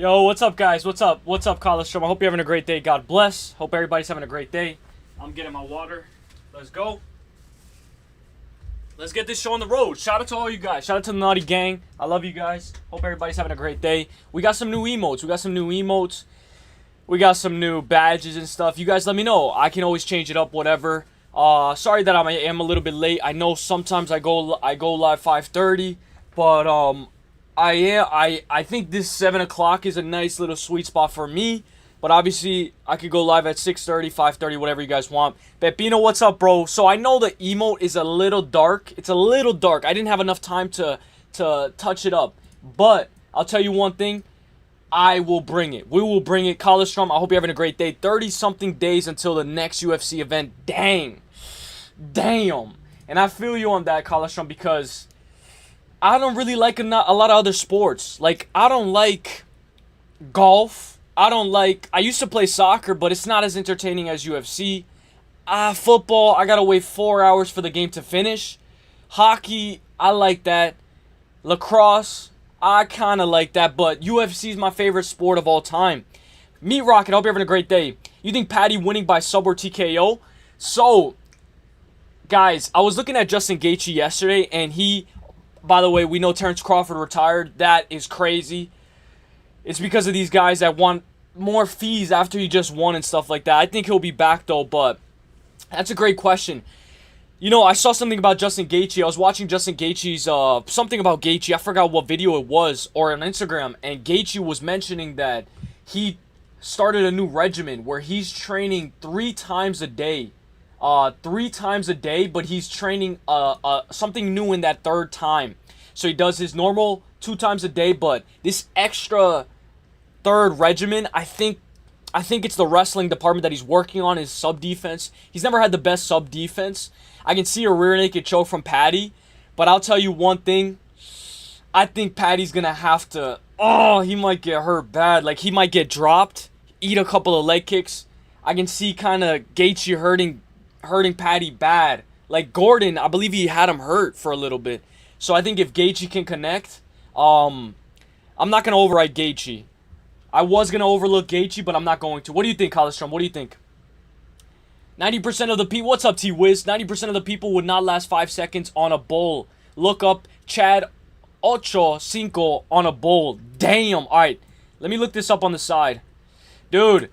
Yo, what's up, guys? What's up? What's up, College Strom? I hope you're having a great day. God bless. Hope everybody's having a great day. I'm getting my water. Let's go. Let's get this show on the road. Shout out to all you guys. Shout out to the Naughty Gang. I love you guys. Hope everybody's having a great day. We got some new emotes. We got some new badges and stuff. You guys let me know. I can always change it up, whatever. Sorry that I am a little bit late. I know sometimes I go live 5:30, but I think this 7 o'clock is a nice little sweet spot for me. But obviously, I could go live at 6:30, 5:30, whatever you guys want. Pepino, what's up, bro? So I know the emote is a little dark. It's a little dark. I didn't have enough time to touch it up. But I'll tell you one thing. I will bring it. We will bring it. College Strom, I hope you're having a great day. 30-something days until the next UFC event. Dang. Damn. And I feel you on that, College Strom, because I don't really like a lot of other sports. Like, I don't like golf. I used to play soccer, but it's not as entertaining as UFC. Football, I gotta wait 4 hours for the game to finish. Hockey, I like that. Lacrosse, I kind of like that, but UFC is my favorite sport of all time. Meat Rocket, I hope you're having a great day. You think Patty winning by sub or TKO? So, guys, I was looking at Justin Gaethje yesterday, and by the way, we know Terrence Crawford retired. That is crazy. It's because of these guys that want more fees after he just won and stuff like that. I think he'll be back, though, but that's a great question. You know, I saw something about Justin Gaethje. I was watching Justin Gaethje's, something about Gaethje. I forgot what video it was, or on Instagram, and Gaethje was mentioning that he started a new regimen where he's training 3 times a day. 3 times a day, but he's training something new in that 3rd time. So he does his normal 2 times a day, but this extra 3rd regimen, I think it's the wrestling department that he's working on, his sub defense. He's never had the best sub defense. I can see a rear naked choke from Patty, but I'll tell you one thing. I think Patty's gonna have to. Oh, he might get hurt bad. Like, he might get dropped, eat a couple of leg kicks. I can see kind of Gaethje hurting Patty bad. Like Gordon, I believe he had him hurt for a little bit. So I think if Gaethje can connect, I'm not going to override Gaethje. I was going to overlook Gaethje, but I'm not going to. What do you think, College Strom? What do you think? 90% of the people, what's up, T-Wiz? 90% of the people would not last 5 seconds on a bowl. Look up Chad Ocho Cinco on a bowl. Damn. All right, let me look this up on the side. Dude.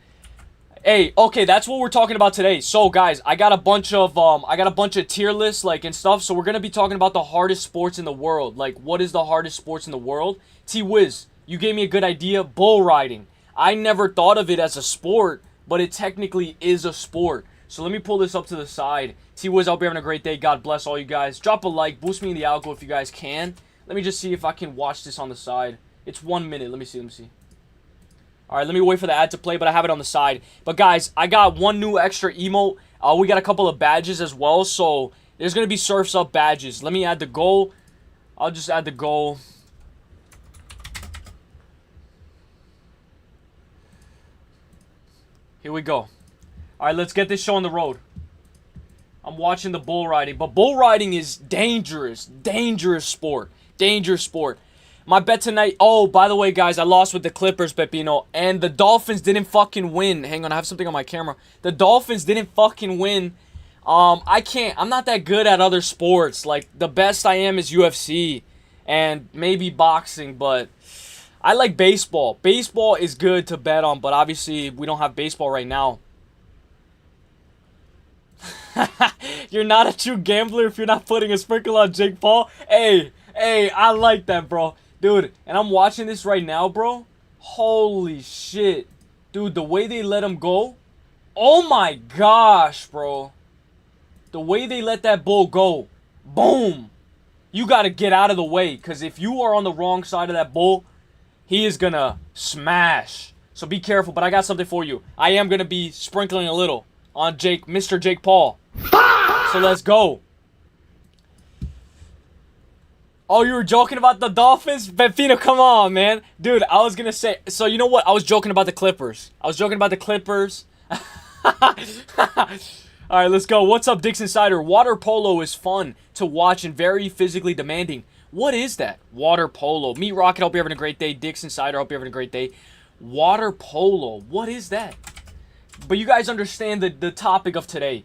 Hey, okay, that's what we're talking about today. So, guys, I got a bunch of tier lists, like, and stuff. So we're gonna be talking about the hardest sports in the world. Like, what is the hardest sports in the world? T-Wiz, you gave me a good idea. Bull riding. I never thought of it as a sport, but it technically is a sport. So let me pull this up to the side. T-Wiz, I hope you're having a great day. God bless all you guys. Drop a like, boost me in the algo if you guys can. Let me just see if I can watch this on the side. It's 1 minute. Let me see. Alright, let me wait for the ad to play, but I have it on the side. But guys, I got one new extra emote. We got a couple of badges as well, so there's going to be Surf's Up badges. Let me add the goal. I'll just add the goal. Here we go. Alright, let's get this show on the road. I'm watching the bull riding, but bull riding is dangerous. Dangerous sport. Dangerous sport. My bet tonight, oh, by the way, guys, I lost with the Clippers, Pepino, and the Dolphins didn't fucking win. Hang on, I have something on my camera. The Dolphins didn't fucking win. I'm not that good at other sports. Like, the best I am is UFC and maybe boxing, but I like baseball. Baseball is good to bet on, but obviously we don't have baseball right now. You're not a true gambler if you're not putting a sprinkle on Jake Paul. Hey, I like that, bro. Dude, and I'm watching this right now, bro. Holy shit. Dude, the way they let him go. Oh my gosh, bro. The way they let that bull go. Boom. You got to get out of the way. Because if you are on the wrong side of that bull, he is going to smash. So be careful. But I got something for you. I am going to be sprinkling a little on Mr. Jake Paul. So let's go. Oh, you were joking about the Dolphins? Benfino, come on, man. Dude, I was going to say... So, you know what? I was joking about the Clippers. Alright, let's go. What's up, Dix Insider? Water polo is fun to watch and very physically demanding. What is that? Water polo. Meat Rocket, hope you're having a great day. Dix Insider, hope you're having a great day. Water polo. What is that? But you guys understand the topic of today.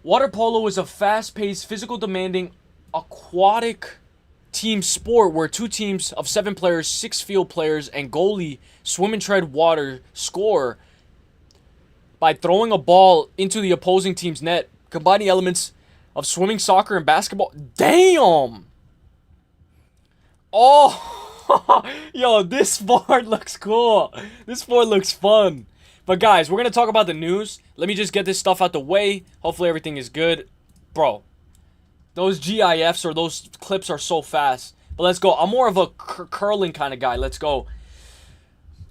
Water polo is a fast-paced, physical demanding, aquatic team sport where 2 teams of 7 players, 6 field players, and goalie swim and tread water, score by throwing a ball into the opposing team's net, combining elements of swimming, soccer, and basketball. Damn! Oh! Yo, this sport looks cool. This sport looks fun. But guys, we're going to talk about the news. Let me just get this stuff out the way. Hopefully everything is good. Bro, those GIFs or those clips are so fast. But let's go. I'm more of a curling kind of guy. Let's go.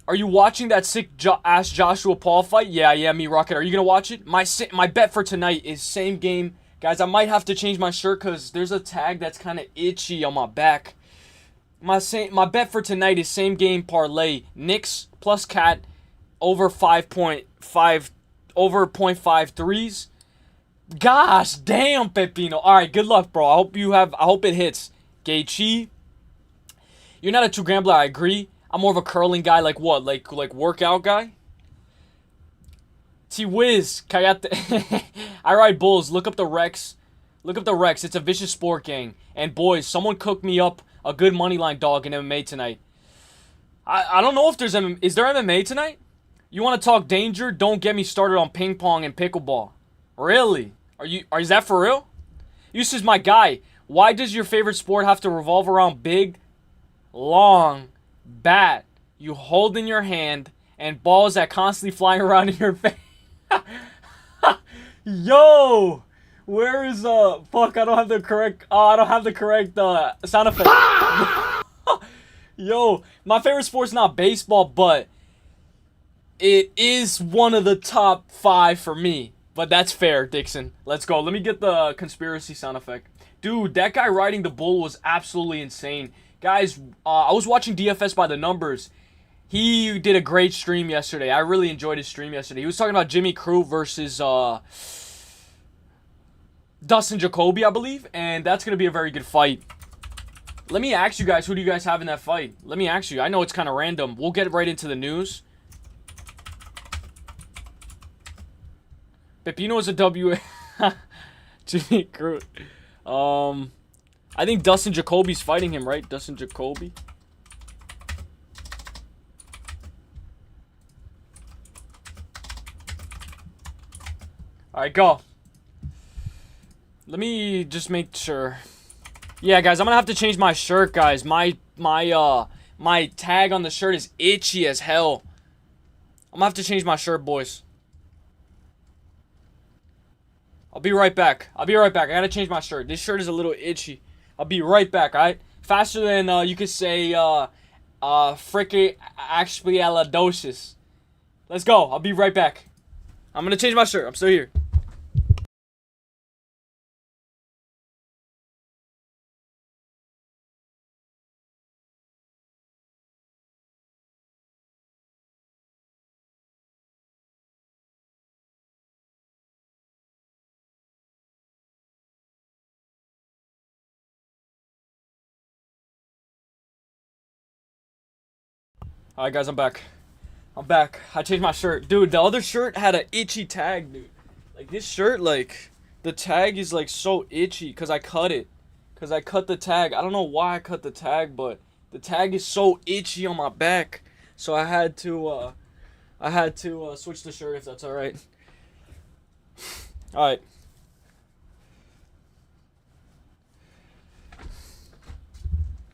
Are you watching that sick-ass Joshua Paul fight? Yeah, me Rocket. Are you going to watch it? My bet for tonight is same game. Guys, I might have to change my shirt because there's a tag that's kind of itchy on my back. My bet for tonight is same game parlay. Knicks plus Cat over 5.5 over 0.5 threes. Gosh, damn, Pepino. All right, good luck, bro. I hope it hits. GAETHJE, you're not a true gambler. I agree. I'm more of a curling guy. Like what? Like workout guy. T-Wiz, Kayate. I ride bulls. Look up the Rex. Look up the Rex. It's a vicious sport gang. And boys, someone cooked me up a good money line dog in MMA tonight. I don't know if there's is there MMA tonight? You want to talk danger? Don't get me started on ping pong and pickleball. Really? Is that for real? This is my guy. Why does your favorite sport have to revolve around big, long bat you hold in your hand and balls that constantly flying around in your face? Yo, where is fuck? I don't have the correct sound effect. Yo, my favorite sport's not baseball, but it is one of the top 5 for me. But that's fair, Dixon. Let's go. Let me get the conspiracy sound effect. Dude, that guy riding the bull was absolutely insane. Guys, I was watching DFS by the numbers. He did a great stream yesterday. I really enjoyed his stream yesterday. He was talking about Jimmy Crew versus Dustin Jacoby, I believe. And that's going to be a very good fight. Let me ask you guys, who do you guys have in that fight? Let me ask you. I know it's kind of random. We'll get right into the news. Pepino is a W. Jimmy Crew. I think Dustin Jacoby's fighting him, right? Dustin Jacoby. Alright, go. Let me just make sure. Yeah, guys, I'm gonna have to change my shirt, guys. My tag on the shirt is itchy as hell. I'm gonna have to change my shirt, boys. I'll be right back. I gotta change my shirt. This shirt is a little itchy. I'll be right back, alright? Faster than you could say frickin' expialidocious. Let's go. I'll be right back. I'm gonna change my shirt. I'm still here. Alright, guys, I'm back. I changed my shirt. Dude, the other shirt had an itchy tag, dude. Like, this shirt, like, the tag is, like, so itchy because I cut it. Because I cut the tag. I don't know why I cut the tag, but the tag is so itchy on my back. So I had to switch the shirt, if that's alright. Alright.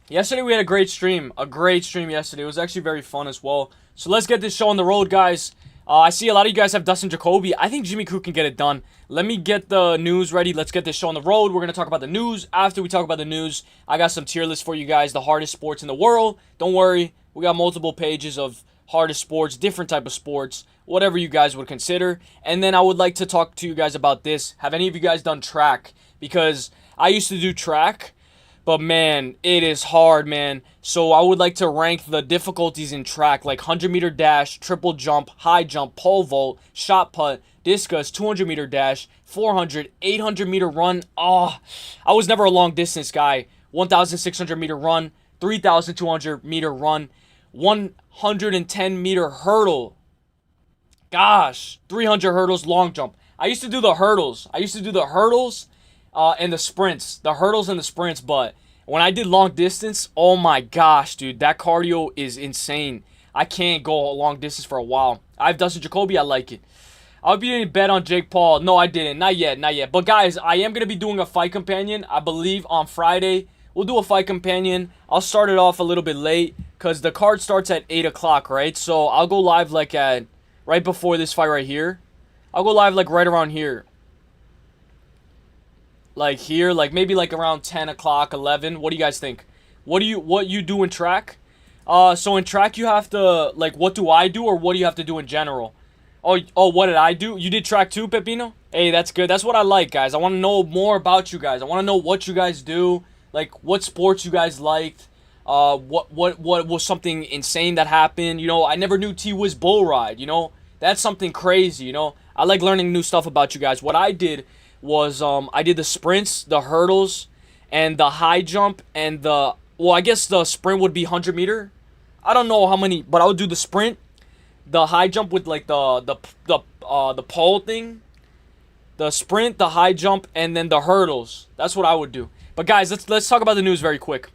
Yesterday we had a great stream. Yesterday. It was actually very fun as well. So let's get this show on the road, guys. I see a lot of you guys have Dustin Jacoby. I think Jimmy Crew can get it done. Let me get the news ready. Let's get this show on the road. We're going to talk about the news. After we talk about the news, I got some tier lists for you guys. The hardest sports in the world. Don't worry. We got multiple pages of hardest sports, different type of sports, whatever you guys would consider. And then I would like to talk to you guys about this. Have any of you guys done track? Because I used to do track. But, man, it is hard, man. So I would like to rank the difficulties in track, like 100-meter dash, triple jump, high jump, pole vault, shot put, discus, 200-meter dash, 400, 800-meter run. Oh, I was never a long-distance guy. 1,600-meter run, 3,200-meter run, 110-meter hurdle. Gosh, 300 hurdles, long jump. I used to do the hurdles. And the sprints. The hurdles and the sprints, but when I did long distance, oh my gosh, dude, that cardio is insane. I can't go long distance for a while. I have Dustin Jacoby, I like it. I hope you didn't bet on Jake Paul. No, I didn't. Not yet. But guys, I am going to be doing a fight companion, I believe, on Friday. We'll do a fight companion. I'll start it off a little bit late because the card starts at 8 o'clock, right? So I'll go live like at right before this fight right here. I'll go live like right around here. Like here, like maybe like around 10 o'clock, 11. What do you guys think? What you do in track? So in track you have to, like, what do I do or what do you have to do in general? Oh, what did I do? You did track too, Pepino? Hey, that's good. That's what I like, guys. I want to know more about you guys. I want to know what you guys do, like what sports you guys liked. What was something insane that happened? You know, I never knew T-Wiz bull ride. You know, that's something crazy. You know, I like learning new stuff about you guys. What I did was I did the sprints, the hurdles, and the high jump, and the, well, I guess the sprint would be 100-meter. I don't know how many, but I would do the sprint, the high jump with like the pole thing, the sprint, the high jump, and then the hurdles. That's what I would do. But guys, let's talk about the news very quick.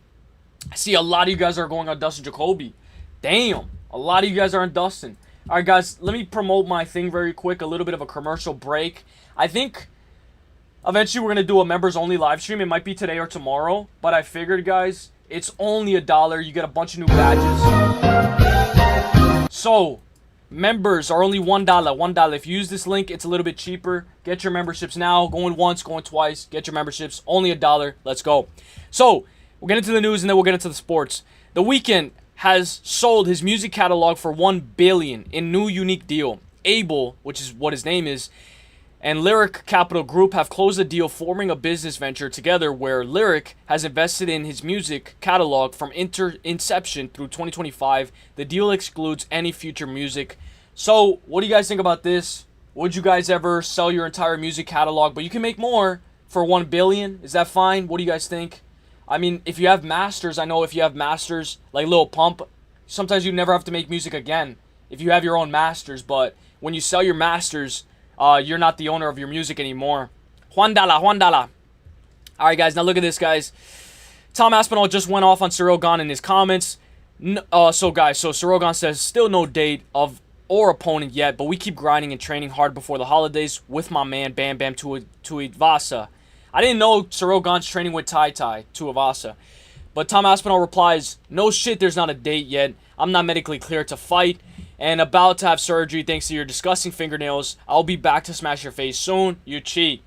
I see a lot of you guys are going on Dustin Jacoby. Damn, a lot of you guys are on Dustin. All right, guys, let me promote my thing very quick. A little bit of a commercial break. I think eventually we're gonna do a members only live stream. It might be today or tomorrow, but I figured, guys, it's only $1. You get a bunch of new badges. So members are only $1. $1. If you use this link, it's a little bit cheaper. Get your memberships now. Going once, going twice. Get your memberships. Only $1. Let's go. So we'll get into the news and then we'll get into the sports. The Weeknd has sold his music catalog for $1 billion in new unique deal. Abel, which is what his name is, and Lyric Capital Group have closed a deal forming a business venture together where Lyric has invested in his music catalog from inception through 2025. The deal excludes any future music. So, what do you guys think about this? Would you guys ever sell your entire music catalog, but you can make more for $1 billion? Is that fine? What do you guys think? I mean, if you have masters, I know if you have masters like Lil Pump, sometimes you never have to make music again if you have your own masters, but when you sell your masters, you're not the owner of your music anymore. Juan Dala. Alright, guys, now look at this, guys. Tom Aspinall just went off on Ciryl in his comments. So Ciryl says, still no date of or opponent yet, but we keep grinding and training hard before the holidays with my man Bam Bam Tuivasa. I didn't know Ciryl training with Tai Tuivasa. But Tom Aspinall replies, no shit, there's not a date yet. I'm not medically cleared to fight and about to have surgery thanks to your disgusting fingernails. I'll be back to smash your face soon. You cheat.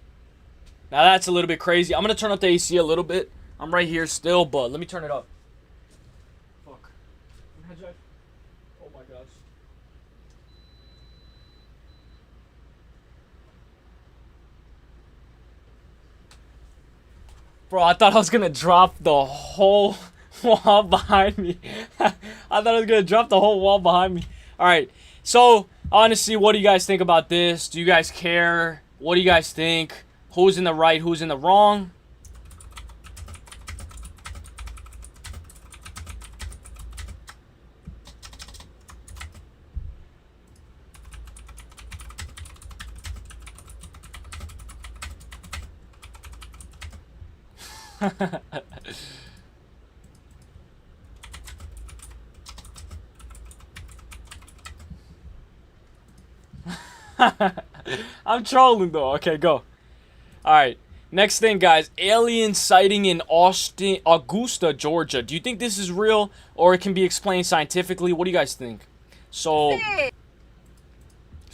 Now that's a little bit crazy. I'm going to turn up the AC a little bit. I'm right here still, but let me turn it up. Fuck. Oh my gosh. Bro, I thought I was going to drop the whole wall behind me. I thought I was going to drop the whole wall behind me. Alright, so, honestly, what do you guys think about this? Do you guys care? What do you guys think? Who's in the right? Who's in the wrong? I'm trolling though. Okay, go. Alright. Next thing, guys. Alien sighting in Augusta, Georgia. Do you think this is real or it can be explained scientifically? What do you guys think? So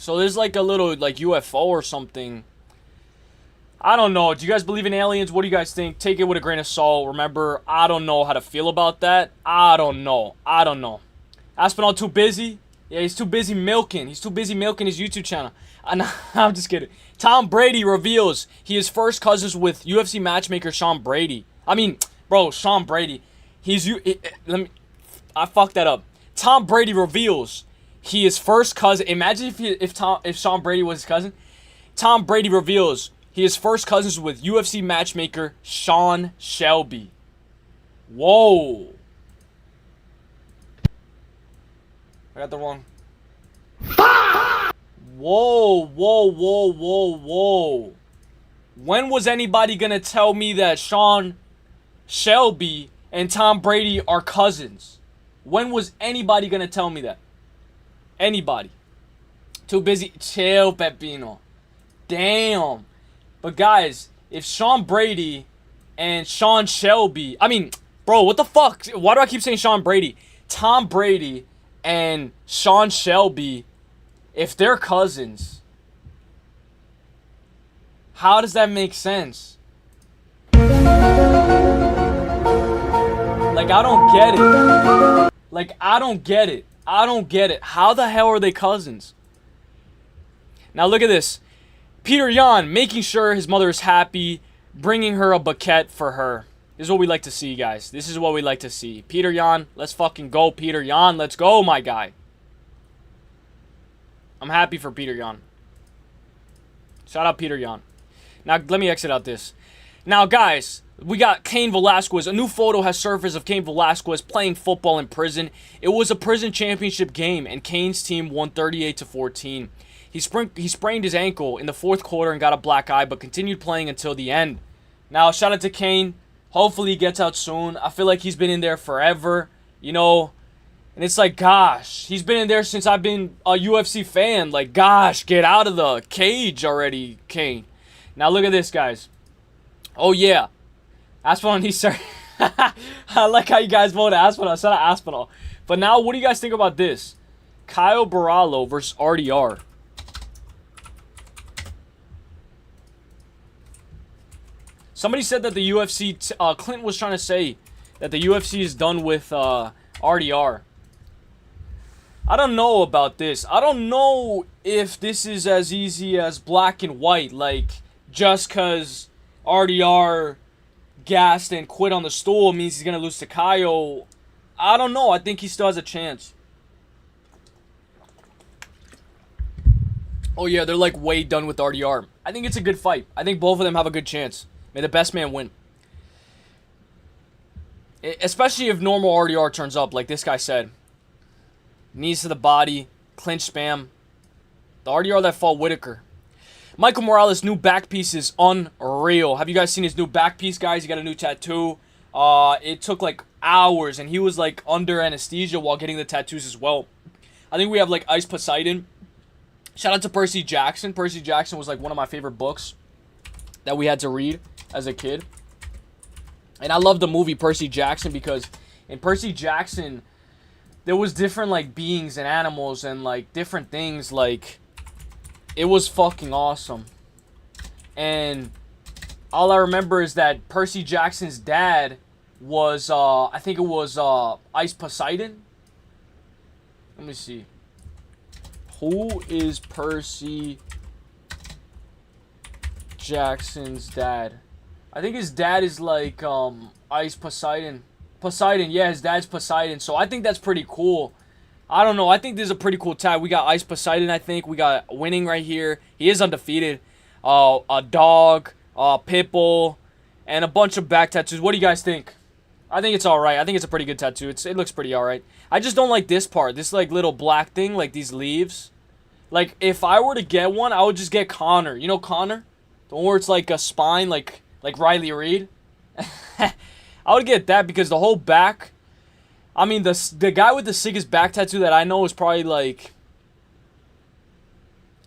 there's like a little like UFO or something. I don't know. Do you guys believe in aliens? What do you guys think? Take it with a grain of salt. Remember, I don't know how to feel about that. I don't know. Aspinall too busy? Yeah, he's too busy milking. He's too busy milking his YouTube channel. I'm just kidding. Tom Brady reveals he is first cousins with UFC matchmaker Sean Brady. I mean, bro, Sean Brady. I fucked that up. Tom Brady reveals he is first cousin. Imagine if Sean Brady was his cousin. Tom Brady reveals he is first cousins with UFC matchmaker Sean Shelby. Whoa. I got the wrong. Whoa, whoa, whoa, whoa, whoa. When was anybody gonna tell me that Sean Shelby and Tom Brady are cousins? When was anybody gonna tell me that? Anybody? Too busy. Chill, Pepino. Damn. But guys, if Sean Brady and Sean Shelby, I mean, bro, what the fuck? Why do I keep saying Sean Brady? Tom Brady and Sean Shelby, if they're cousins, how does that make sense? Like, I don't get it. Like, I don't get it. I don't get it. How the hell are they cousins? Now, look at this. Peter Yan making sure his mother is happy, bringing her a bouquet for her. This is what we like to see, guys. This is what we like to see. Peter Yan, let's fucking go, Peter Yan. Let's go, my guy. I'm happy for Peter Yan. Shout out Peter Yan. Now, let me exit out this. Now, guys, we got Cain Velasquez. A new photo has surfaced of Cain Velasquez playing football in prison. It was a prison championship game, and Cain's team won 38-14. He sprained his ankle in the fourth quarter and got a black eye, but continued playing until the end. Now, shout out to Cain. Hopefully he gets out soon. I feel like he's been in there forever, you know. And it's like, gosh, he's been in there since I've been a UFC fan. Like, gosh, get out of the cage already, Cain. Now, look at this, guys. Oh, yeah. Aspinall needs to... I like how you guys voted Aspinall instead of Aspinall. But now, what do you guys think about this? Caio Borralho versus RDR. Somebody said that the UFC... Clint was trying to say that the UFC is done with RDR. I don't know about this. I don't know if this is as easy as black and white. Like, just because RDR gassed and quit on the stool means he's going to lose to Caio. I don't know. I think he still has a chance. Oh, yeah, they're like way done with RDR. I think it's a good fight. I think both of them have a good chance. May the best man win. Especially if normal RDR turns up, like this guy said. Knees to the body, clinch spam. The RDR that fought Whitaker. Michael Morales' new back piece is unreal. Have you guys seen his new back piece, guys? He got a new tattoo. It took like hours, and he was like under anesthesia while getting the tattoos as well. I think we have like Ice Poseidon. Shout out to Percy Jackson. Percy Jackson was like one of my favorite books that we had to read as a kid. And I love the movie Percy Jackson because in Percy Jackson, there was different like beings and animals and like different things. Like, it was fucking awesome. And all I remember is that Percy Jackson's dad was, I think it was Ice Poseidon. Let me see. Who is Percy Jackson's dad? I think his dad is like Ice Poseidon. Poseidon, yeah, his dad's Poseidon. So I think that's pretty cool. I don't know. I think this is a pretty cool tag. We got Ice Poseidon, I think. We got winning right here. He is undefeated. A dog, Pitbull, and a bunch of back tattoos. What do you guys think? I think it's alright. I think it's a pretty good tattoo. It looks pretty alright. I just don't like this part. This like little black thing, like these leaves. Like, if I were to get one, I would just get Connor. You know Connor? The one where it's like a spine, like Riley Reid. I would get that because the whole back... I mean, the guy with the sickest back tattoo that I know is probably like...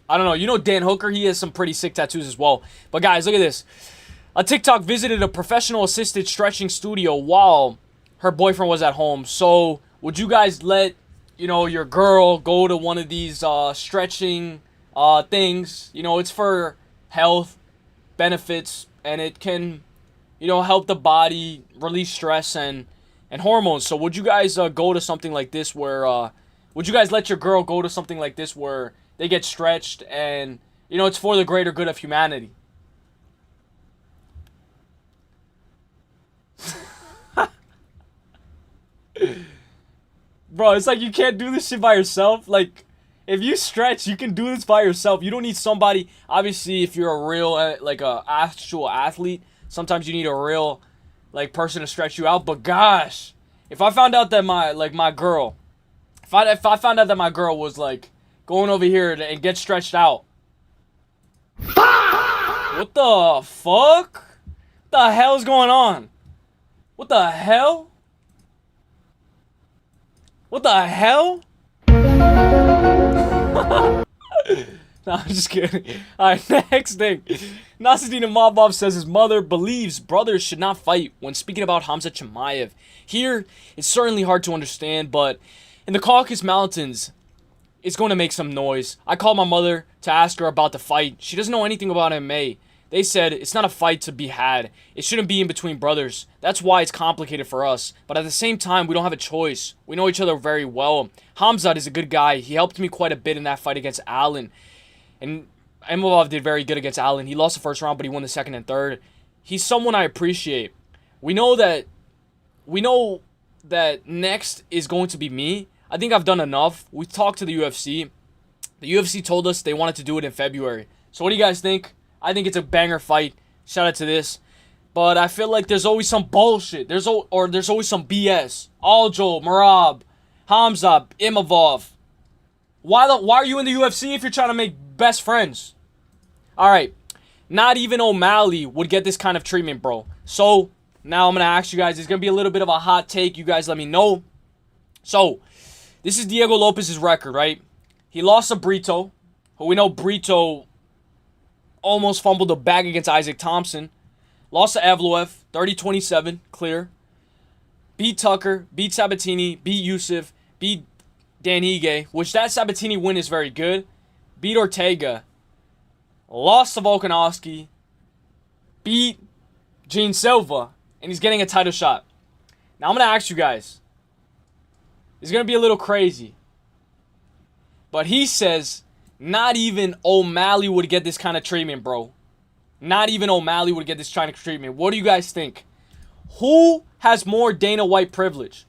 I don't know. You know Dan Hooker? He has some pretty sick tattoos as well. But guys, look at this. A TikTok visited a professional assisted stretching studio while her boyfriend was at home. So, would you guys let, you know, your girl go to one of these stretching things? You know, it's for health, benefits, and it can, you know, help the body release stress and hormones. So would you guys go to something like this where, would you guys let your girl go to something like this where they get stretched and, you know, it's for the greater good of humanity? Bro, it's like you can't do this shit by yourself. Like, if you stretch, you can do this by yourself. You don't need somebody. Obviously, if you're a real, like, a actual athlete, sometimes you need a real, like, person to stretch you out. But gosh, if I found out that my girl If I found out that my girl was like going over here and get stretched out. What the fuck? What the hell's going on? What the hell? What the hell? Nah, I'm just kidding. Alright, next thing. Nasruddin IMAVOV says his mother believes brothers should not fight when speaking about Khamzat Chimaev. Here, it's certainly hard to understand, but in the Caucasus Mountains, it's going to make some noise. I called my mother to ask her about the fight. She doesn't know anything about MMA. They said it's not a fight to be had. It shouldn't be in between brothers. That's why it's complicated for us. But at the same time, we don't have a choice. We know each other very well. Khamzat is a good guy. He helped me quite a bit in that fight against Allen. And IMAVOV did very good against Allen. He lost the first round, but he won the second and third. He's someone I appreciate. We know that next is going to be me. I think I've done enough. We talked to the UFC. The UFC told us they wanted to do it in February. So what do you guys think? I think it's a banger fight. Shout out to this. But I feel like there's always some bullshit. There's always some BS. Aljo, Merab, Khamzat, IMAVOV. Why are you in the UFC if you're trying to make best friends? Alright. Not even O'Malley would get this kind of treatment, bro. So, now I'm going to ask you guys. It's going to be a little bit of a hot take. You guys let me know. So, this is Diego Lopez's record, right? He lost to Brito. Who we know Brito almost fumbled the bag against Isaac Thompson. Lost to Evloev, 30-27, clear. Beat Tucker, beat Sabatini, beat Yusuf, beat Dan Ige, which that Sabatini win is very good. Beat Ortega. Lost to Volkanovski. Beat Gene Silva. And he's getting a title shot. Now I'm going to ask you guys. It's going to be a little crazy. But he says not even O'Malley would get this kind of treatment, bro. Not even O'Malley would get this kind of treatment. What do you guys think? Who has more Dana White privilege?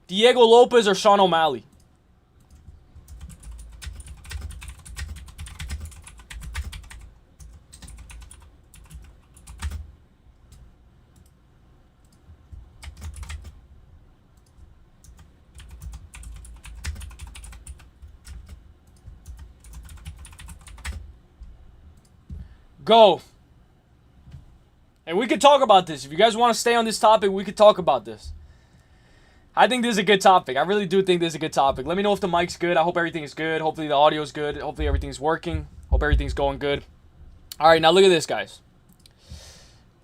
Diego Lopez or Sean O'Malley? Go. And we could talk about this. If you guys want to stay on this topic, we could talk about this. I think this is a good topic. I really do think this is a good topic. Let me know if the mic's good. I hope everything is good. Hopefully the audio is good. Hopefully everything's working. Hope everything's going good. All right, now look at this, guys.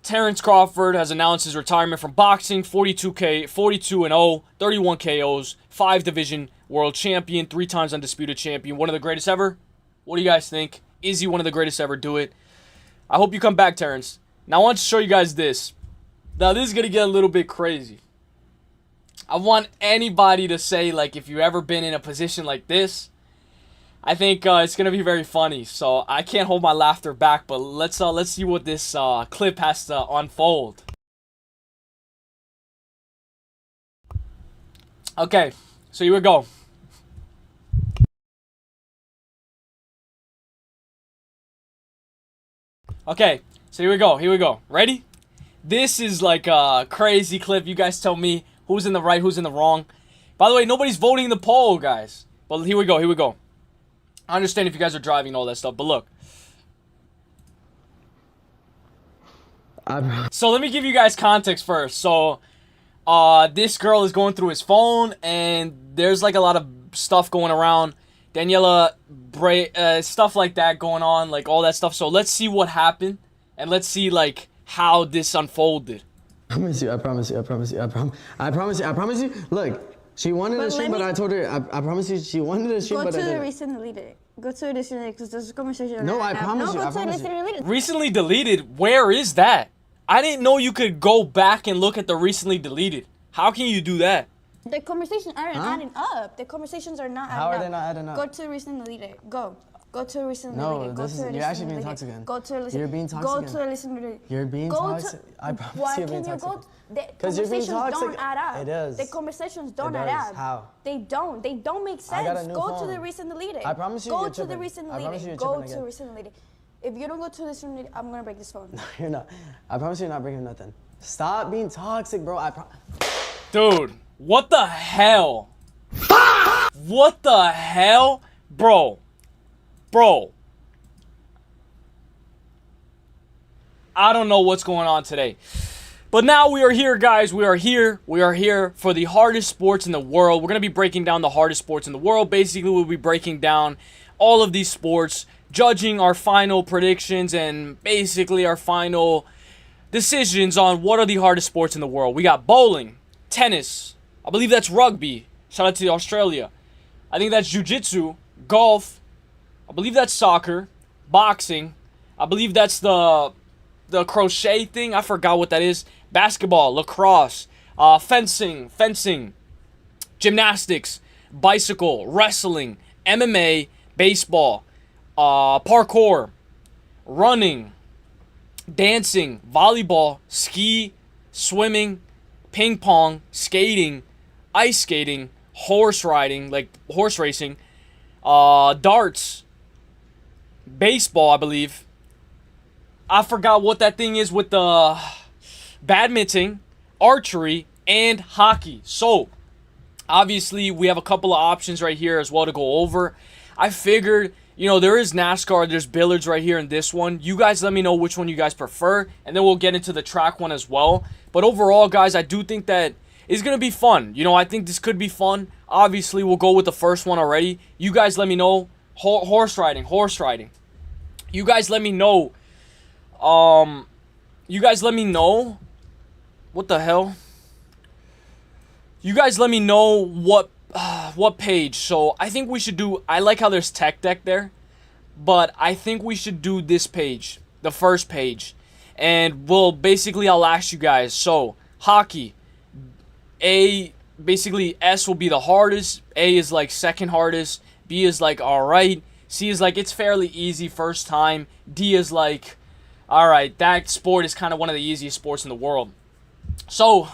Terrence Crawford has announced his retirement from boxing. 42-0, 31 KOs, 5 division world champion, 3 times undisputed champion. One of the greatest ever. What do you guys think? Is he one of the greatest ever? Do it. I hope you come back, Terrence. Now, I want to show you guys this. Now, this is going to get a little bit crazy. I want anybody to say, like, if you've ever been in a position like this. I think it's going to be very funny. So, I can't hold my laughter back. But let's see what this clip has to unfold. Okay, so here we go. Okay, so here we go. Ready? This is like a crazy clip. You guys tell me who's in the right, who's in the wrong. By the way, nobody's voting in the poll, guys. But here we go. I understand if you guys are driving and all that stuff, but look. So let me give you guys context first. So, this girl is going through his phone, and there's like a lot of stuff going around. Daniela, stuff like that going on, like all that stuff. So let's see what happened, and let's see like how this unfolded. I promise you. I promise you. Look, she wanted to stream, but I told her. I promise you, she wanted to stream, but I didn't. Go to the recent deleted. Go to the recent because there's a conversation. No, I promise you. No, go to the recent deleted. Recently deleted? Where is that? I didn't know you could go back and look at the recently deleted. How can you do that? The conversations aren't adding up. The conversations are not adding up. How are they not adding up? Go to recent deleted. Go to recent No, deleted. this is, you're actually being toxic again. Go to listen. You're being toxic Go again. to listen deleted. You're being toxic. I promise why you're being can you toxic. go? The 'Cause you're being conversations toxic. don't add up. It is. The conversations don't It add does. up. How? They don't. They don't make sense. I got a new Go phone. to the recent deleted. I promise you Go you're to the tripping. recent I promise you deleted. you're Go tripping to again. recent deleted. If you don't go to the recent deleted, I'm gonna break this phone. No, you're not. I promise you're not breaking nothing. Stop being toxic, bro. Dude, what the hell? What the hell? Bro. I don't know what's going on today. But now we are here, guys. We are here for the hardest sports in the world. We're going to be breaking down the hardest sports in the world. Basically, we'll be breaking down all of these sports, judging our final predictions, and basically our final decisions on what are the hardest sports in the world. We got bowling, tennis, I believe that's rugby. Shout out to Australia. I think that's jiu-jitsu, golf, I believe that's soccer, boxing, I believe that's the crochet thing, I forgot what that is, basketball, lacrosse, fencing, gymnastics, bicycle, wrestling, MMA, baseball, parkour, running, dancing, volleyball, ski, swimming, ping pong, skating, ice skating, horse riding, like horse racing, darts, baseball, I believe. I forgot what that thing is with the badminton, archery, and hockey. So, obviously, we have a couple of options right here as well to go over. I figured, you know, there is NASCAR, there's billiards right here in this one. You guys let me know which one you guys prefer, and then we'll get into the track one as well. But overall, guys, I do think that it's going to be fun. You know, I think this could be fun. Obviously, we'll go with the first one already. You guys let me know. Horse riding. You guys let me know. You guys let me know. What the hell? You guys let me know what page. So I think we should do, I like how there's tech deck there, but I think we should do this page, the first page, and I'll ask you guys. So hockey, basically S will be the hardest, A is like second hardest, B is like alright, C is like it's fairly easy first time, D is like alright, that sport is kind of one of the easiest sports in the world. So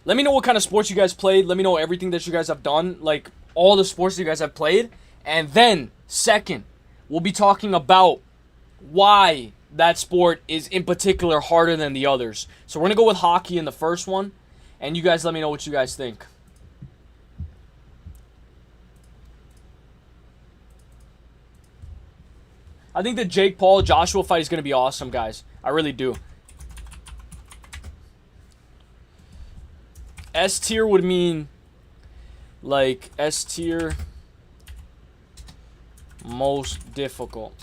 let me know what kind of sports you guys played. Let me know everything that you guys have done, like all the sports that you guys have played. And then, second, we'll be talking about why that sport is in particular harder than the others. So we're going to go with hockey in the first one. And you guys let me know what you guys think. I think the Jake Paul-Joshua fight is going to be awesome, guys. I really do. S tier would mean, like, S tier, most difficult.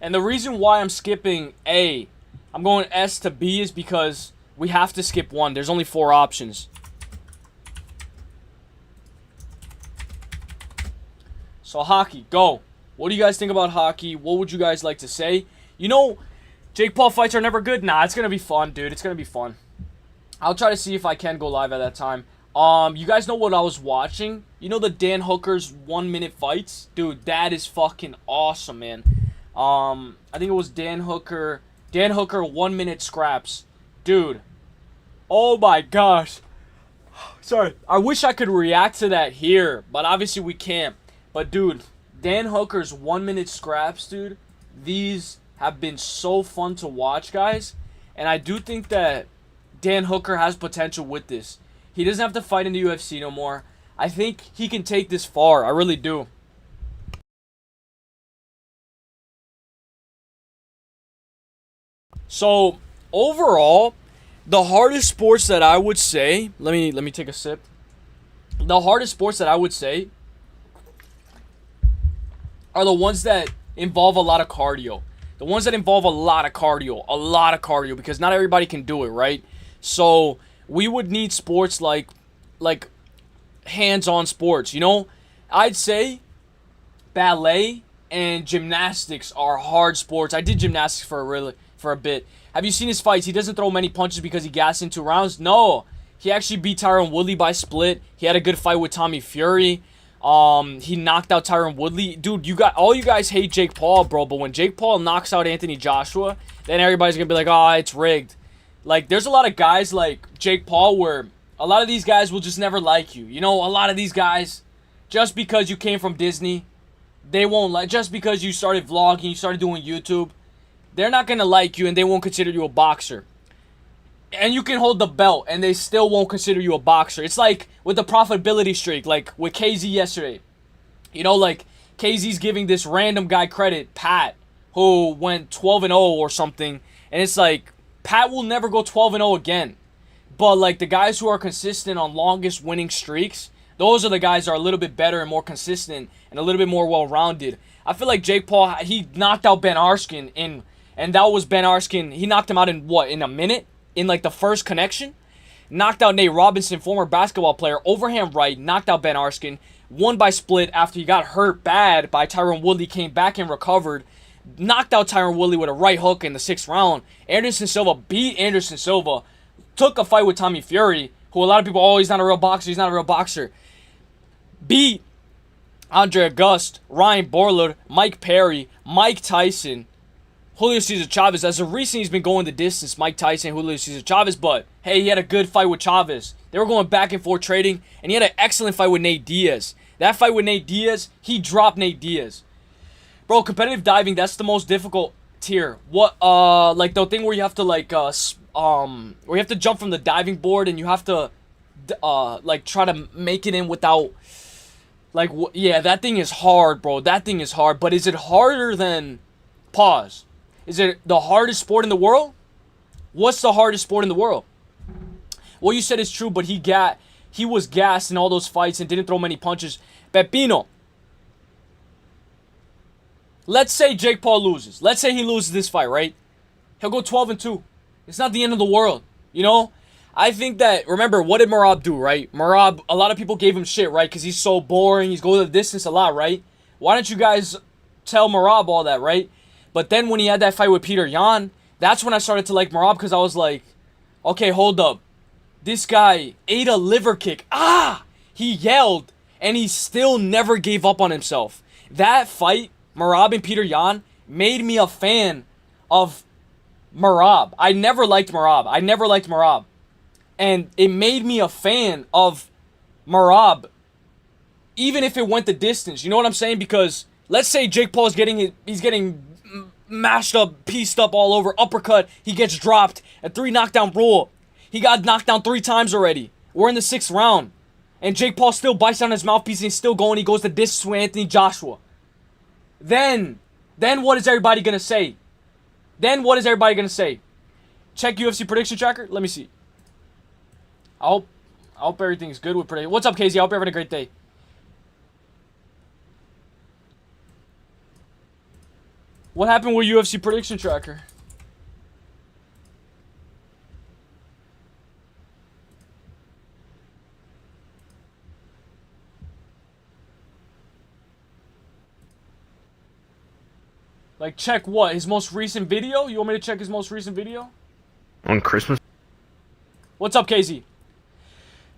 And the reason why I'm skipping A, I'm going S to B, is because we have to skip one. There's only 4 options. So hockey, go. What do you guys think about hockey? What would you guys like to say? You know, Jake Paul fights are never good. Nah, it's going to be fun, dude. It's going to be fun. I'll try to see if I can go live at that time. You guys know what I was watching? You know the Dan Hooker's 1-minute fights? Dude, that is fucking awesome, man. I think it was Dan Hooker 1-minute scraps. Dude. Oh my gosh. Sorry. I wish I could react to that here, but obviously we can't. But dude, Dan Hooker's 1-minute scraps, dude, these have been so fun to watch, guys. And I do think that Dan Hooker has potential with this. He doesn't have to fight in the UFC no more. I think he can take this far. I really do. So, overall, the hardest sports that I would say, let me take a sip. The hardest sports that I would say are the ones that involve a lot of cardio. The ones that involve a lot of cardio, because not everybody can do it, right? So we would need sports like hands-on sports, you know? I'd say ballet and gymnastics are hard sports. I did gymnastics for a bit. Have you seen his fights? He doesn't throw many punches because he gassed in 2 rounds. No, he actually beat Tyron Woodley by split. He had a good fight with Tommy Fury. He knocked out Tyron Woodley. Dude, all you guys hate Jake Paul, bro, but when Jake Paul knocks out Anthony Joshua, then everybody's gonna be like, oh, it's rigged. Like, there's a lot of guys like Jake Paul where a lot of these guys will just never like you. You know, a lot of these guys, just because you came from Disney, they won't like, just because you started vlogging, you started doing YouTube, they're not going to like you and they won't consider you a boxer. And you can hold the belt and they still won't consider you a boxer. It's like with the profitability streak, like with KZ yesterday. You know, like KZ's giving this random guy credit, Pat, who went 12-0 or something. And it's like, Pat will never go 12-0 again. But like the guys who are consistent on longest winning streaks, those are the guys that are a little bit better and more consistent and a little bit more well-rounded. I feel like Jake Paul, he knocked out Ben Askren and that was Ben Askren. He knocked him out in what, in a minute? In like the first connection? Knocked out Nate Robinson, former basketball player, overhand right, knocked out Ben Askren, won by split after he got hurt bad by Tyron Woodley, came back and recovered, knocked out Tyron Woodley with a right hook in the 6th round. Anderson Silva beat Anderson Silva, took a fight with Tommy Fury, who a lot of people, oh, he's not a real boxer, he's not a real boxer. Beat Andre August, Ryan Borler, Mike Perry, Mike Tyson, Julio Cesar Chavez. As of recent, he's been going the distance, Mike Tyson, Julio Cesar Chavez, but hey, he had a good fight with Chavez. They were going back and forth trading, and he had an excellent fight with Nate Diaz. That fight with Nate Diaz, he dropped Nate Diaz. Bro, competitive diving, that's the most difficult tier. What, like the thing where you have to like, where you have to jump from the diving board and you have to, like try to make it in without, like, yeah, that thing is hard, bro. That thing is hard, but is it harder than, pause. Is it the hardest sport in the world? What's the hardest sport in the world? What you said is true, but he was gassed in all those fights and didn't throw many punches. Pepino. Let's say Jake Paul loses. Let's say he loses this fight, right? He'll go 12-2. It's not the end of the world, you know? I think that, remember, what did Merab do, right? Merab, a lot of people gave him shit, right? Because he's so boring. He's going the distance a lot, right? Why don't you guys tell Merab all that, right? But then when he had that fight with Peter Yan, that's when I started to like Merab because I was like, okay, hold up. This guy ate a liver kick. Ah! He yelled, and he still never gave up on himself. That fight, Merab and Peter Yan, made me a fan of Merab. I never liked Merab. And it made me a fan of Merab, even if it went the distance. You know what I'm saying? Because let's say Jake Paul's he's getting mashed up, pieced up all over, uppercut, he gets dropped, a 3 knockdown rule. He got knocked down 3 times already. We're in the 6th round. And Jake Paul still bites down his mouthpiece and he's still going. He goes to distance with Anthony Joshua. Then what is everybody going to say? Check UFC prediction tracker. Let me see. I hope everything's good with prediction. What's up, KZ? I hope you're having a great day. What happened with UFC prediction tracker? Like, check what? His most recent video? You want me to check his most recent video? On Christmas? What's up, KZ?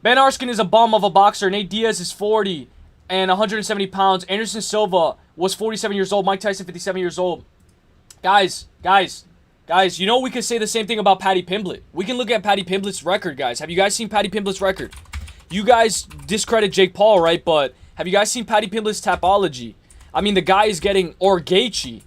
Ben Askren is a bum of a boxer. Nate Diaz is 40 and 170 pounds. Anderson Silva was 47 years old. Mike Tyson, 57 years old. Guys, you know we could say the same thing about Paddy Pimblett. We can look at Paddy Pimblett's record, guys. Have you guys seen Paddy Pimblett's record? You guys discredit Jake Paul, right? But have you guys seen Paddy Pimblett's tapology? I mean, the guy is getting Gaethje.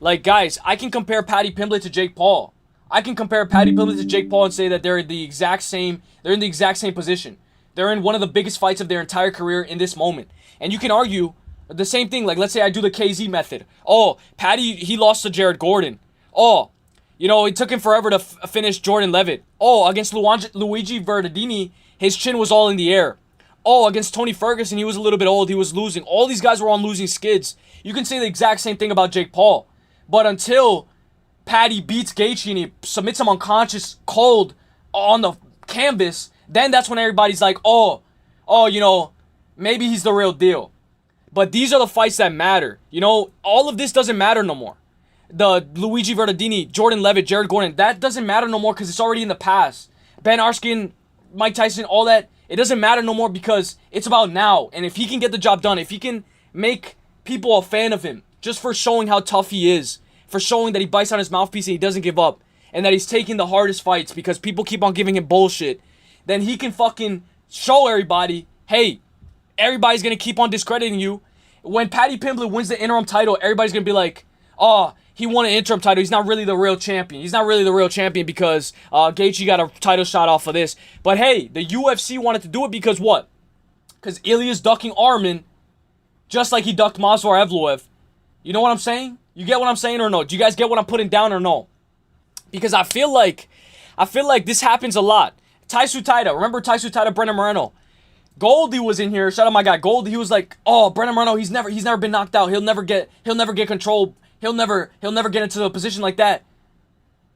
Like, guys, I can compare Paddy Pimblett to Jake Paul. I can compare Paddy Pimblett to Jake Paul and say that they're in the exact same position. They're in one of the biggest fights of their entire career in this moment. And you can argue the same thing. Like, let's say I do the KZ method. Oh, Paddy, he lost to Jared Gordon. Oh, you know, it took him forever to finish Jordan Levitt. Oh, against Luigi Verdadini, his chin was all in the air. Oh, against Tony Ferguson, he was a little bit old. He was losing. All these guys were on losing skids. You can say the exact same thing about Jake Paul. But until Paddy beats Gaethje and he submits him unconscious cold on the canvas, then that's when everybody's like, oh, you know, maybe he's the real deal. But these are the fights that matter. You know, all of this doesn't matter no more. The Luigi Verdadini, Jordan Levitt, Jared Gordon, that doesn't matter no more because it's already in the past. Ben Askren, Mike Tyson, all that, it doesn't matter no more because it's about now. And if he can get the job done, if he can make people a fan of him just for showing how tough he is, for showing that he bites on his mouthpiece and he doesn't give up, and that he's taking the hardest fights because people keep on giving him bullshit, then he can fucking show everybody, hey, everybody's going to keep on discrediting you. When Paddy Pimblett wins the interim title, everybody's going to be like, oh, he won an interim title. He's not really the real champion. He's not really the real champion because Gaethje got a title shot off of this. But hey, the UFC wanted to do it because what? Because Ilya's ducking Arman just like he ducked Movsar Evloev. You know what I'm saying? You get what I'm saying or no? Do you guys get what I'm putting down or no? Because I feel like this happens a lot. Taisu Taira, remember Taisu Taira, Brennan Moreno? Goldie was in here. Shout out my guy Goldie. He was like, "Oh, Brennan Moreno, he's never been knocked out. He'll never get control. He'll never get into a position like that."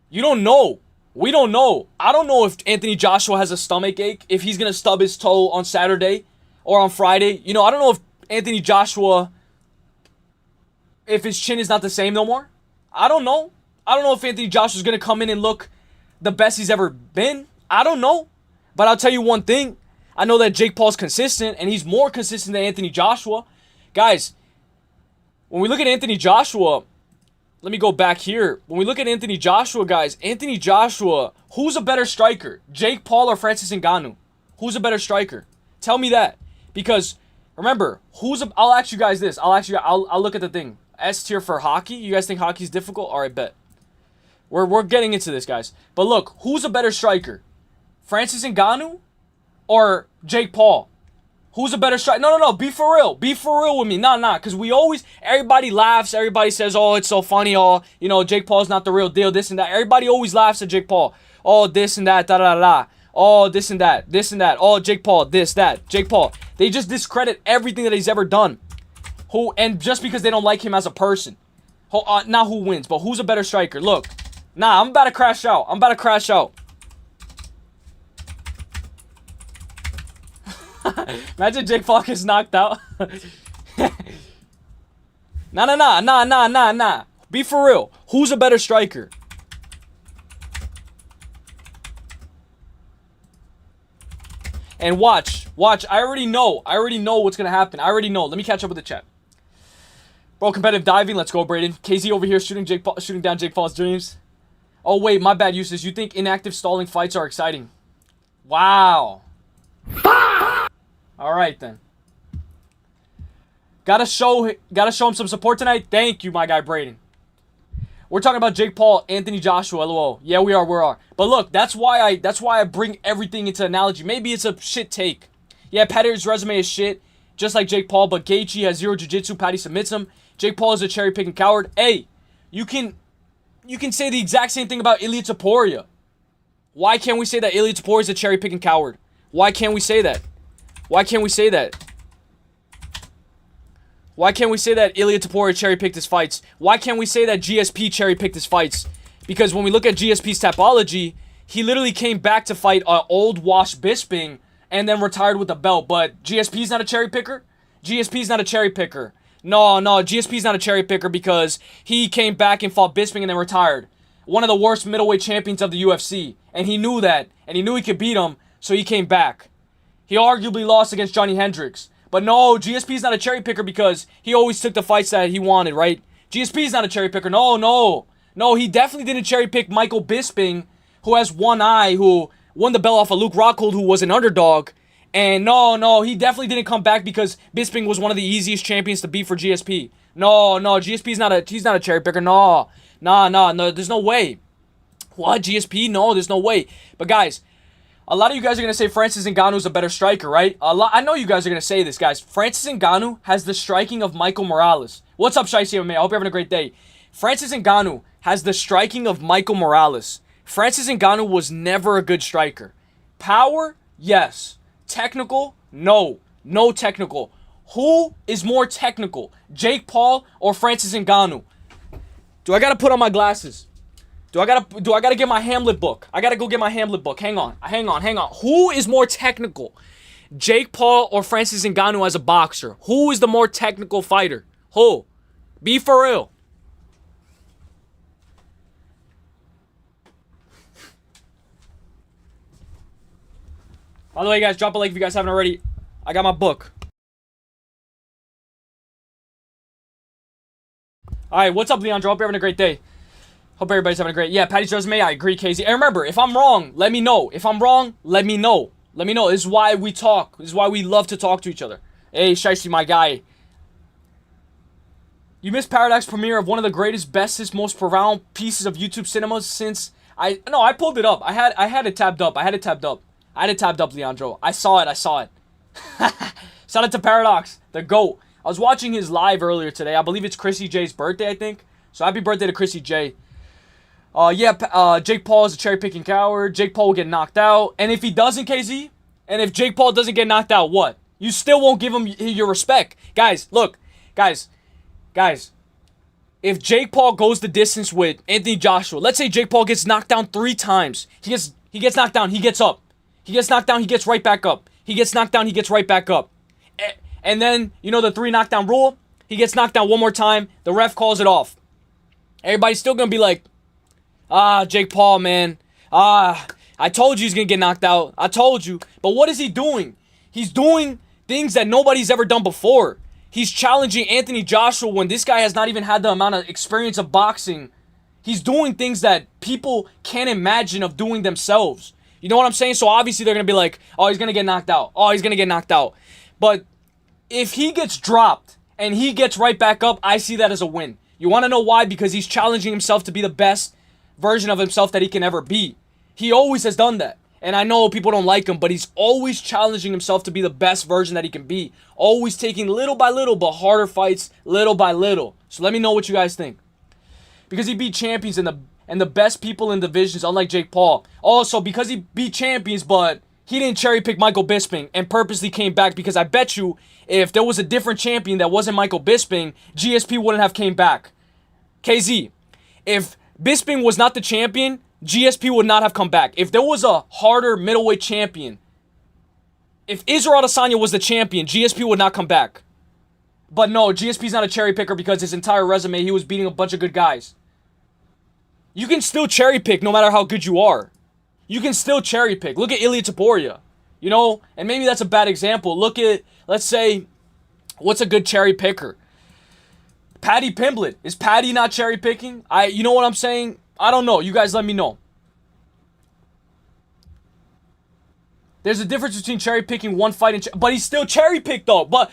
You don't know. We don't know. I don't know if Anthony Joshua has a stomach ache, if he's gonna stub his toe on Saturday or on Friday. You know, I don't know if Anthony Joshua, if his chin is not the same no more. I don't know. I don't know if Anthony Joshua's gonna come in and look the best he's ever been. I don't know. But I'll tell you one thing. I know that Jake Paul's consistent, and he's more consistent than Anthony Joshua. Guys, when we look at Anthony Joshua, let me go back here. When we look at Anthony Joshua, guys, Anthony Joshua, who's a better striker? Jake Paul or Francis Ngannou? Who's a better striker? Tell me that. Because, remember, I'll ask you guys this. I'll look at the thing. S tier for hockey. You guys think hockey's difficult? All right, bet. We're getting into this, guys. But look, who's a better striker? Francis Ngannou or Jake Paul? Who's a better striker? No. Be for real. Be for real with me. Nah. Because everybody laughs. Everybody says, oh, it's so funny. Oh, you know, Jake Paul's not the real deal. This and that. Everybody always laughs at Jake Paul. Oh, this and that. Da. Oh, this and that. This and that. Oh, Jake Paul. This, that. Jake Paul. They just discredit everything that he's ever done. And just because they don't like him as a person. Not who wins, but who's a better striker. Look. Nah, I'm about to crash out. Imagine Jake Paul gets knocked out. Nah. Be for real. Who's a better striker? And watch. I already know what's going to happen. I already know. Let me catch up with the chat. Bro, competitive diving. Let's go, Braden. KZ over here shooting down Jake Paul's dreams. Oh, wait. My bad, Uselyis. You think inactive stalling fights are exciting? Wow. All right, then. Gotta show him some support tonight. Thank you, my guy, Braden. We're talking about Jake Paul, Anthony Joshua, LOL. Yeah, we are. But look, that's why I bring everything into analogy. Maybe it's a shit take. Yeah, Patty's resume is shit, just like Jake Paul, but Gaethje has zero jiu-jitsu. Patty submits him. Jake Paul is a cherry-picking coward. Hey, you can say the exact same thing about Ilia Topuria. Why can't we say that Ilia Topuria is a cherry-picking coward? Why can't we say that? Why can't we say that Ilia Topuria cherry-picked his fights? Why can't we say that GSP cherry-picked his fights? Because when we look at GSP's tapology, he literally came back to fight old Wash Bisping and then retired with the belt. But GSP's not a cherry-picker? GSP's not a cherry-picker. No, GSP's not a cherry-picker because he came back and fought Bisping and then retired. One of the worst middleweight champions of the UFC. And he knew that. And he knew he could beat him, so he came back. He arguably lost against Johnny Hendricks. But no, GSP's not a cherry picker because he always took the fights that he wanted, right? GSP's not a cherry picker. No, he definitely didn't cherry pick Michael Bisping, who has one eye, who won the belt off of Luke Rockhold, who was an underdog. And no, he definitely didn't come back because Bisping was one of the easiest champions to beat for GSP. No, GSP's not a cherry picker. No, there's no way. What? GSP? No, there's no way. But guys, a lot of you guys are going to say Francis Ngannou is a better striker, right? I know you guys are going to say this, guys. Francis Ngannou has the striking of Michael Morales. What's up, Shiesty MMA? I hope you're having a great day. Francis Ngannou has the striking of Michael Morales. Francis Ngannou was never a good striker. Power? Yes. Technical? No. No technical. Who is more technical? Jake Paul or Francis Ngannou? Do I got to put on my glasses? Do I gotta get my Hamlet book? I gotta go get my Hamlet book. Hang on. Who is more technical? Jake Paul or Francis Ngannou as a boxer? Who is the more technical fighter? Who? Be for real. By the way, guys, drop a like if you guys haven't already. I got my book. Alright, what's up, Leandro? Hope you're having a great day. Hope everybody's having a great... Yeah, Patty's resume, I agree, KZ. And remember, if I'm wrong, let me know. If I'm wrong, let me know. Let me know. This is why we talk. This is why we love to talk to each other. Hey, Shiesty, my guy. You missed Paradox premiere of one of the greatest, bestest, most profound pieces of YouTube cinema since I pulled it up. I had it tabbed up. I had it tabbed up, Leandro. I saw it. Shout out to Paradox, the GOAT. I was watching his live earlier today. I believe it's Chrissy J's birthday, I think. So happy birthday to Chrissy J. Jake Paul is a cherry-picking coward. Jake Paul will get knocked out. And if he doesn't, KZ, and if Jake Paul doesn't get knocked out, what? You still won't give him your respect. Guys, look. Guys. If Jake Paul goes the distance with Anthony Joshua, let's say Jake Paul gets knocked down 3 times. He gets knocked down, he gets up. He gets knocked down, he gets right back up. He gets knocked down, he gets right back up. And then, you know the 3 knockdown rule? He gets knocked down one more time, the ref calls it off. Everybody's still going to be like, Jake Paul, man. I told you he's going to get knocked out. I told you. But what is he doing? He's doing things that nobody's ever done before. He's challenging Anthony Joshua when this guy has not even had the amount of experience of boxing. He's doing things that people can't imagine of doing themselves. You know what I'm saying? So obviously they're going to be like, oh, he's going to get knocked out. Oh, he's going to get knocked out. But if he gets dropped and he gets right back up, I see that as a win. You want to know why? Because he's challenging himself to be the best version of himself that he can ever be. He always has done that. And I know people don't like him, but he's always challenging himself to be the best version that he can be. Always taking little by little, but harder fights little by little. So let me know what you guys think. Because he beat champions and the best people in divisions, unlike Jake Paul. Also, because he beat champions, but he didn't cherry pick Michael Bisping and purposely came back, because I bet you if there was a different champion that wasn't Michael Bisping, GSP wouldn't have came back. KZ, if Bisping was not the champion, GSP would not have come back. If there was a harder middleweight champion, if Israel Adesanya was the champion, GSP would not come back. But no, GSP's not a cherry picker because his entire resume, he was beating a bunch of good guys. You can still cherry pick no matter how good you are. You can still cherry pick. Look at Ilya Taporia. You know, and maybe that's a bad example. Look at, let's say, what's a good cherry picker? Paddy Pimblett. Is Paddy not cherry picking? You know what I'm saying? I don't know. You guys let me know. There's a difference between cherry picking one fight and but he's still cherry picked though. But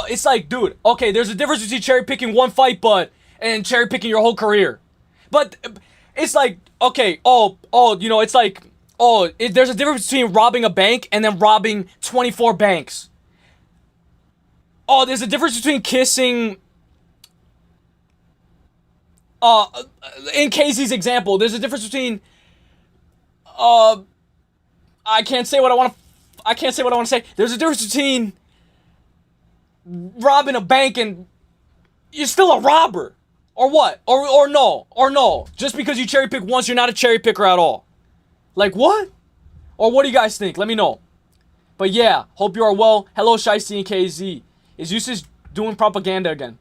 it's like, dude, okay, there's a difference between cherry picking one fight and cherry picking your whole career. But it's like, okay, you know, it's like, there's a difference between robbing a bank and then robbing 24 banks. There's a difference between kissing. In Casey's example, there's a difference between I can't say what I want to say. There's a difference between robbing a bank and you're still a robber. Or what? Or no. Just because you cherry pick once, you're not a cherry picker at all. Like what? Or what do you guys think? Let me know. But yeah, hope you are well. Hello, Shiesty and KZ. Is Uselyis doing propaganda again?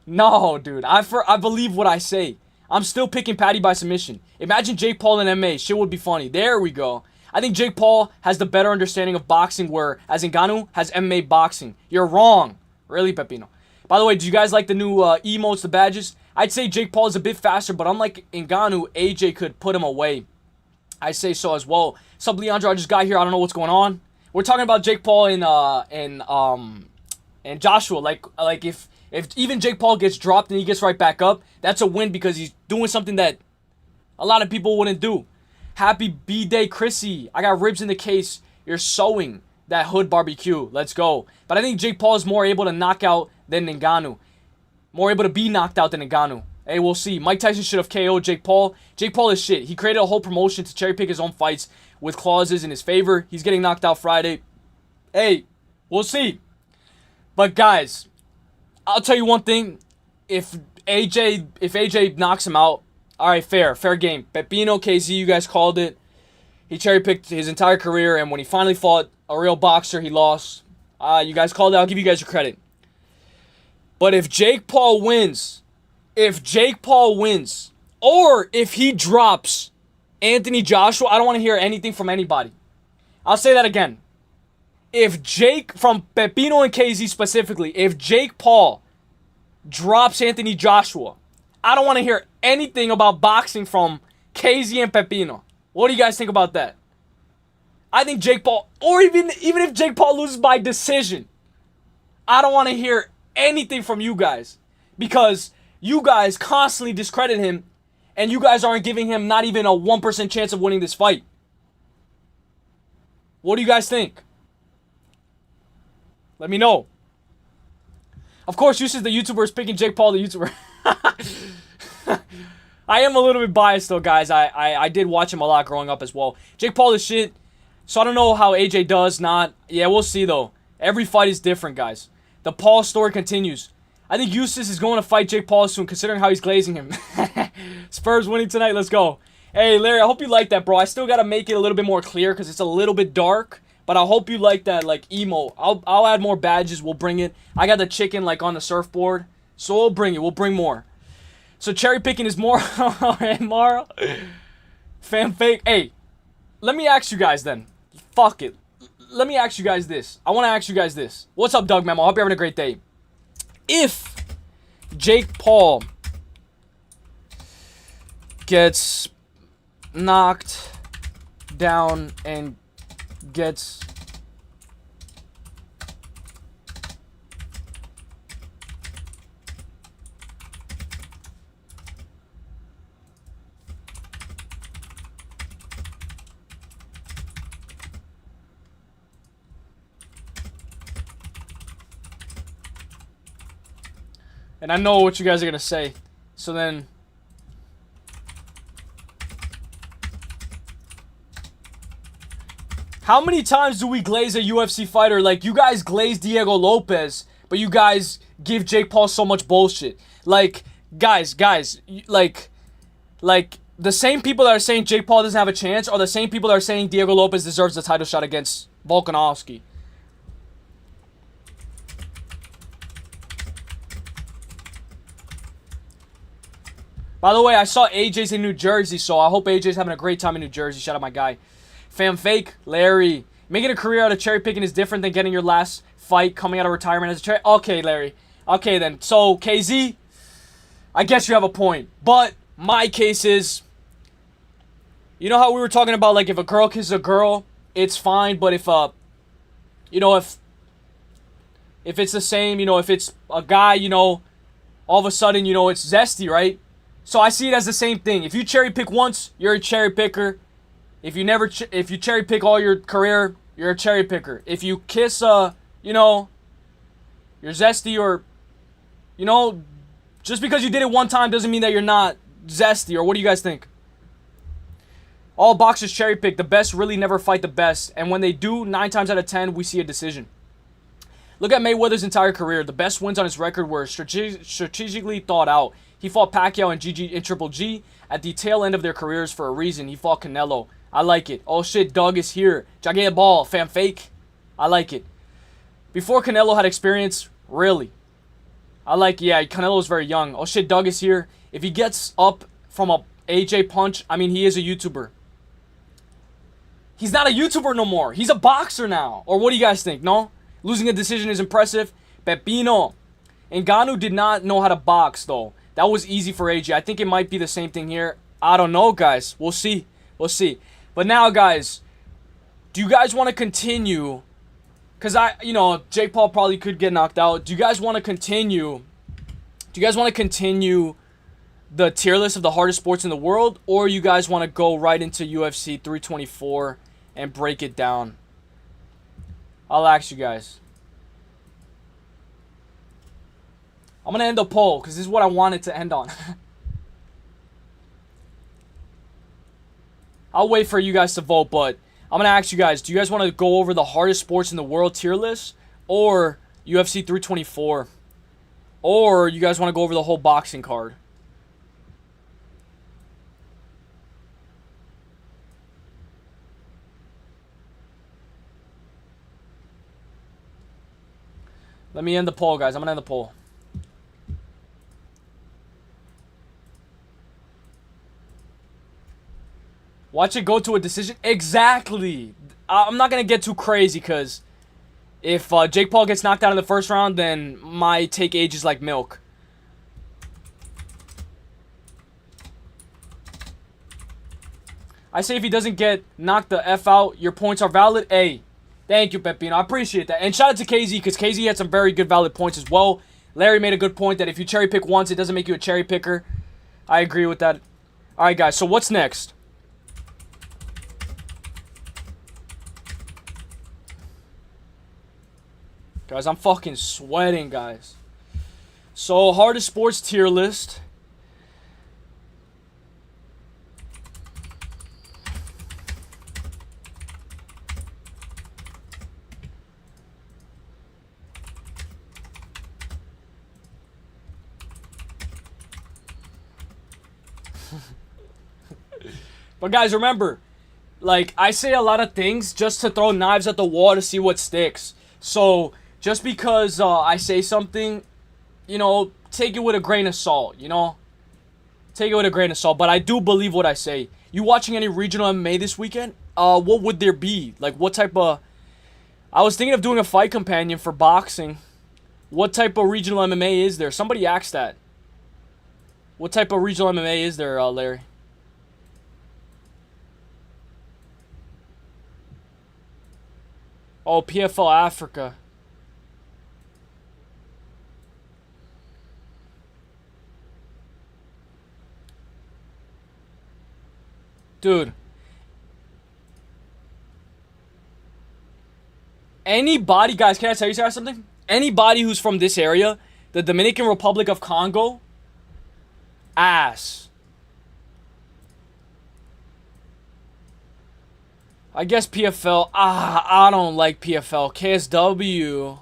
No, dude. I believe what I say. I'm still picking Paddy by submission. Imagine Jake Paul in MMA. Shit would be funny. There we go. I think Jake Paul has the better understanding of boxing, whereas Ngannou has MMA boxing. You're wrong. Really, Pepino. By the way, do you guys like the new emotes, the badges? I'd say Jake Paul is a bit faster, but unlike Ngannou, AJ could put him away. I say so as well. Sub Leandro, I just got here. I don't know what's going on. We're talking about Jake Paul and Joshua. Like if even Jake Paul gets dropped and he gets right back up, that's a win because he's doing something that a lot of people wouldn't do. Happy B-Day, Chrissy. I got ribs in the case. You're sewing that hood barbecue. Let's go. But I think Jake Paul is more able to knock out than Ngannou. More able to be knocked out than Ngannou. Hey, we'll see. Mike Tyson should have KO'd Jake Paul. Jake Paul is shit. He created a whole promotion to cherry pick his own fights with clauses in his favor. He's getting knocked out Friday. Hey, we'll see. But guys, I'll tell you one thing. If AJ knocks him out, all right, fair game. Pepino, KZ, you guys called it. He cherry-picked his entire career, and when he finally fought a real boxer, he lost. You guys called it. I'll give you guys your credit. But if Jake Paul wins, or if he drops Anthony Joshua, I don't want to hear anything from anybody. I'll say that again. From Pepino and KZ specifically, if Jake Paul drops Anthony Joshua, I don't want to hear anything about boxing from KZ and Pepino. What do you guys think about that? I think Jake Paul, or even if Jake Paul loses by decision, I don't want to hear anything from you guys. because you guys constantly discredit him, and you guys aren't giving him not even a 1% chance of winning this fight. What do you guys think? Let me know. Of course, Uselyis the YouTuber is picking Jake Paul the YouTuber. I am a little bit biased though, guys. I did watch him a lot growing up as well. Jake Paul is shit, so I don't know how AJ does not. Yeah, we'll see though. Every fight is different, guys. The Paul story continues. I think Uselyis is going to fight Jake Paul soon, considering how he's glazing him. Spurs winning tonight. Let's go. Hey, Larry, I hope you like that, bro. I still got to make it a little bit more clear because it's a little bit dark. But I hope you like that, like, emo. I'll add more badges. We'll bring it. I got the chicken, like, on the surfboard. So we'll bring it. We'll bring more. So cherry picking is more tomorrow. Fan fake. Hey, let me ask you guys then. Fuck it. Let me ask you guys this. I want to ask you guys this. What's up, Doug Memo? I hope you're having a great day. If Jake Paul gets knocked down and gets and I know what you guys are gonna say, so then how many times do we glaze a UFC fighter? Like, you guys glaze Diego Lopez, but you guys give Jake Paul so much bullshit. Like, guys, like the same people that are saying Jake Paul doesn't have a chance are the same people that are saying Diego Lopez deserves the title shot against Volkanovski. By the way, I saw AJ's in New Jersey, so I hope AJ's having a great time in New Jersey. Shout out my guy. Fam fake, Larry. Making a career out of cherry picking is different than getting your last fight coming out of retirement as a cherry. Okay, Larry. Okay, then. So, KZ, I guess you have a point. But my case is, you know how we were talking about, like, if a girl kisses a girl, it's fine. But if, you know, if it's the same, you know, if it's a guy, you know, all of a sudden, you know, it's zesty, right? So I see it as the same thing. If you cherry pick once, you're a cherry picker. If you never, if you cherry pick all your career, you're a cherry picker. If you kiss, you know, you're zesty, or, you know, just because you did it one time doesn't mean that you're not zesty. Or what do you guys think? All boxers cherry pick. The best really never fight the best, and when they do, 9 times out of 10, we see a decision. Look at Mayweather's entire career. The best wins on his record were strategically thought out. He fought Pacquiao and Triple G at the tail end of their careers for a reason. He fought Canelo. I like it. Oh shit, Doug is here. Jagged ball, fam fake. I like it. Before Canelo had experience, really. I like, yeah, Canelo was very young. Oh shit, Doug is here. If he gets up from a AJ punch, I mean, he is a YouTuber. He's not a YouTuber no more. He's a boxer now. Or what do you guys think? No? Losing a decision is impressive. Pepino. Ngannou did not know how to box, though. That was easy for AJ. I think it might be the same thing here. I don't know, guys. We'll see. We'll see. But now, guys, do you guys want to continue? Because you know, Jake Paul probably could get knocked out. Do you guys want to continue? Do you guys want to continue the tier list of the hardest sports in the world? Or you guys want to go right into UFC 324 and break it down? I'll ask you guys. I'm going to end the poll because this is what I wanted to end on. I'll wait for you guys to vote, but I'm going to ask you guys, do you guys want to go over the hardest sports in the world tier list or UFC 324? Or you guys want to go over the whole boxing card? Let me end the poll, guys. I'm going to end the poll. Watch it go to a decision. Exactly. I'm not going to get too crazy because if Jake Paul gets knocked out in the first round, then my take age is like milk. I say if he doesn't get knocked the F out, your points are valid. Hey, thank you, Pepino. I appreciate that. And shout out to KZ because KZ had some very good valid points as well. Larry made a good point that if you cherry pick once, it doesn't make you a cherry picker. I agree with that. All right, guys. So what's next? Guys, I'm fucking sweating, guys. So, hardest sports tier list. But guys, remember, like, I say a lot of things just to throw knives at the wall to see what sticks. So, just because I say something, you know, take it with a grain of salt, you know? Take it with a grain of salt, but I do believe what I say. You watching any regional MMA this weekend? What would there be? Like, what type of... I was thinking of doing a fight companion for boxing. What type of regional MMA is there? Somebody asked that. What type of regional MMA is there, Larry? Oh, PFL Africa. Dude. Anybody, guys, can I tell you guys something? Anybody who's from this area, the Dominican Republic of Congo, ass. I guess PFL. I don't like PFL. KSW.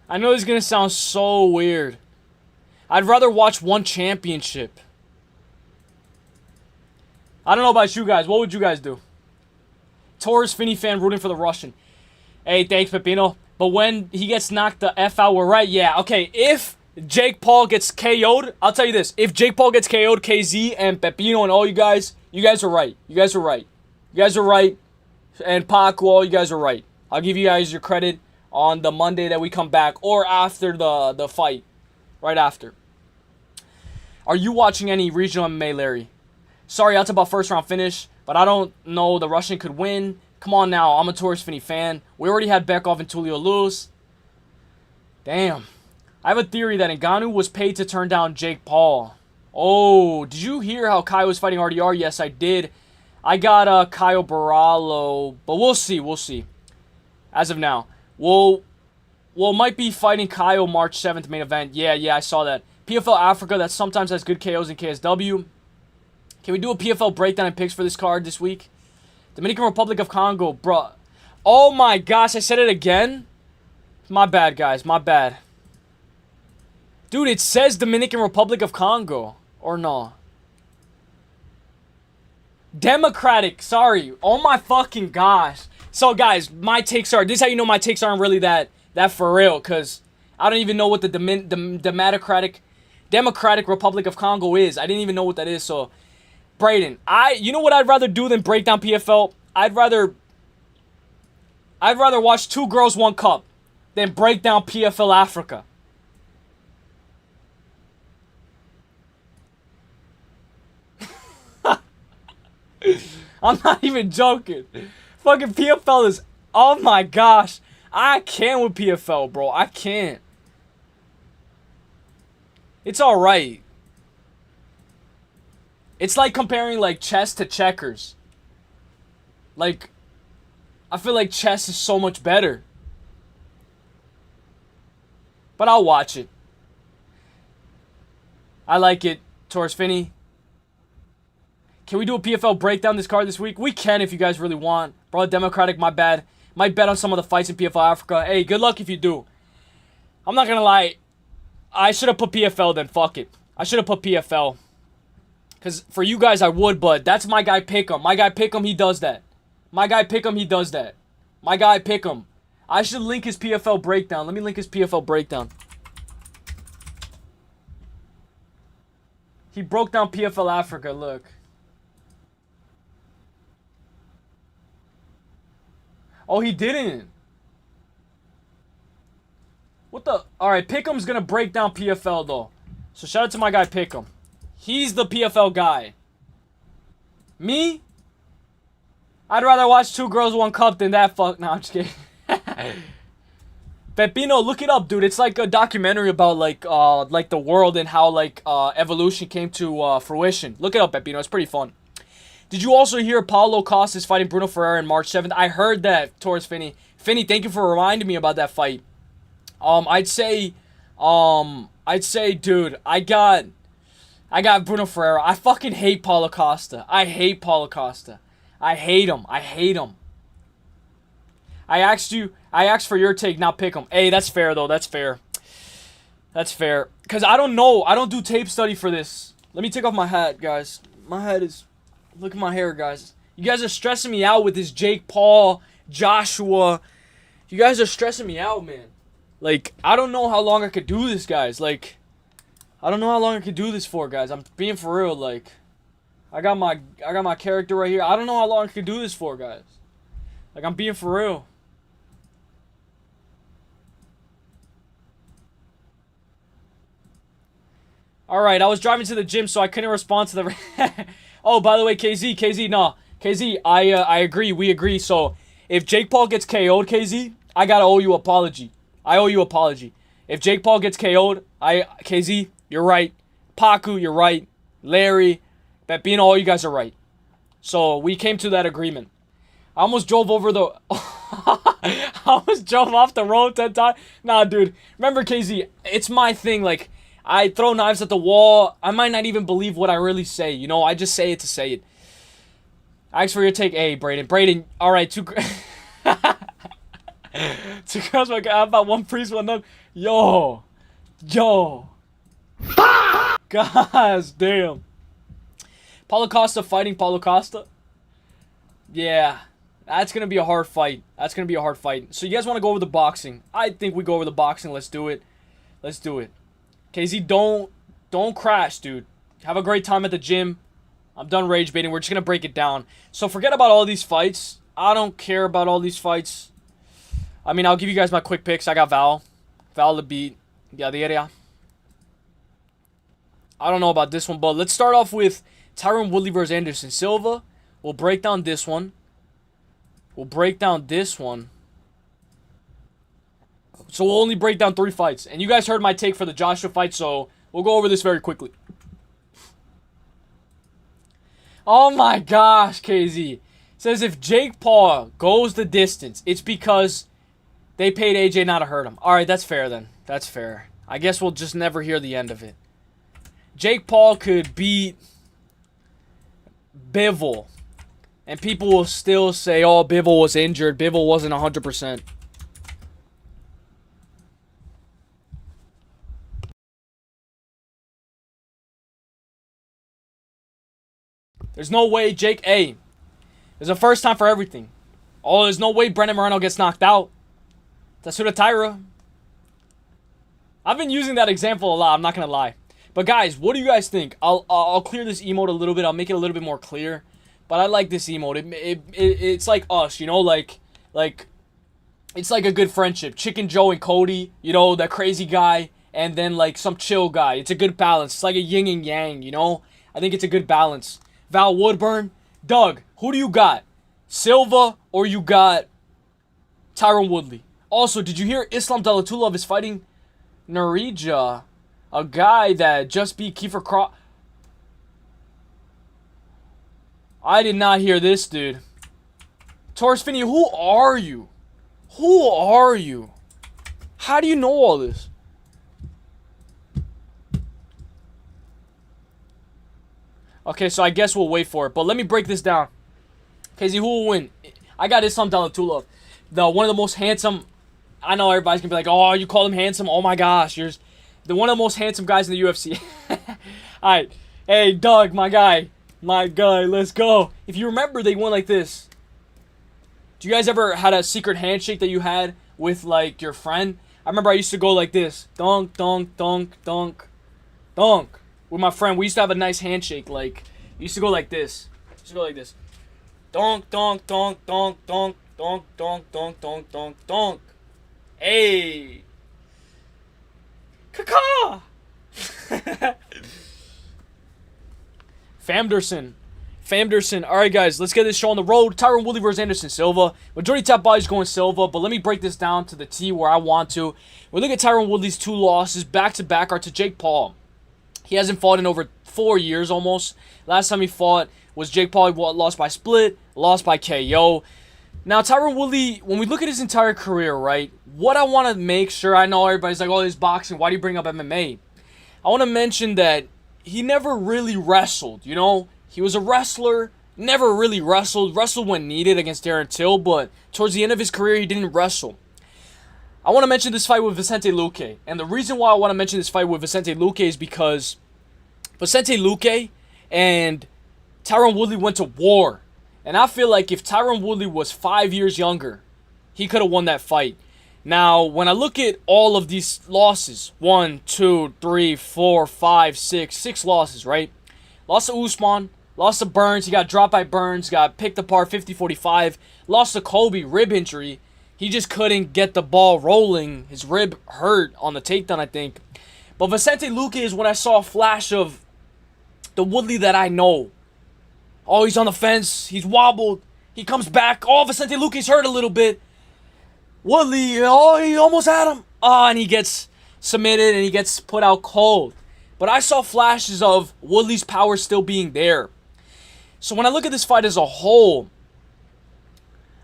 I know this is going to sound so weird. I'd rather watch one championship. I don't know about you guys. What would you guys do? Torres Finney fan rooting for the Russian. Hey, thanks, Pepino. But when he gets knocked the F out, we're right. Yeah, okay. If Jake Paul gets KO'd, I'll tell you this. If Jake Paul gets KO'd, KZ and Pepino and all you guys are right. You guys are right. You guys are right. And Paco, all you guys are right. I'll give you guys your credit on the Monday that we come back or after the fight. Right after. Are you watching any regional MMA, Larry? Sorry, that's about first round finish, but I don't know the Russian could win. Come on now, I'm a Torres Finney fan. We already had Bekov and Tulio lose. Damn. I have a theory that Ngannou was paid to turn down Jake Paul. Oh, did you hear how Caio was fighting RDR? Yes, I did. I got Caio Barallo, but we'll see, we'll see. As of now. We'll might be fighting Caio March 7th main event. Yeah, I saw that. PFL Africa that sometimes has good KOs in KSW. Can we do a PFL breakdown and picks for this card this week? Dominican Republic of Congo, bruh. Oh my gosh, I said it again? My bad, guys, my bad. Dude, it says Dominican Republic of Congo. Or no? Democratic, sorry. Oh my fucking gosh. So guys, my takes are, this is how you know my takes aren't really that for real, because I don't even know what the Democratic Republic of Congo is. I didn't even know what that is, so... Brayden, you know what I'd rather do than break down PFL? I'd rather watch 2 Girls 1 Cup than break down PFL Africa. I'm not even joking. Fucking PFL is, oh my gosh. I can't with PFL, bro. I can't. It's alright. It's like comparing, like, chess to checkers. Like, I feel like chess is so much better. But I'll watch it. I like it. Torres Finney. Can we do a PFL breakdown this card this week? We can if you guys really want. Bro, Democratic, my bad. Might bet on some of the fights in PFL Africa. Hey, good luck if you do. I'm not gonna lie. I should have put PFL then. Fuck it. I should have put PFL. Because for you guys, I would, but that's my guy Pick'em. My guy Pick'em, he does that. My guy Pick'em, he does that. My guy Pick'em. I should link his PFL breakdown. Let me link his PFL breakdown. He broke down PFL Africa, look. Oh, he didn't. What the? Alright, Pick'em's gonna break down PFL, though. So shout out to my guy Pick'em. He's the PFL guy. Me? I'd rather watch Two Girls, One Cup than that fuck. No, I'm just kidding. Pepino, look it up, dude. It's like a documentary about like the world and how like evolution came to fruition. Look it up, Pepino. It's pretty fun. Did you also hear Paulo Costa is fighting Bruno Ferreira on March 7th? I heard that, Taurus Finney. Finney, thank you for reminding me about that fight. I'd say, dude, I got Bruno Ferreira. I fucking hate Paulo Costa. I hate Paulo Costa. I hate him. I hate him. I asked for your take, not pick him. Hey, that's fair though. That's fair. That's fair. Cause I don't know. I don't do tape study for this. Let me take off my hat, guys. My hat is. Look at my hair, guys. You guys are stressing me out with this Jake Paul, Joshua. You guys are stressing me out, man. Like, I don't know how long I could do this, guys. Like, I don't know how long I could do this for, guys. I'm being for real. Like, I got my character right here. I don't know how long I could do this for, guys. Like, I'm being for real. Alright, I was driving to the gym, so I couldn't respond to the... Oh, by the way, KZ, no. KZ, I agree, we agree. So, if Jake Paul gets KO'd, KZ, I gotta owe you an apology. I owe you an apology. If Jake Paul gets KO'd, KZ, you're right. Paku, you're right. Larry, Pepino, all you guys are right. So, we came to that agreement. I almost drove over the... I almost drove off the road 10 times. Nah, dude. Remember, KZ, it's my thing, like... I throw knives at the wall. I might not even believe what I really say. You know, I just say it to say it. Thanks for your take. Hey, Brayden. Brayden, all right. Two girls, my God. How about one priest, one nun? Yo. Gosh, damn. Paulo Costa fighting Paulo Costa? Yeah. That's going to be a hard fight. So you guys want to go over the boxing? I think we go over the boxing. Let's do it. KZ, don't crash, dude. Have a great time at the gym. I'm done rage baiting. We're just going to break it down. So forget about all these fights. I don't care about all these fights. I mean, I'll give you guys my quick picks. I got Val to beat. I don't know about this one, but let's start off with Tyron Woodley versus Anderson Silva. We'll break down this one. So we'll only break down 3 fights. And you guys heard my take for the Joshua fight, so we'll go over this very quickly. Oh my gosh, KZ. Says if Jake Paul goes the distance, it's because they paid AJ not to hurt him. Alright, that's fair then. That's fair. I guess we'll just never hear the end of it. Jake Paul could beat Bivol. And people will still say, oh, Bivol was injured. Bivol wasn't 100%. There's no way Jake... Hey, there's a first time for everything. Oh, there's no way Brendan Moreno gets knocked out. Tasuda Taira. I've been using that example a lot, I'm not going to lie. But guys, what do you guys think? I'll clear this emote a little bit. I'll make it a little bit more clear. But I like this emote. It's like us, you know? Like, it's like a good friendship. Chicken Joe and Cody, you know, that crazy guy. And then, like, some chill guy. It's a good balance. It's like a yin and yang, you know? I think it's a good balance. Val Woodburn. Doug, who do you got? Silva or you got Tyron Woodley? Also, did you hear Islam Dalatulov is fighting Narija? A guy that just beat Kiefer Cross. I did not hear this, dude. Taurus Finney, who are you? How do you know all this? Okay, so I guess we'll wait for it. But let me break this down. KZ, who will win? I got Islam Dalatulov. One of the most handsome... I know everybody's going to be like, oh, you call him handsome? Oh my gosh, you're one of the most handsome guys in the UFC. Alright. Hey, Doug, my guy. Let's go. If you remember, they went like this. Do you guys ever had a secret handshake that you had with, like, your friend? I remember I used to go like this. Donk, donk, donk, donk, donk. With my friend, we used to have a nice handshake. Like, used to go like this. Donk, donk, donk, donk, donk, donk, donk, donk, donk, donk, donk. Hey. Kaka. Famderson. Famderson. All right, guys, let's get this show on the road. Tyron Woodley versus Anderson Silva. Majority top bodies going Silva, but let me break this down to the T where I want to. We look at Tyron Woodley's 2 losses back-to-back are to Jake Paul. He hasn't fought in over 4 years almost. Last time he fought was Jake Paul. He lost by split, lost by KO. Now, Tyron Woodley, when we look at his entire career, right, what I want to make sure, I know everybody's like, oh, this boxing, why do you bring up MMA? I want to mention that he never really wrestled, you know? He was a wrestler, never really wrestled when needed against Darren Till, but towards the end of his career, he didn't wrestle. I want to mention this fight with Vicente Luque, and the reason why I want to mention this fight with Vicente Luque is because Vicente Luque and Tyron Woodley went to war, and I feel like if Tyron Woodley was 5 years younger, he could have won that fight. Now, when I look at all of these losses, 1, 2, 3, 4, 5, 6 losses, right? Lost to Usman, lost to Burns, he got dropped by Burns, got picked apart 50-45, lost to Kobe, rib injury. He just couldn't get the ball rolling. His rib hurt on the takedown, I think. But Vicente Luque is when I saw a flash of the Woodley that I know. Oh, he's on the fence. He's wobbled. He comes back. Oh, Vicente Luque's hurt a little bit. Woodley, oh, he almost had him. Oh, and he gets submitted and he gets put out cold. But I saw flashes of Woodley's power still being there. So when I look at this fight as a whole,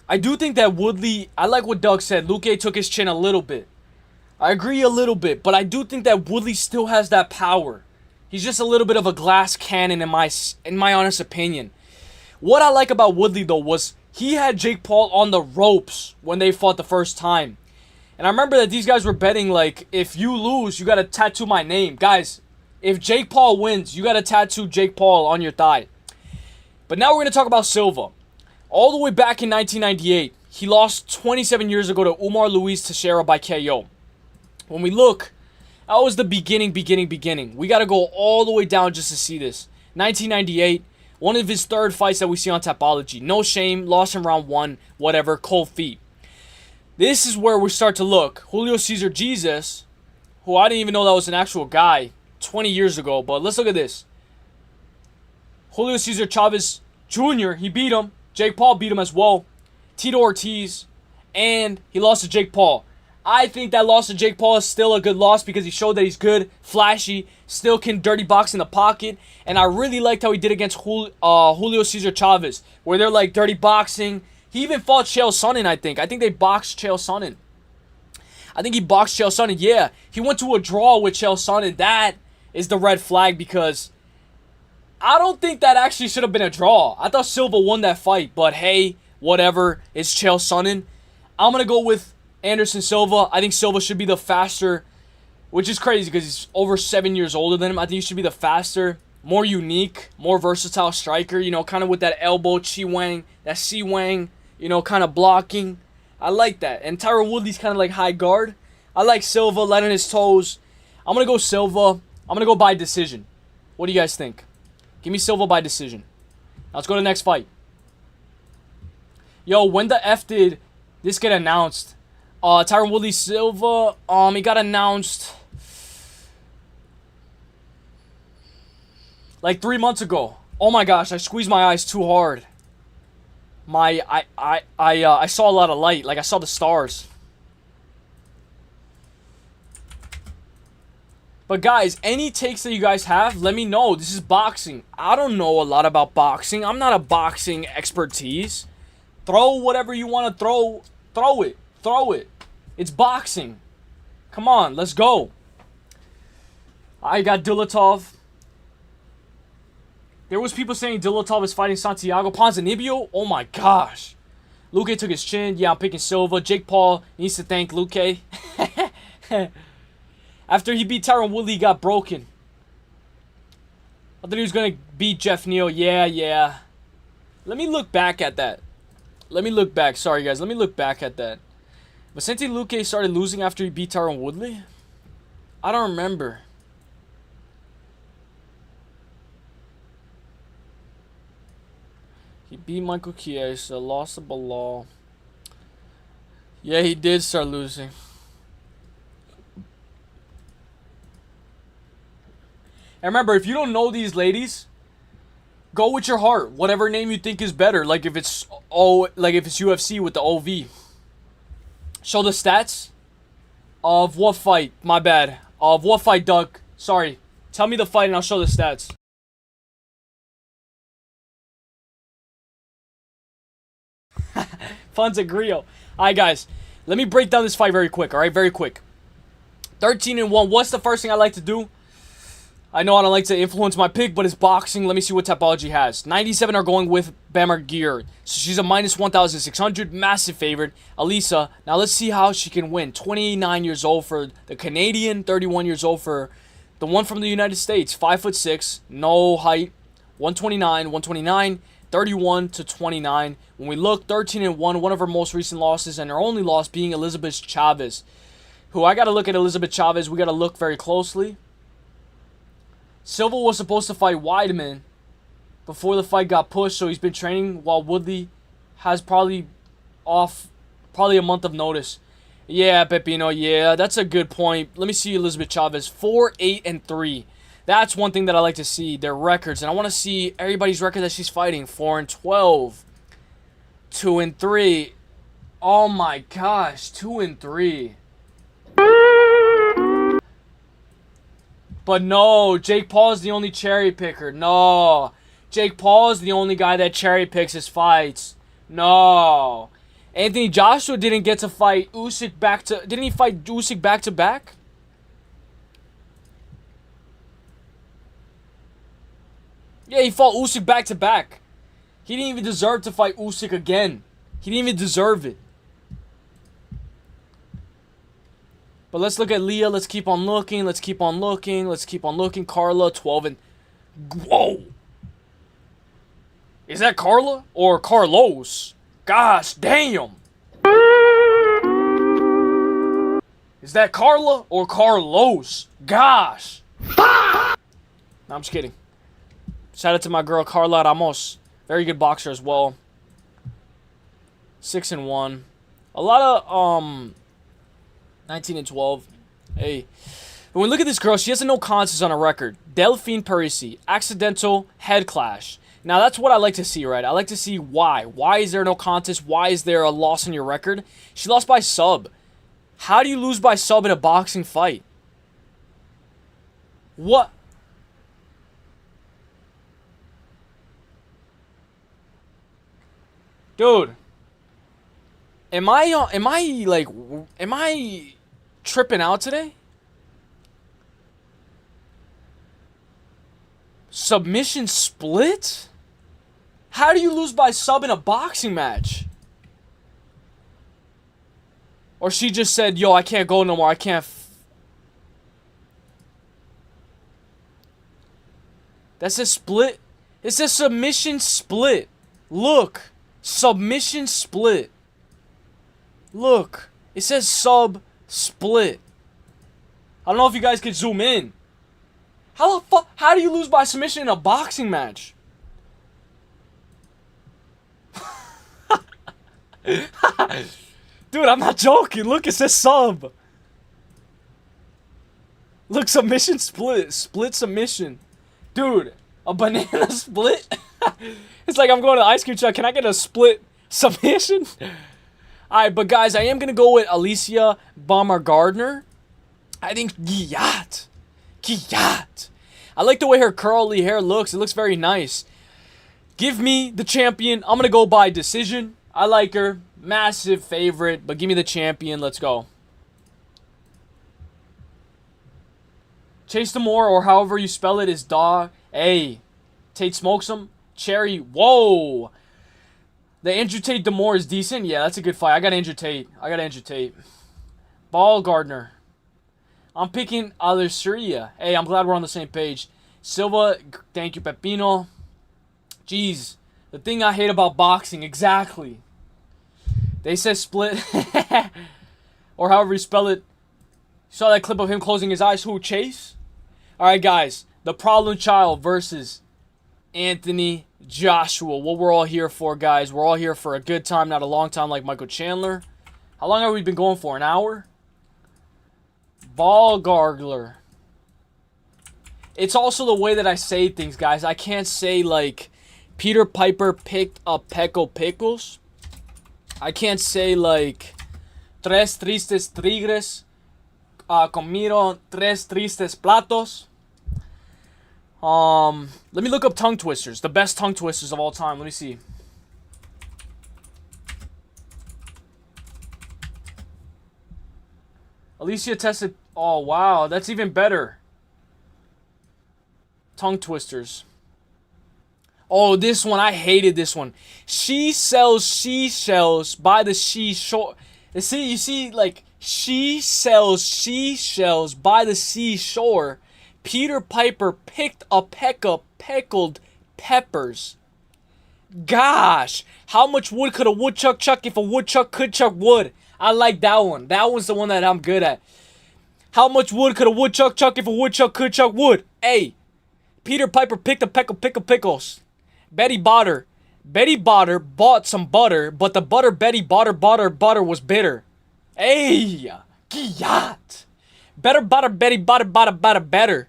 I do think that Woodley, I like what Doug said, Luque took his chin a little bit. I agree a little bit, but I do think that Woodley still has that power. He's just a little bit of a glass cannon in my honest opinion. What I like about Woodley though was he had Jake Paul on the ropes when they fought the first time. And I remember that these guys were betting like, if you lose, you got to tattoo my name. Guys, if Jake Paul wins, you got to tattoo Jake Paul on your thigh. But now we're going to talk about Silva. All the way back in 1998, he lost 27 years ago to Umar Luis Teixeira by KO. When we look, that was the beginning. We got to go all the way down just to see this. 1998, one of his 3rd fights that we see on Tapology. No shame, lost in round 1, whatever, cold feet. This is where we start to look. Julio Cesar Jesus, who I didn't even know that was an actual guy 20 years ago, but let's look at this. Julio Cesar Chavez Jr., he beat him. Jake Paul beat him as well. Tito Ortiz, and he lost to Jake Paul. I think that loss to Jake Paul is still a good loss because he showed that he's good, flashy, still can dirty box in the pocket. And I really liked how he did against Julio Cesar Chavez, where they're like dirty boxing. He even fought Chael Sonnen, I think. I think they boxed Chael Sonnen. I think he boxed Chael Sonnen. Yeah, he went to a draw with Chael Sonnen. That is the red flag because I don't think that actually should have been a draw. I thought Silva won that fight, but hey, whatever. It's Chael Sonnen. I'm going to go with Anderson Silva. I think Silva should be the faster, which is crazy because he's over 7 years older than him. I think he should be the faster, more unique, more versatile striker, you know, kind of with that elbow, Chi Wang, that C Wang, you know, kind of blocking. I like that. And Tyron Woodley's kind of like high guard. I like Silva, light on his toes. I'm going to go Silva. I'm going to go by decision. What do you guys think? Give me Silva by decision. Now let's go to the next fight. Yo, when the F did this get announced? Tyron Woodley Silva, he got announced like 3 months ago. Oh my gosh, I squeezed my eyes too hard. I saw a lot of light, like I saw the stars. But guys, any takes that you guys have, let me know. This is boxing. I don't know a lot about boxing. I'm not a boxing expertise. Throw whatever you want to throw. Throw it. Throw it. It's boxing. Come on, let's go. I got Dilatov. There was people saying Dilatov is fighting Santiago Ponzinibbio. Oh my gosh. Luque took his chin. Yeah, I'm picking Silva. Jake Paul needs to thank Luque. After he beat Tyron Woodley, he got broken. I thought he was going to beat Jeff Neal. Yeah. Let me look back at that. Let me look back. Sorry, guys. Let me look back at that. Vicente Luque started losing after he beat Tyron Woodley? I don't remember. He beat Michael Chiesa, lost to Bilal. Yeah, he did start losing. And remember, if you don't know these ladies, Go with your heart. Whatever name you think is better. Like if it's UFC with the OV. Show the stats of what fight? My bad. Of what fight, Doug? Sorry. Tell me the fight and I'll show the stats. Fonza Grillo. Alright, guys. Let me break down this fight very quick. Alright, very quick. 13-1. What's the first thing I like to do? I know I don't like to influence my pick, but it's boxing. Let me see what Tapology has. 97 are going with Bammer Gear. So she's a minus 1,600. Massive favorite. Elisa. Now let's see how she can win. 29 years old for the Canadian. 31 years old for the one from the United States. 5'6". No height. 129. 129. 31 to 29. When we look, 13-1. One of her most recent losses. And her only loss being Elizabeth Chavez. Who I got to look at Elizabeth Chavez. We got to look very closely. Silva was supposed to fight Weidman before the fight got pushed, so he's been training while Woodley has probably a month of notice. Yeah, Pepino, yeah, that's a good point. Let me see Elizabeth Chavez, 4-8-3. That's one thing that I like to see, their records, and I want to see everybody's record that she's fighting. 4-12, 2-3. Oh my gosh, 2-3. But no, Jake Paul's the only cherry picker. No. Jake Paul's the only guy that cherry picks his fights. No. Anthony Joshua didn't get to fight Usyk back to... Didn't he fight Usyk back to back? Yeah, he fought Usyk back to back. He didn't even deserve to fight Usyk again. He didn't even deserve it. But let's look at Leah. Let's keep on looking. Let's keep on looking. Let's keep on looking. Carla, 12 and... Whoa! Is that Carla or Carlos? Gosh, damn! Is that Carla or Carlos? Gosh! No, I'm just kidding. Shout out to my girl Carla Ramos. Very good boxer as well. 6-1. A lot of, 19-12. Hey. When we look at this girl, she has a no contests on her record. Delphine Parisi. Accidental head clash. Now, that's what I like to see, right? I like to see why. Why is there no contest? Why is there a loss on your record? She lost by sub. How do you lose by sub in a boxing fight? What? Dude. Am I tripping out today? Submission split? How do you lose by sub in a boxing match? Or she just said, yo, I can't go no more. I can't. That says split. It says submission split. Look. Submission split. Look. It says sub split. I don't know if you guys could zoom in. How the fuck? How do you lose by submission in a boxing match? Dude, I'm not joking. Look, it says sub. Look, submission split. Split submission. Dude, a banana split? It's like I'm going to the ice cream truck. Can I get a split submission? Alright, but guys, I am going to go with Alicia Baumgardner. I think Giyat. I like the way her curly hair looks. It looks very nice. Give me the champion. I'm going to go by decision. I like her. Massive favorite. But give me the champion. Let's go. Chase Demore, or however you spell it, is dawg. Hey. Tate smokes him. Cherry. Whoa. The Andrew Tate Demore is decent. Yeah, that's a good fight. I got Andrew Tate. Ball Gardner. I'm picking Uselyis. Hey, I'm glad we're on the same page. Silva, thank you, Pepino. Jeez, the thing I hate about boxing, exactly. They said split. Or however you spell it. You saw that clip of him closing his eyes? Who, Chase? Alright, guys. The Problem Child versus Anthony Joshua. What we're all here for, guys. We're all here for a good time, not a long time like Michael Chandler. How long have we been going for? An hour? Ball Gargler. It's also the way that I say things, guys. I can't say, like, Peter Piper picked up Peco Pickles. I can't say like tres tristes tigres comieron tres tristes platos. Let me look up tongue twisters. The best tongue twisters of all time. Let me see. Alicia tested. Oh, wow. That's even better. Tongue twisters. Oh, this one. I hated this one. She sells seashells by the seashore. You see, like, she sells seashells by the seashore. Peter Piper picked a peck of pickled peppers. Gosh, how much wood could a woodchuck chuck if a woodchuck could chuck wood? I like that one. That one's the one that I'm good at. How much wood could a woodchuck chuck if a woodchuck could chuck wood? Hey, Peter Piper picked a peck of pickles. Betty Botter bought some butter, but the butter Betty butter was bitter. Hey, Giyat. Better butter Betty butter better.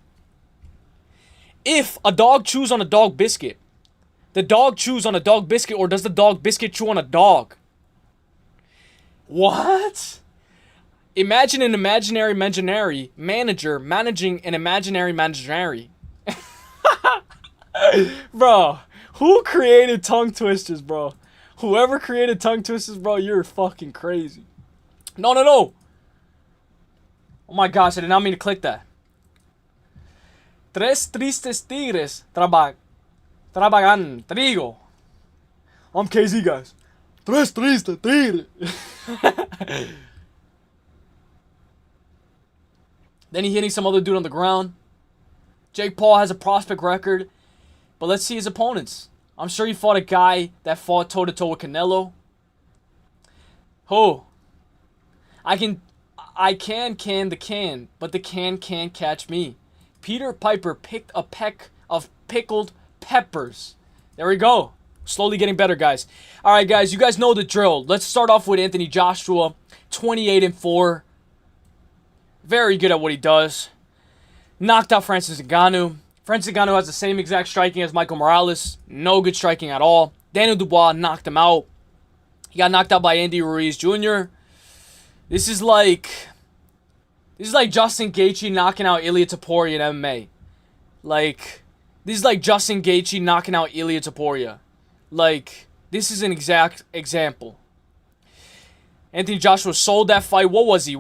If a dog chews on a dog biscuit, the dog chews on a dog biscuit, or does the dog biscuit chew on a dog? What? Imagine an imaginary manager managing an imaginary manager. Bro, who created tongue twisters, bro? Whoever created tongue twisters, bro, you're fucking crazy. No. Oh my gosh, I did not mean to click that. Tres tristes tigres trabajan trigo. I'm KZ, guys. Tres tristes tigres. Then he hitting some other dude on the ground. Jake Paul has a prospect record, but let's see his opponents. I'm sure he fought a guy that fought toe-to-toe with Canelo. Who? I can the can, but the can can't catch me. Peter Piper picked a peck of pickled peppers. There we go. Slowly getting better, guys. All right, guys, you guys know the drill. Let's start off with Anthony Joshua, 28-4. Very good at what he does. Knocked out Francis Ngannou. Francis Ngannou has the same exact striking as Michael Morales. No good striking at all. Daniel Dubois knocked him out. He got knocked out by Andy Ruiz Jr. This is like Justin Gaethje knocking out Ilia Topuria in MMA. Like, this is like Justin Gaethje knocking out Ilia Topuria. Like, this is an exact example. Anthony Joshua sold that fight. What was he?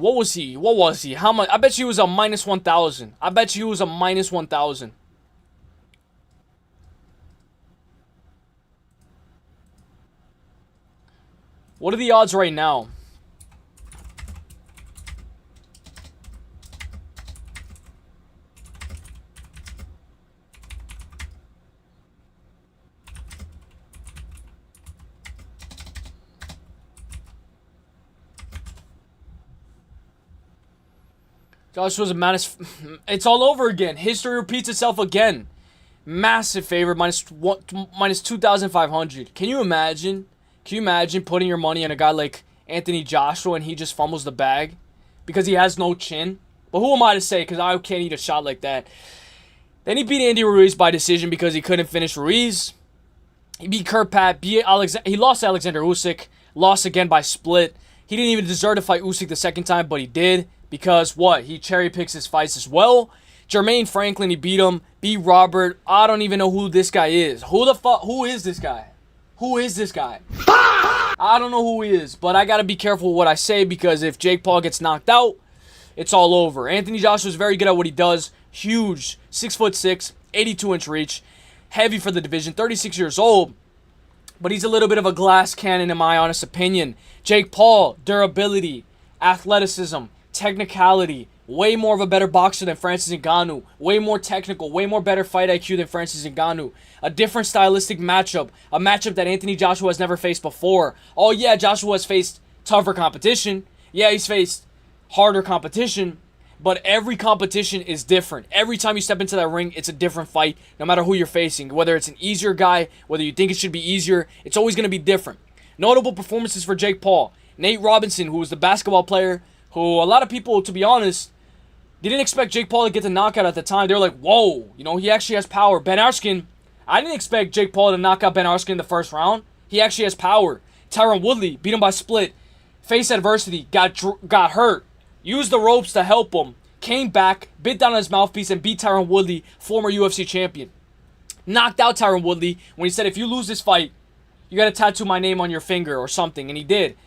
How much? I bet you he was a minus 1,000. I bet you he was a minus 1,000. What are the odds right now? Joshua's a minus. It's all over again. History repeats itself again. Massive favorite, minus 2,500. Can you imagine? Can you imagine putting your money on a guy like Anthony Joshua and he just fumbles the bag because he has no chin? But who am I to say? Because I can't eat a shot like that. Then he beat Andy Ruiz by decision because he couldn't finish Ruiz. He beat Kurt Pat. He lost to Alexander Usyk. Lost again by split. He didn't even deserve to fight Usyk the second time, but he did. Because what? He cherry picks his fights as well. Jermaine Franklin, he beat him. Beat Robert. I don't even know who this guy is. Who is this guy? Who is this guy? I don't know who he is. But I got to be careful what I say because if Jake Paul gets knocked out, it's all over. Anthony Joshua is very good at what he does. Huge. 6'6", 82-inch reach. Heavy for the division. 36 years old. But he's a little bit of a glass cannon in my honest opinion. Jake Paul, durability, athleticism, technicality, way more of a better boxer than Francis Ngannou, way more technical, way more better fight IQ than Francis Ngannou, a different stylistic matchup, a matchup that Anthony Joshua has never faced before. Oh yeah, Joshua has faced tougher competition. Yeah, he's faced harder competition, but every competition is different. Every time you step into that ring, it's a different fight, no matter who you're facing. Whether it's an easier guy, whether you think it should be easier, it's always going to be different. Notable performances for Jake Paul. Nate Robinson, who was the basketball player, who a lot of people, to be honest, didn't expect Jake Paul to get the knockout at the time. They were like, whoa, you know, he actually has power. Ben Askren, I didn't expect Jake Paul to knock out Ben Askren in the first round. He actually has power. Tyron Woodley beat him by split. Faced adversity, got hurt. Used the ropes to help him. Came back, bit down on his mouthpiece, and beat Tyron Woodley, former UFC champion. Knocked out Tyron Woodley when he said, if you lose this fight, you got to tattoo my name on your finger or something. And he did.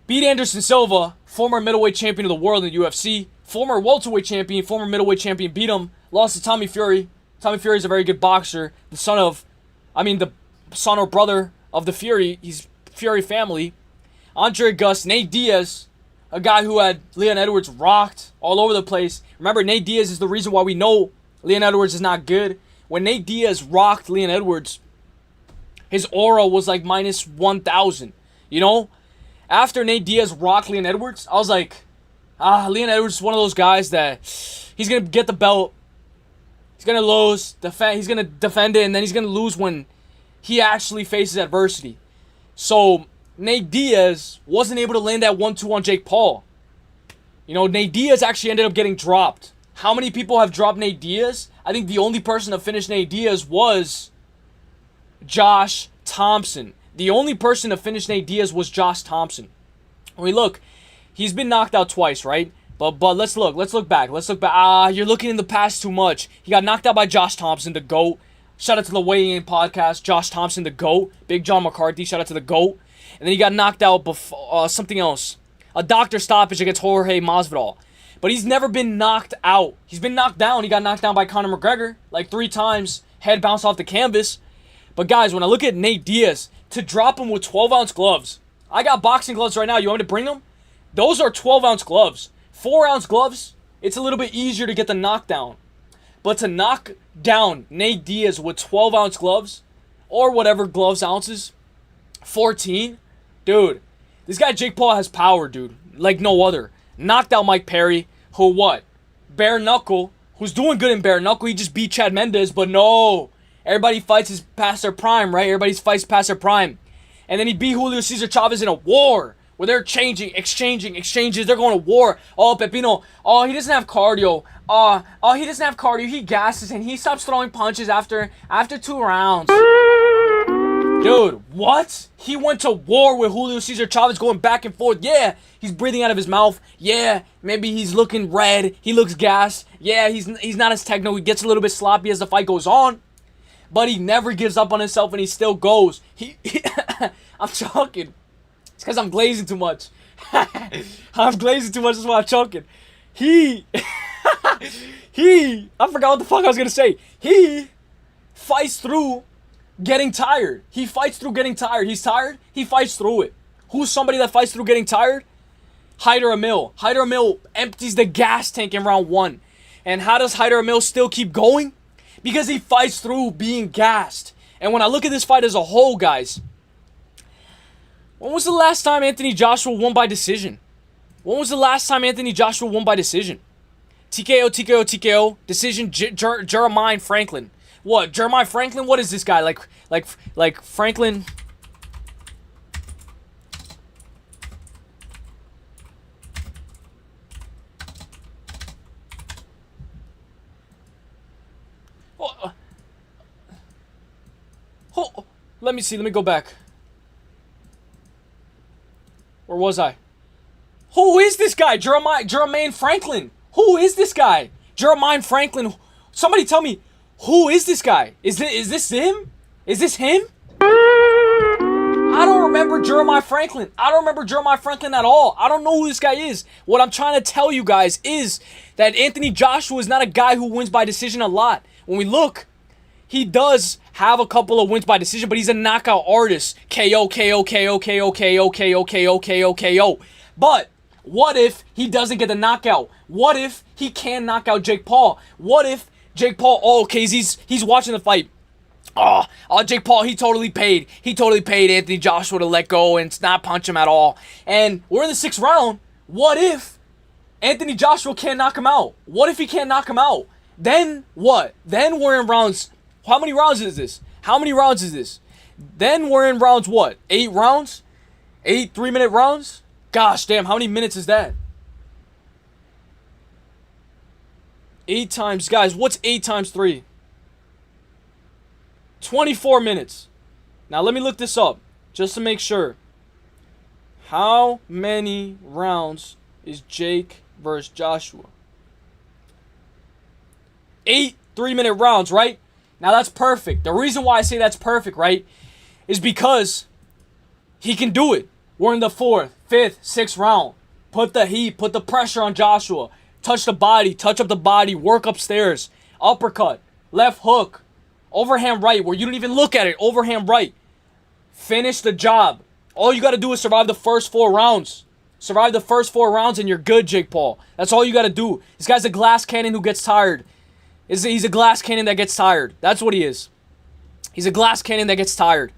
Beat Anderson Silva, former middleweight champion of the world in the UFC. Former welterweight champion, former middleweight champion, beat him. Lost to Tommy Fury. Tommy Fury is a very good boxer. The son or brother of the Fury. He's Fury family. Andre Gus, Nate Diaz, a guy who had Leon Edwards rocked all over the place. Remember, Nate Diaz is the reason why we know Leon Edwards is not good. When Nate Diaz rocked Leon Edwards, his aura was like minus 1,000. You know? After Nate Diaz rocked Leon Edwards, I was like, Leon Edwards is one of those guys that he's going to get the belt. He's going to lose. He's going to defend it, and then he's going to lose when he actually faces adversity. So Nate Diaz wasn't able to land that 1-2 on Jake Paul. You know, Nate Diaz actually ended up getting dropped. How many people have dropped Nate Diaz? I think the only person to finish Nate Diaz was Josh Thompson. The only person to finish Nate Diaz was Josh Thompson. When we look, he's been knocked out twice, right? But let's look back. You're looking in the past too much. He got knocked out by Josh Thompson, the GOAT. Shout out to the Weigh In podcast. Josh Thompson, the GOAT. Big John McCarthy. Shout out to the GOAT. And then he got knocked out before something else. A doctor stoppage against Jorge Masvidal. But he's never been knocked out. He's been knocked down. He got knocked down by Conor McGregor like 3 times. Head bounced off the canvas. But guys, when I look at Nate Diaz, to drop him with 12-ounce gloves. I got boxing gloves right now. You want me to bring them? Those are 12-ounce gloves. 4-ounce gloves, it's a little bit easier to get the knockdown. But to knock down Nate Diaz with 12-ounce gloves, or whatever gloves ounces, 14, dude, this guy Jake Paul has power, dude, like no other. Knocked out Mike Perry, who what? Bare knuckle, who's doing good in bare knuckle. He just beat Chad Mendes, but no. Everybody fights is past their prime, right? Everybody fights past their prime. And then he beat Julio Cesar Chavez in a war where they're exchanging exchanges. They're going to war. Oh, Pepino. Oh, he doesn't have cardio. He doesn't have cardio. He gasses and he stops throwing punches after 2 rounds. Dude, what? He went to war with Julio Cesar Chavez going back and forth. Yeah, he's breathing out of his mouth. Yeah, maybe he's looking red. He looks gassed. Yeah, he's not as techno. He gets a little bit sloppy as the fight goes on. But he never gives up on himself and he still goes. I'm choking. It's because I'm glazing too much. I'm glazing too much, that's why I'm choking. I forgot what the fuck I was going to say. He fights through getting tired. He's tired, he fights through it. Who's somebody that fights through getting tired? Hyder Amil. Hyder Amil empties the gas tank in round 1. And how does Hyder Amil still keep going? Because he fights through being gassed. And when I look at this fight as a whole, guys, when was the last time Anthony Joshua won by decision? TKO, decision, Jeremiah Franklin. What? Jeremiah Franklin? What is this guy? Like Franklin? Let me see. Let me go back. Where was I? Who is this guy? Jeremiah Franklin. Who is this guy? Jeremiah Franklin. Somebody tell me, who is this guy? Is this him? Is this him? I don't remember Jeremiah Franklin. I don't remember Jeremiah Franklin at all. I don't know who this guy is. What I'm trying to tell you guys is that Anthony Joshua is not a guy who wins by decision a lot. When we look, he does have a couple of wins by decision, but he's a knockout artist. KO, KO, KO, KO, KO, KO, KO, KO, KO. But what if he doesn't get the knockout? What if he can knock out Jake Paul? What if Jake Paul, okay, he's watching the fight. Jake Paul, he totally paid Anthony Joshua to let go and not punch him at all. And we're in the 6th round. What if Anthony Joshua can't knock him out? What if he can't knock him out? Then what? Then we're in rounds. How many rounds is this? Then we're in rounds what? 8 rounds? 8 3-minute rounds? Gosh damn, how many minutes is that? 8 times, guys, what's 8 times 3? 24 minutes. Now, let me look this up just to make sure. How many rounds is Jake versus Joshua? 8 3-minute rounds, right? Now, that's perfect. The reason why I say that's perfect, right, is because he can do it. We're in the 4th, 5th, 6th round. Put the heat, put the pressure on Joshua. Touch the body, touch up the body, work upstairs. Uppercut, left hook, overhand right where you don't even look at it. Overhand right. Finish the job. All you got to do is survive the first 4 rounds. Survive the first 4 rounds and you're good, Jake Paul. That's all you got to do. This guy's a glass cannon who gets tired. He's a glass cannon that gets tired. That's what he is. He's a glass cannon that gets tired.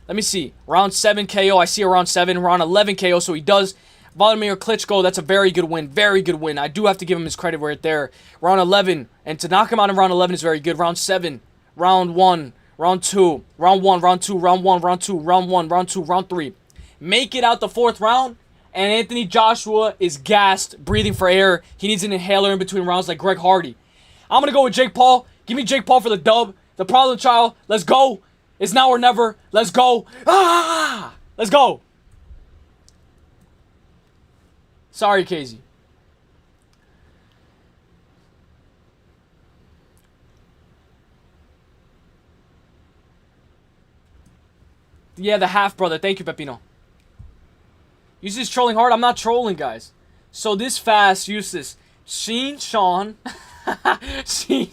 Let me see. Round 7 KO. I see a round 7. Round 11 KO. So he does. Vladimir Klitschko, that's a very good win. Very good win. I do have to give him his credit right there. Round 11. And to knock him out in round 11 is very good. Round 7. Round 1. Round 2. Round 1. Round 2. Round 1. Round 2. Round 1. Round 2. Round 3. Make it out the 4th round. And Anthony Joshua is gassed, breathing for air. He needs an inhaler in between rounds like Greg Hardy. I'm going to go with Jake Paul. Give me Jake Paul for the dub. The problem child. Let's go. It's now or never. Let's go. Ah! Let's go. Sorry, Casey. Yeah, the half brother. Thank you, Pepino. Useless trolling hard. I'm not trolling, guys. So this fast, useless. Sheen Sean. Sheen.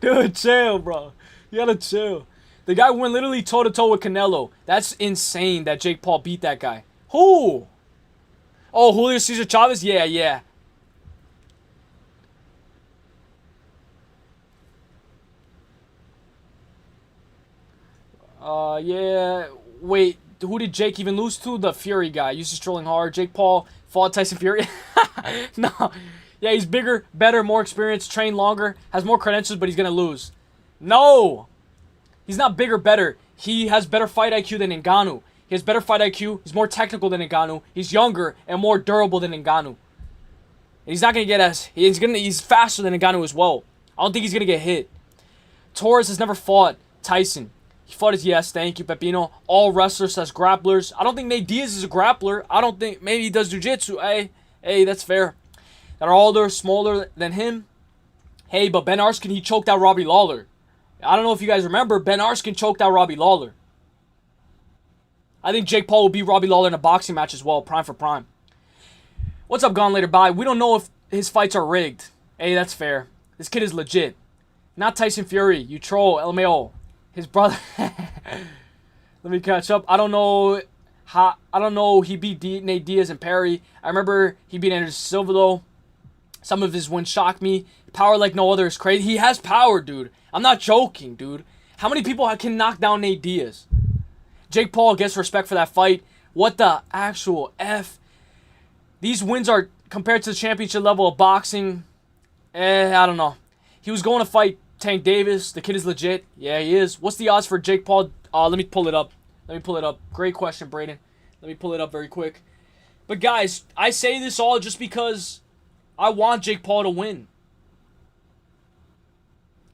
Dude, chill, bro. You gotta chill. The guy went literally toe-to-toe with Canelo. That's insane that Jake Paul beat that guy. Who? Oh, Julio Cesar Chavez? Yeah. Yeah. Wait, who did Jake even lose to? The Fury guy. Used to strolling hard. Jake Paul fought Tyson Fury. No. Yeah, he's bigger, better, more experienced, trained longer, has more credentials, but he's gonna lose. No. He's not bigger, better. He has better fight IQ than Ngannou. He has better fight IQ. He's more technical than Ngannou. He's younger and more durable than Ngannou. And he's not gonna get as he's faster than Ngannou as well. I don't think he's gonna get hit. Torres has never fought Tyson. He fought his yes, thank you, Pepino. All wrestlers as grapplers. I don't think Nate Diaz is a grappler. I don't think maybe he does jiu-jitsu. Hey, that's fair. That are older, smaller than him. Hey, but Ben Arskin, he choked out Robbie Lawler. I don't know if you guys remember, Ben Arskin choked out Robbie Lawler. I think Jake Paul will beat Robbie Lawler in a boxing match as well, prime for prime. What's up, Gone Later Bye? We don't know if his fights are rigged. Hey, that's fair. This kid is legit. Not Tyson Fury. You troll, LMAO. His brother. Let me catch up. I don't know. He beat Nate Diaz and Perry. I remember he beat Anderson Silva though. Some of his wins shocked me. Power like no other is crazy. He has power, dude. I'm not joking, dude. How many people can knock down Nate Diaz? Jake Paul gets respect for that fight. What the actual F? These wins are compared to the championship level of boxing. I don't know. He was going to fight Tank Davis. The kid is legit. Yeah, he is. What's the odds for Jake Paul? Let me pull it up. Great question, Brayden. Let me pull it up very quick. But guys, I say this all just because I want Jake Paul to win.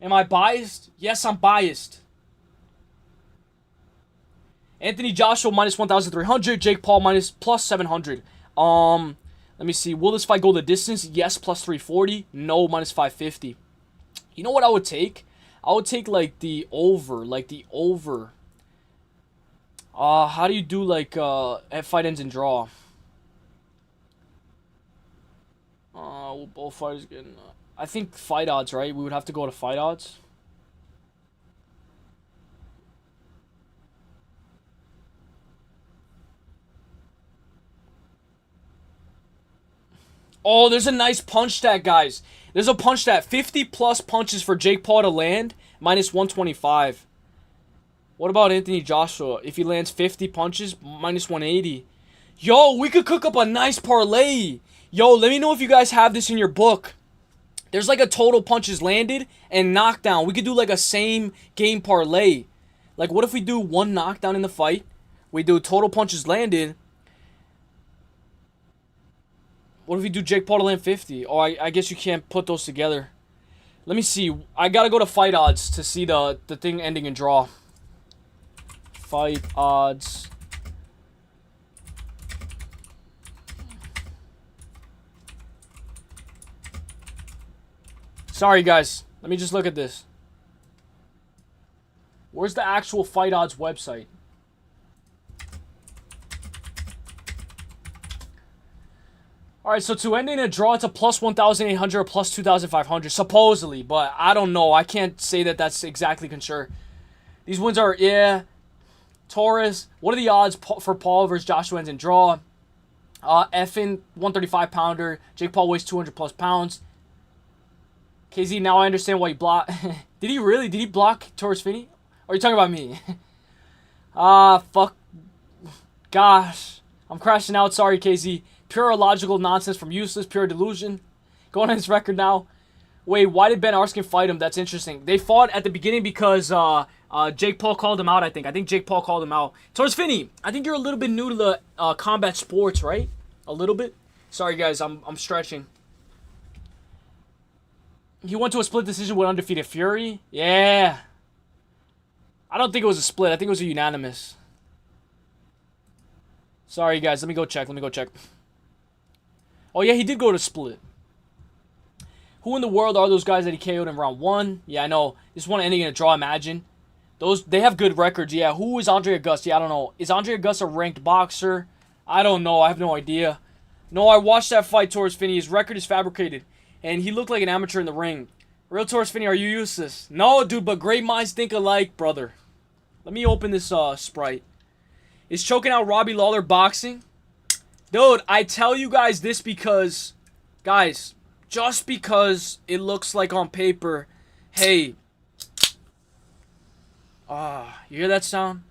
Am I biased? Yes, I'm biased. Anthony Joshua minus 1,300. Jake Paul plus 700. Let me see. Will this fight go the distance? Yes, plus 340. No, minus 550. You know what I would take? I would take like the over. How do you do like fight ends and draw? Both fighters getting. I think fight odds, right? We would have to go to fight odds. Oh, there's a nice punch stat, guys. There's a punch stat. 50 plus punches for Jake Paul to land, minus 125. What about Anthony Joshua? If he lands 50 punches, minus 180. Yo, we could cook up a nice parlay. Yo, let me know if you guys have this in your book. There's like a total punches landed and knockdown. We could do like a same game parlay. Like, what if we do one knockdown in the fight? We do total punches landed. What if we do Jake Paul to land 50? Oh, I guess you can't put those together. Let me see. I gotta go to fight odds to see the thing ending in draw. Fight odds. Sorry, guys. Let me just look at this. Where's the actual fight odds website? Alright, so to end in a draw, it's a plus 1,800 or plus 2,500, supposedly. But I don't know. I can't say that that's exactly sure. These wins are, yeah. Torres. What are the odds for Paul versus Joshua ends in draw? Effin, 135-pounder. Jake Paul weighs 200 plus pounds. KZ, now I understand why he blocked. Did he really? Did he block Torres Finney? Or are you talking about me? Fuck. Gosh. I'm crashing out. Sorry, KZ. Pure illogical nonsense from Uselyis. Pure delusion. Going on his record now. Wait, why did Ben Arskin fight him? That's interesting. They fought at the beginning because Jake Paul called him out, I think. I think Jake Paul called him out. Torres Finney, I think you're a little bit new to the combat sports, right? A little bit? Sorry, guys. I'm stretching. He went to a split decision with undefeated Fury. Yeah. I don't think it was a split. I think it was a unanimous. Sorry, guys. Let me go check. Oh, yeah, he did go to split. Who in the world are those guys that he KO'd in round 1? Yeah, I know. This one ending in a draw, imagine. They have good records. Yeah, who is Andre August? Yeah, I don't know. Is Andre August a ranked boxer? I don't know. I have no idea. No, I watched that fight, Torres Finney. His record is fabricated. And he looked like an amateur in the ring. Real Torres Finney, are you useless? No, dude, but great minds think alike, brother. Let me open this Sprite. Is choking out Robbie Lawler boxing? Dude, I tell you guys this because, guys, just because it looks like on paper, hey, you hear that sound?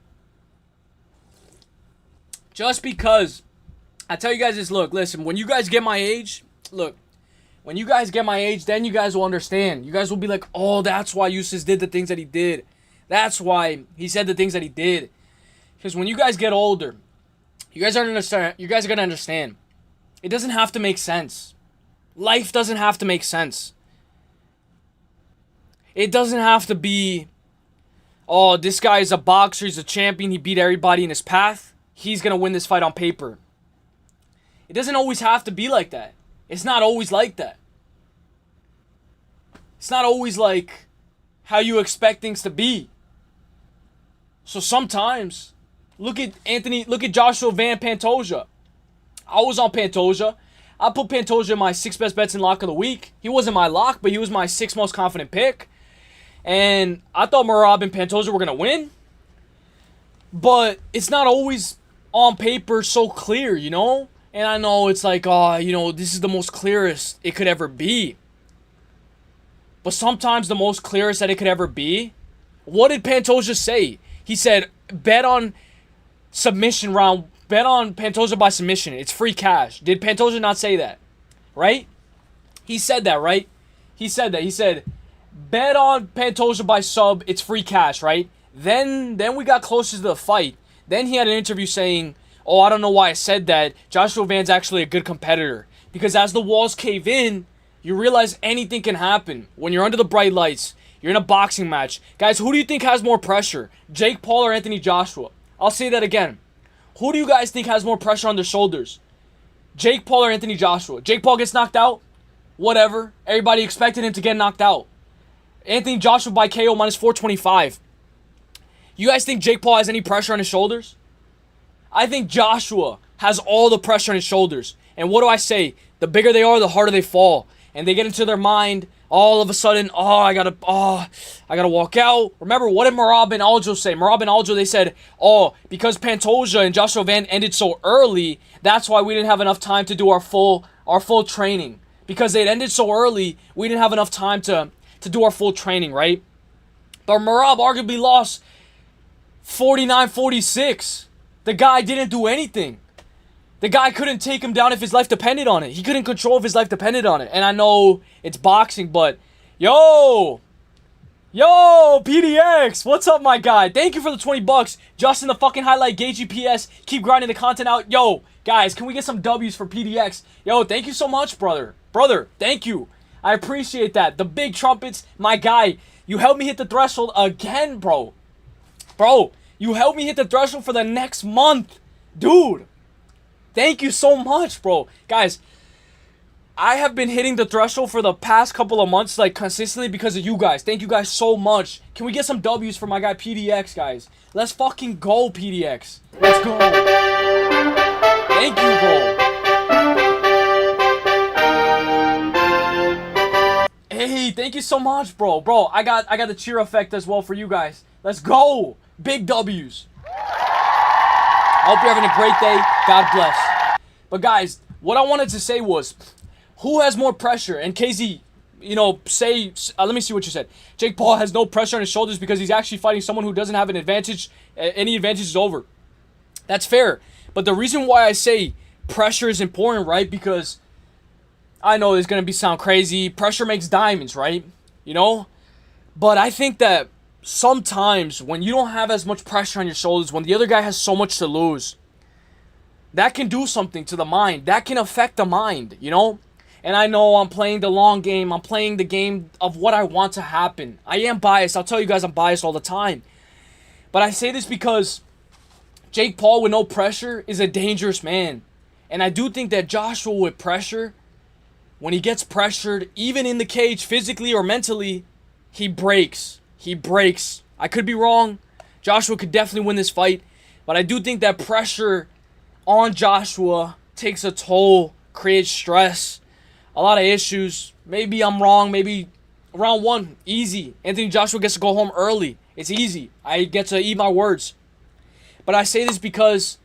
Just because, I tell you guys this, look, listen, when you guys get my age, look, when you guys get my age, then you guys will understand. You guys will be like, oh, that's why Uselyis did the things that he did. That's why he said the things that he did. Because when you guys get older, you guys are going to understand. It doesn't have to make sense. Life doesn't have to make sense. It doesn't have to be, oh, this guy is a boxer, he's a champion, he beat everybody in his path. He's going to win this fight on paper. It doesn't always have to be like that. It's not always like that. It's not always like how you expect things to be. So sometimes, look at Joshua Van Pantoja. I was on Pantoja. I put Pantoja in my 6 best bets in lock of the week. He wasn't my lock, but he was my 6th most confident pick. And I thought Merab and Pantoja were going to win. But it's not always on paper so clear, you know? And I know it's like, this is the most clearest it could ever be. But sometimes the most clearest that it could ever be, what did Pantoja say? He said, bet on submission round, bet on Pantoja by submission. It's free cash. Did Pantoja not say that? Right? He said that, right? He said that. He said, bet on Pantoja by sub, it's free cash, right? Then we got closer to the fight. Then he had an interview saying, oh, I don't know why I said that. Joshua Van's actually a good competitor. Because as the walls cave in, you realize anything can happen. When you're under the bright lights, you're in a boxing match. Guys, who do you think has more pressure? Jake Paul or Anthony Joshua? I'll say that again. Who do you guys think has more pressure on their shoulders? Jake Paul or Anthony Joshua? Jake Paul gets knocked out? Whatever. Everybody expected him to get knocked out. Anthony Joshua by KO minus 425. You guys think Jake Paul has any pressure on his shoulders? I think Joshua has all the pressure on his shoulders. And what do I say? The bigger they are, the harder they fall. And they get into their mind, all of a sudden, I gotta walk out. Remember, what did Merab and Aljo say? Merab and Aljo, they said, because Pantoja and Joshua Van ended so early, that's why we didn't have enough time to do our full training. Because they ended so early, we didn't have enough time to do our full training, right? But Merab arguably lost 49-46. The guy didn't do anything. The guy couldn't take him down if his life depended on it. He couldn't control if his life depended on it. And I know it's boxing, but yo, PDX, what's up, my guy? Thank you for the 20 bucks. Justin, the fucking highlight, Gay GPS, keep grinding the content out. Yo, guys, can we get some W's for PDX? Yo, thank you so much, brother. Brother, thank you. I appreciate that. The big trumpets, my guy. You helped me hit the threshold again, bro. Bro, you helped me hit the threshold for the next month. Dude, thank you so much, bro. Guys, I have been hitting the threshold for the past couple of months, like, consistently because of you guys. Thank you guys so much. Can we get some W's for my guy PDX, guys? Let's fucking go, PDX. Let's go. Thank you, bro. Hey, thank you so much, bro. Bro, I got the cheer effect as well for you guys. Let's go. Big W's. I hope you're having a great day. God bless. But guys, what I wanted to say was, who has more pressure? And KZ, you know, say, let me see what you said. Jake Paul has no pressure on his shoulders because he's actually fighting someone who doesn't have an advantage. Any advantage is over. That's fair. But the reason why I say pressure is important, right? Because I know it's going to sound crazy. Pressure makes diamonds, right? You know? But I think that sometimes when you don't have as much pressure on your shoulders, when the other guy has so much to lose, that can do something to the mind. That can affect the mind, you know? And I know I'm playing the long game. I'm playing the game of what I want to happen. I am biased. I'll tell you guys I'm biased all the time. But I say this because Jake Paul with no pressure is a dangerous man. And I do think that Joshua with pressure, when he gets pressured, even in the cage, physically or mentally, he breaks. He breaks. I could be wrong. Joshua could definitely win this fight. But I do think that pressure on Joshua takes a toll, creates stress, a lot of issues. Maybe I'm wrong. Maybe round one, easy. Anthony Joshua gets to go home early. It's easy. I get to eat my words. But I say this because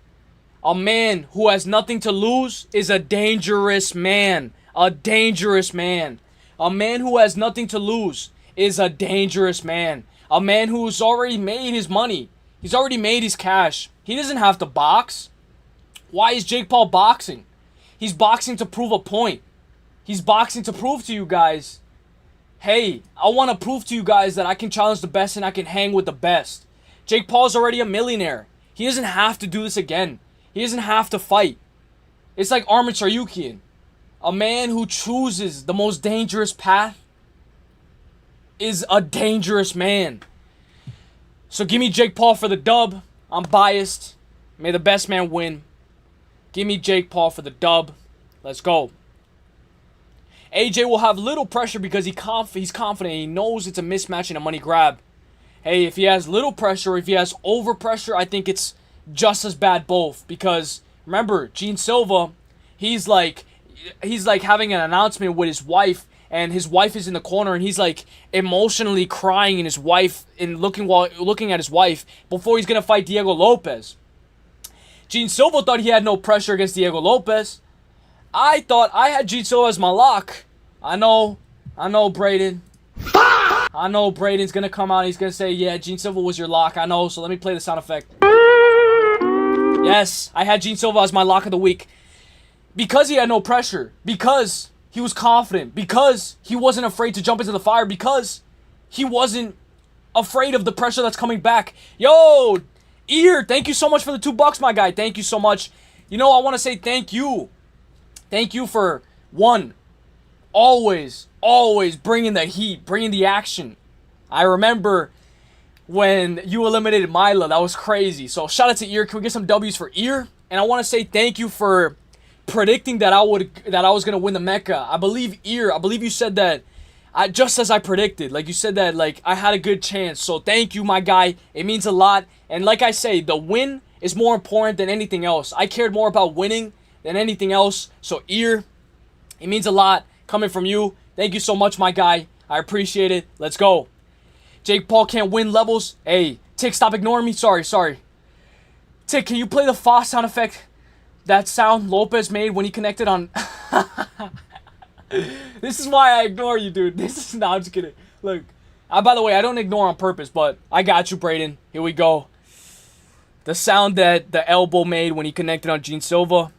a man who has nothing to lose is a dangerous man. A dangerous man. A man who has nothing to lose is a dangerous man. A man who's already made his money. He's already made his cash. He doesn't have to box. Why is Jake Paul boxing? He's boxing to prove a point. He's boxing to prove to you guys, hey, I want to prove to you guys that I can challenge the best and I can hang with the best. Jake Paul's already a millionaire. He doesn't have to do this again. He doesn't have to fight. It's like Armin Tsarukyan. A man who chooses the most dangerous path is a dangerous man. So give me Jake Paul for the dub. I'm biased. May the best man win. Give me Jake Paul for the dub. Let's go. AJ will have little pressure because he's confident. He knows it's a mismatch and a money grab. Hey, if he has little pressure, if he has over pressure, I think it's just as bad both. Because remember, Gene Silva, he's like having an announcement with his wife, and his wife is in the corner, and he's like emotionally crying in his wife and looking at his wife before he's gonna fight Diego Lopez. Gene Silva thought he had no pressure against Diego Lopez. I thought I had Gene Silva as my lock. I know, Brayden. I know Brayden's gonna come out and he's gonna say, yeah, Gene Silva was your lock. I know, so let me play the sound effect. Yes, I had Gene Silva as my lock of the week. Because he had no pressure. Because he was confident. Because he wasn't afraid to jump into the fire. Because he wasn't afraid of the pressure that's coming back. Yo, Ear, thank you so much for the $2, my guy. Thank you so much. You know, I want to say thank you. Thank you for, one, always bringing the heat, bringing the action. I remember when you eliminated Mila. That was crazy. So shout out to Ear. Can we get some W's for Ear? And I want to say thank you for predicting that I was gonna win the Mecca. I believe you said that just as I predicted. Like, you said that, like, I had a good chance. So thank you, my guy. It means a lot. And like I say, the win is more important than anything else. I cared more about winning than anything else. So Ear, it means a lot coming from you. Thank you so much, my guy. I appreciate it. Let's go. Jake Paul can't win levels. Hey, Tick, stop ignoring me. Sorry. Tick, can you play the Foss sound effect? That sound Lopez made when he connected on... This is why I ignore you, dude. No, I'm just kidding. Look, by the way, I don't ignore on purpose, but I got you, Brayden. Here we go. The sound that the elbow made when he connected on Gene Silva.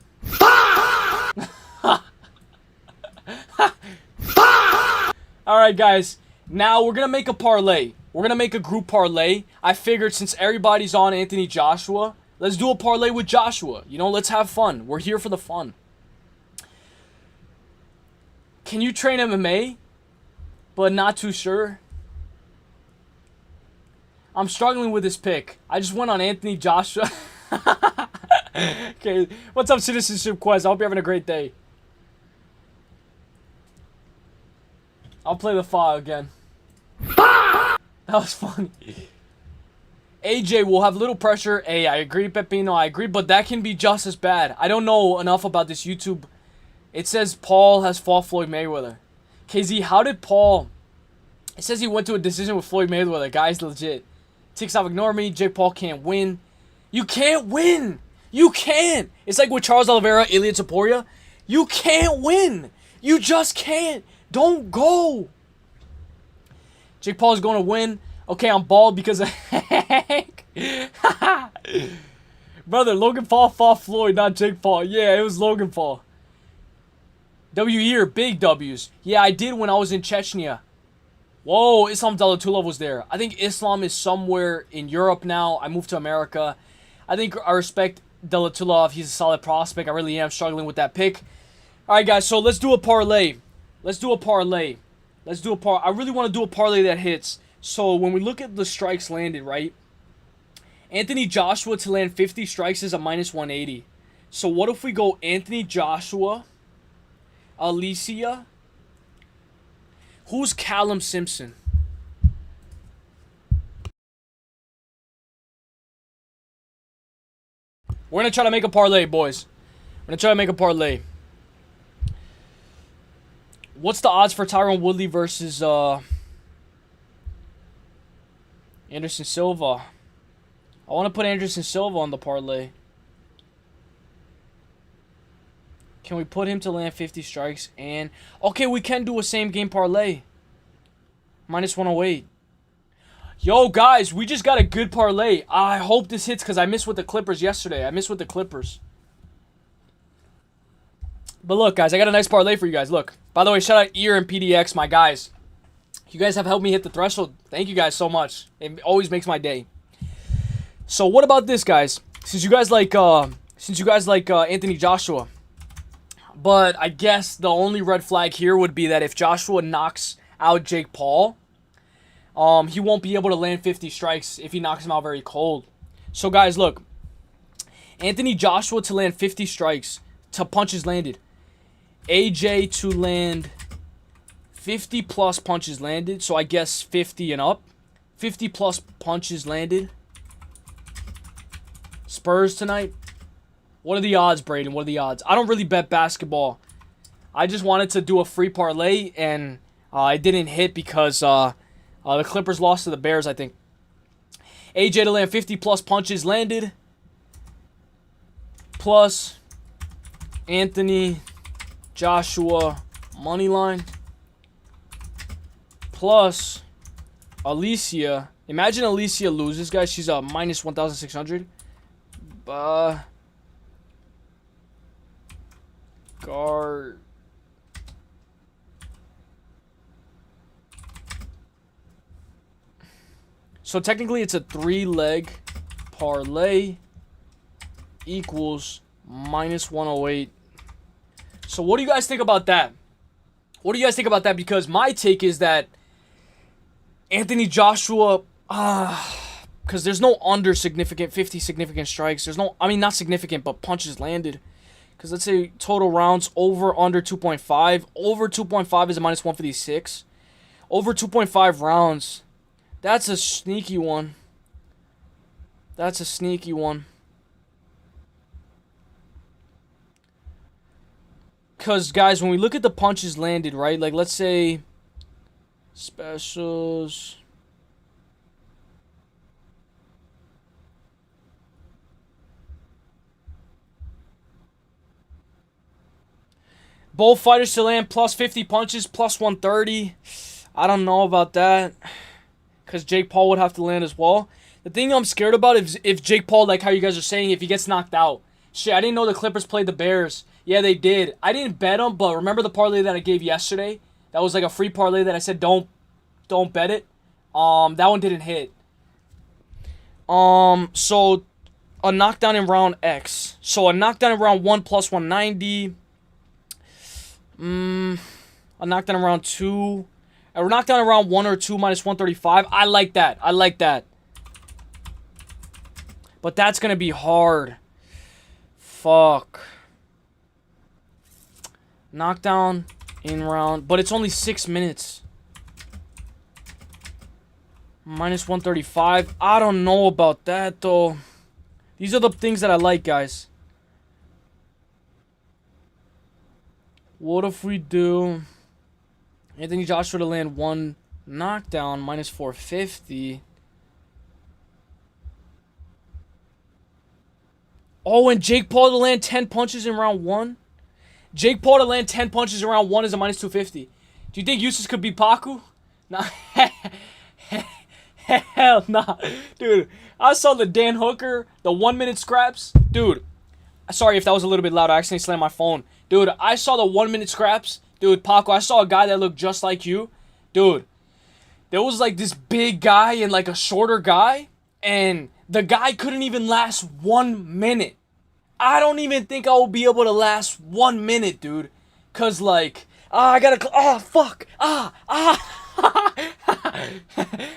Alright, guys. Now we're going to make a parlay. We're going to make a group parlay. I figured since everybody's on Anthony Joshua, let's do a parlay with Joshua. You know, let's have fun. We're here for the fun. Can you train MMA? but not too sure. I'm struggling with this pick. I just went on Anthony Joshua. Okay, what's up, Citizenship Quest? I hope you're having a great day. I'll play the file again. That was funny. AJ will have little pressure. Hey, I agree, Pepino. I agree, but that can be just as bad. I don't know enough about this YouTube. It says Paul has fought Floyd Mayweather. KZ, how did Paul... It says he went to a decision with Floyd Mayweather. Guy's legit. TikTok, ignore me. Jake Paul can't win. You can't win. You can't. It's like with Charles Oliveira, Ilya Taporia. You can't win. You just can't. Don't go. Jake Paul is going to win. Okay, I'm bald because of Hank. Brother, Logan Paul fought Floyd, not Jake Paul. Yeah, it was Logan Paul. W here, big W's. Yeah, I did when I was in Chechnya. Whoa, Islam Dalatulov was there. I think Islam is somewhere in Europe now. I moved to America. I think I respect Dalatulov. He's a solid prospect. I really am struggling with that pick. All right, guys, so let's do a parlay. Let's do a parlay. I really want to do a parlay that hits. So when we look at the strikes landed, right? Anthony Joshua to land 50 strikes is a minus 180. So what if we go Anthony Joshua, Alicia? Who's Callum Simpson? We're going to try to make a parlay, boys. We're going to try to make a parlay. What's the odds for Tyron Woodley versus Anderson Silva? I want to put Anderson Silva on the parlay. Can we put him to land 50 strikes? And okay, we can do a same game parlay. Minus 108. Yo, guys, we just got a good parlay. I hope this hits because I missed with the Clippers yesterday. But look, guys, I got a nice parlay for you guys. Look. By the way, shout out Ear and PDX, my guys. You guys have helped me hit the threshold. Thank you guys so much. It always makes my day. So what about this, guys? Since you guys like Anthony Joshua, but I guess the only red flag here would be that if Joshua knocks out Jake Paul, he won't be able to land 50 strikes if he knocks him out very cold. So guys, look, Anthony Joshua to land 50 strikes to punches landed. AJ to land 50 plus punches landed. So I guess 50 and up. 50 plus punches landed. Spurs tonight. What are the odds, Braden? What are the odds? I don't really bet basketball. I just wanted to do a free parlay, and it didn't hit because the Clippers lost to the Bears, I think. AJ to land 50 plus punches landed. Plus Anthony Joshua money line. Plus Alicia. Imagine Alicia loses, guys. She's a minus 1,600. Guard. So technically it's a 3-leg parlay equals minus 108. So what do you guys think about that? What do you guys think about that? Because my take is that Anthony Joshua, because there's no under significant 50 significant strikes. There's no, I mean, not significant, but punches landed. Because let's say total rounds over under 2.5. Over 2.5 is a minus 156. Over 2.5 rounds. That's a sneaky one. That's a sneaky one. Because, guys, when we look at the punches landed, right? Like, let's say specials. Both fighters to land plus 50 punches, plus 130. I don't know about that. Because Jake Paul would have to land as well. The thing I'm scared about is if Jake Paul, like how you guys are saying, if he gets knocked out. Shit, I didn't know the Clippers played the Bears. Yeah, they did. I didn't bet them, but remember the parlay that I gave yesterday? That was like a free parlay that I said don't bet it. That one didn't hit. So a knockdown in round X. So a knockdown in round 1 plus 190. A knockdown in round 2. A knockdown in round 1 or 2 minus 135. I like that. I like that. But that's going to be hard. Fuck. Knockdown in round. But it's only 6 minutes. Minus 135. I don't know about that, though. These are the things that I like, guys. What if we do Anthony Joshua to land 1 knockdown, minus 450. Oh, and Jake Paul to land 10 punches in round 1? Jake Paul to land 10 punches in round 1 is a minus 250. Do you think Uselyis could beat Pacu? Nah. Hell nah. Dude, I saw the Dan Hooker, the 1-minute scraps. Dude, sorry if that was a little bit loud. I accidentally slammed my phone. Dude, I saw the 1-minute scraps. Dude, Paco, I saw a guy that looked just like you. Dude, there was like this big guy and like a shorter guy. And the guy couldn't even last 1 minute. I don't even think I will be able to last 1 minute, dude. Cause like, fuck.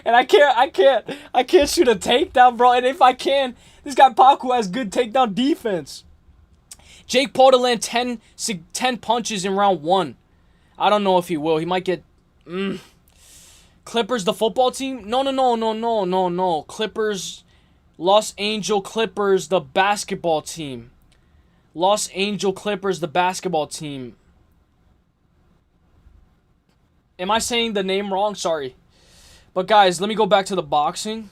And I can't shoot a takedown, bro. And if I can, this guy Paco has good takedown defense. Jake Paul to land 10 punches in round 1. I don't know if he will. He might get... Clippers, the football team? No. Clippers, Los Angeles Clippers, the basketball team. Los Angeles Clippers, the basketball team. Am I saying the name wrong? Sorry. But guys, let me go back to the boxing.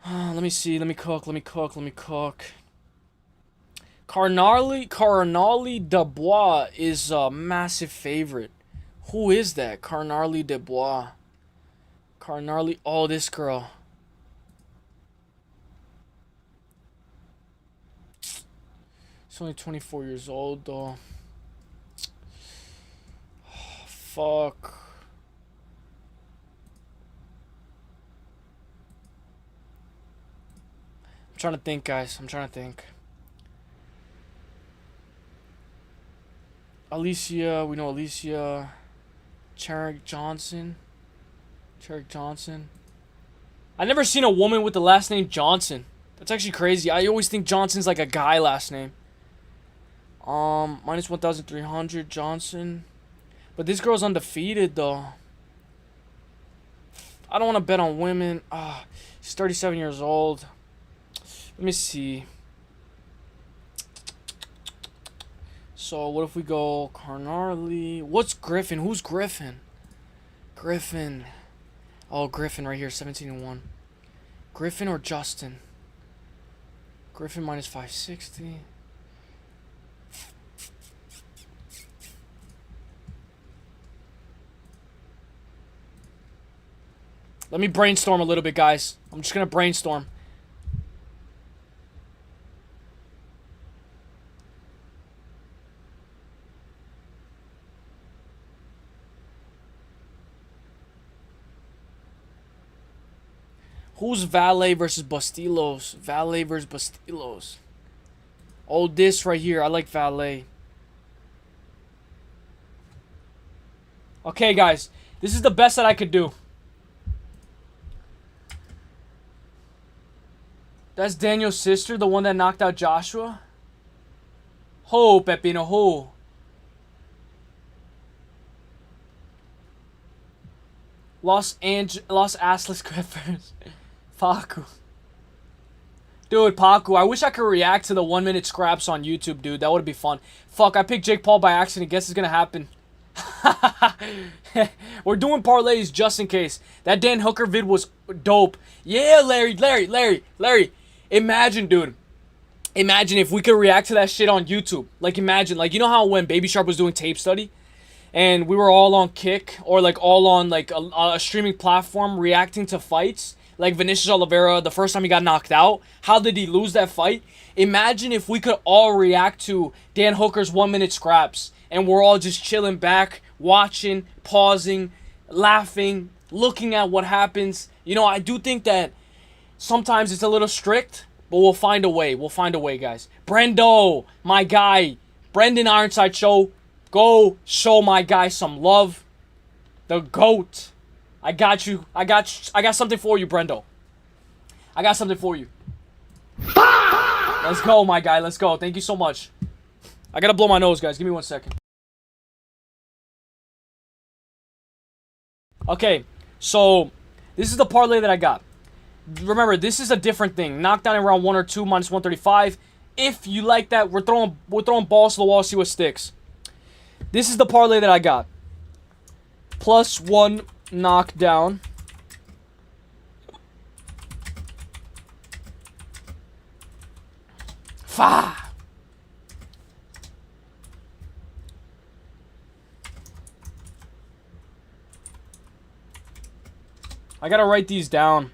Let me see. Let me cook. Carnally Dubois is a massive favorite. Who is that? Carnally Dubois. Oh, this girl. She's only 24 years old, though. Oh, fuck. I'm trying to think, guys. Alicia, we know Alicia. Cherrick Johnson. I've never seen a woman with the last name Johnson. That's actually crazy. I always think Johnson's like a guy last name. Minus 1,300 Johnson. But this girl's undefeated though. I don't want to bet on women. She's 37 years old. Let me see. So, what if we go Carnarly? What's Griffin? Who's Griffin? Griffin. Oh, Griffin right here, 17-1. Griffin or Justin? Griffin minus 560. Let me brainstorm a little bit, guys. I'm just going to brainstorm. Who's Valet versus Bastillos? Valet versus Bastillos. Oh, this right here. I like Valet. Okay, guys. This is the best that I could do. That's Daniel's sister, the one that knocked out Joshua. Ho, Pepino, ho. Los Angeles Clippers. Pacu. Dude, Pacu, I wish I could react to the 1-minute scraps on YouTube, dude. That would be fun. Fuck, I picked Jake Paul by accident. Guess it's gonna happen. We're doing parlays just in case. That Dan Hooker vid was dope. Yeah, Larry. Imagine, dude. Imagine if we could react to that shit on YouTube. Like, imagine. Like, you know how when Baby Sharp was doing tape study? And we were all on Kick or like all on like a streaming platform reacting to fights. Like Vinicius Oliveira, the first time he got knocked out. How did he lose that fight? Imagine if we could all react to Dan Hooker's 1-minute scraps. And we're all just chilling back, watching, pausing, laughing, looking at what happens. You know, I do think that sometimes it's a little strict, but we'll find a way. We'll find a way, guys. Brendo, my guy. Brendan Ironside Show. Go show my guy some love. The GOAT. I got you. I got something for you, Brendo. I got something for you. Let's go, my guy. Let's go. Thank you so much. I gotta blow my nose, guys. Give me 1 second. Okay, so this is the parlay that I got. Remember, this is a different thing. Knockdown in round 1 or 2, minus 135. If you like that, we're throwing balls to the wall, see what sticks. This is the parlay that I got. +1 knockdown. Fa. I gotta write these down.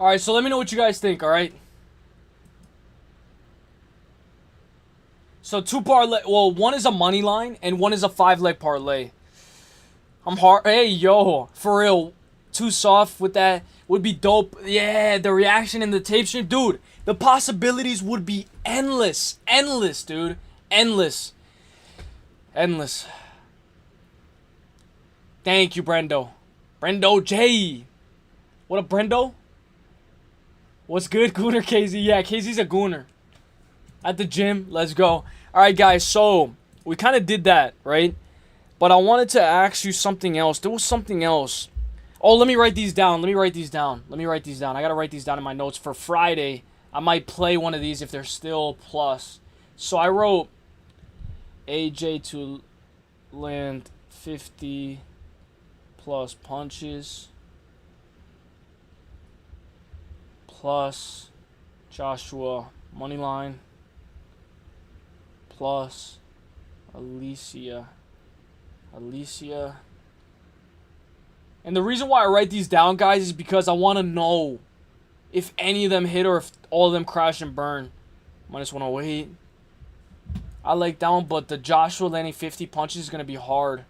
Alright, so let me know what you guys think, alright? So 2 parlay, well, 1 is a money line and 1 is a 5-leg parlay. I'm hard, hey, yo, for real, too soft with that would be dope. Yeah, the reaction in the tape stream, dude, the possibilities would be endless, dude, endless. Thank you, Brendo J. What up, Brendo? What's good, Gooner KZ? Yeah, KZ's a gooner. At the gym, let's go. Alright, guys, so we kind of did that, right? But I wanted to ask you something else. There was something else. Oh, let me write these down. I gotta write these down in my notes for Friday. I might play one of these if they're still plus. So I wrote AJ to land 50 plus punches. Plus Joshua moneyline. Plus Alicia. And the reason why I write these down, guys, is because I want to know if any of them hit or if all of them crash and burn. Minus 108. I like that one, but the Joshua landing 50 punches is going to be hard.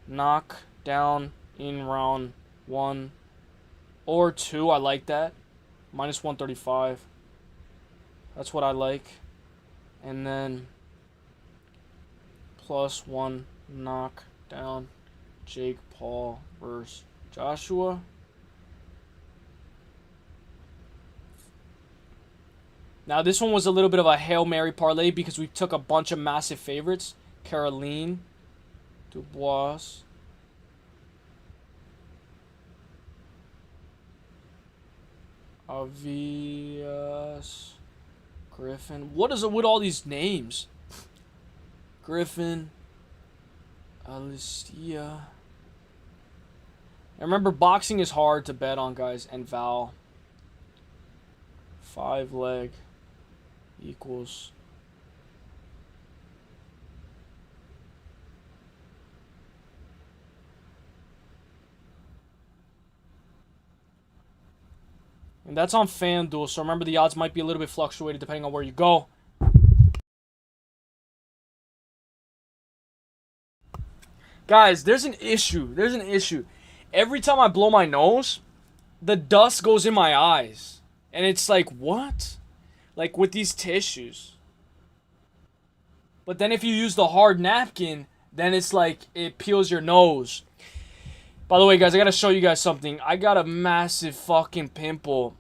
Knock down in round 1 or 2. I like that. Minus 135. That's what I like. And then +1 knockdown. Jake Paul versus Joshua. Now this one was a little bit of a Hail Mary parlay because we took a bunch of massive favorites. Caroline Dubois. Avias Griffin. What is it with all these names? Griffin. Alicia. I remember boxing is hard to bet on, guys. And Val. 5-leg equals. And that's on FanDuel, so remember the odds might be a little bit fluctuated depending on where you go. Guys, there's an issue. Every time I blow my nose, the dust goes in my eyes. And it's like, what? Like with these tissues. But then if you use the hard napkin, then it's like it peels your nose. By the way, guys, I gotta show you guys something. I got a massive fucking pimple.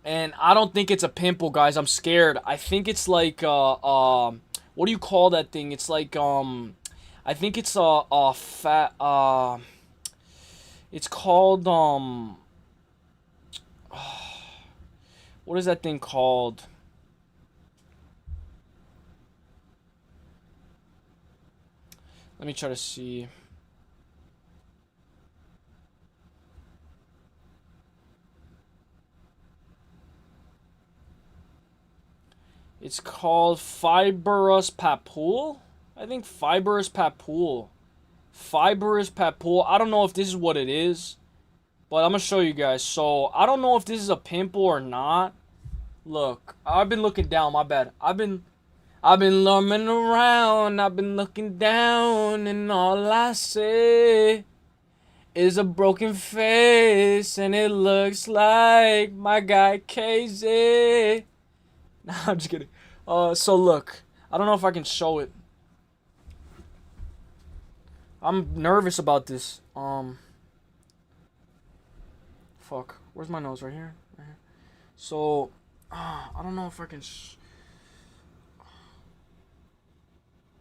And I don't think it's a pimple, guys. I'm scared. I think it's like, what do you call that thing? It's like, I think it's a fat, it's called, what is that thing called? Let me try to see. It's called fibrous papoule. I think fibrous papoule. Fibrous papoule. I don't know if this is what it is, but I'm gonna show you guys. So I don't know if this is a pimple or not. Look, I've been looking down. My bad. I've been lumbering around. I've been looking down, and all I see is a broken face, and it looks like my guy KZ. Nah, I'm just kidding. So look, I don't know if I can show it. I'm nervous about this. Fuck. Where's my nose? Right here. Right here. So, I don't know if I can.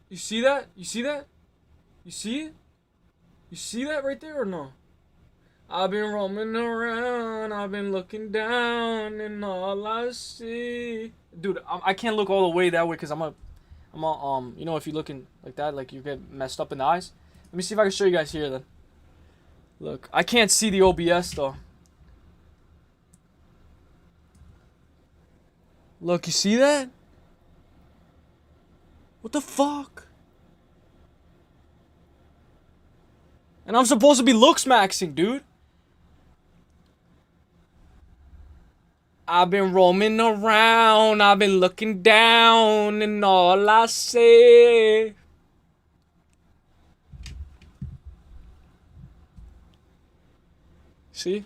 You see that? You see that? You see it? You see that right there or no? I've been roaming around, I've been looking down, and all I see. Dude, I can't look all the way that way because I'm a, you know, if you're looking like that, like you get messed up in the eyes. Let me see if I can show you guys here then. Look, I can't see the OBS though. Look, you see that? What the fuck? And I'm supposed to be looks maxing, dude. I've been roaming around, I've been looking down, and all I see. See?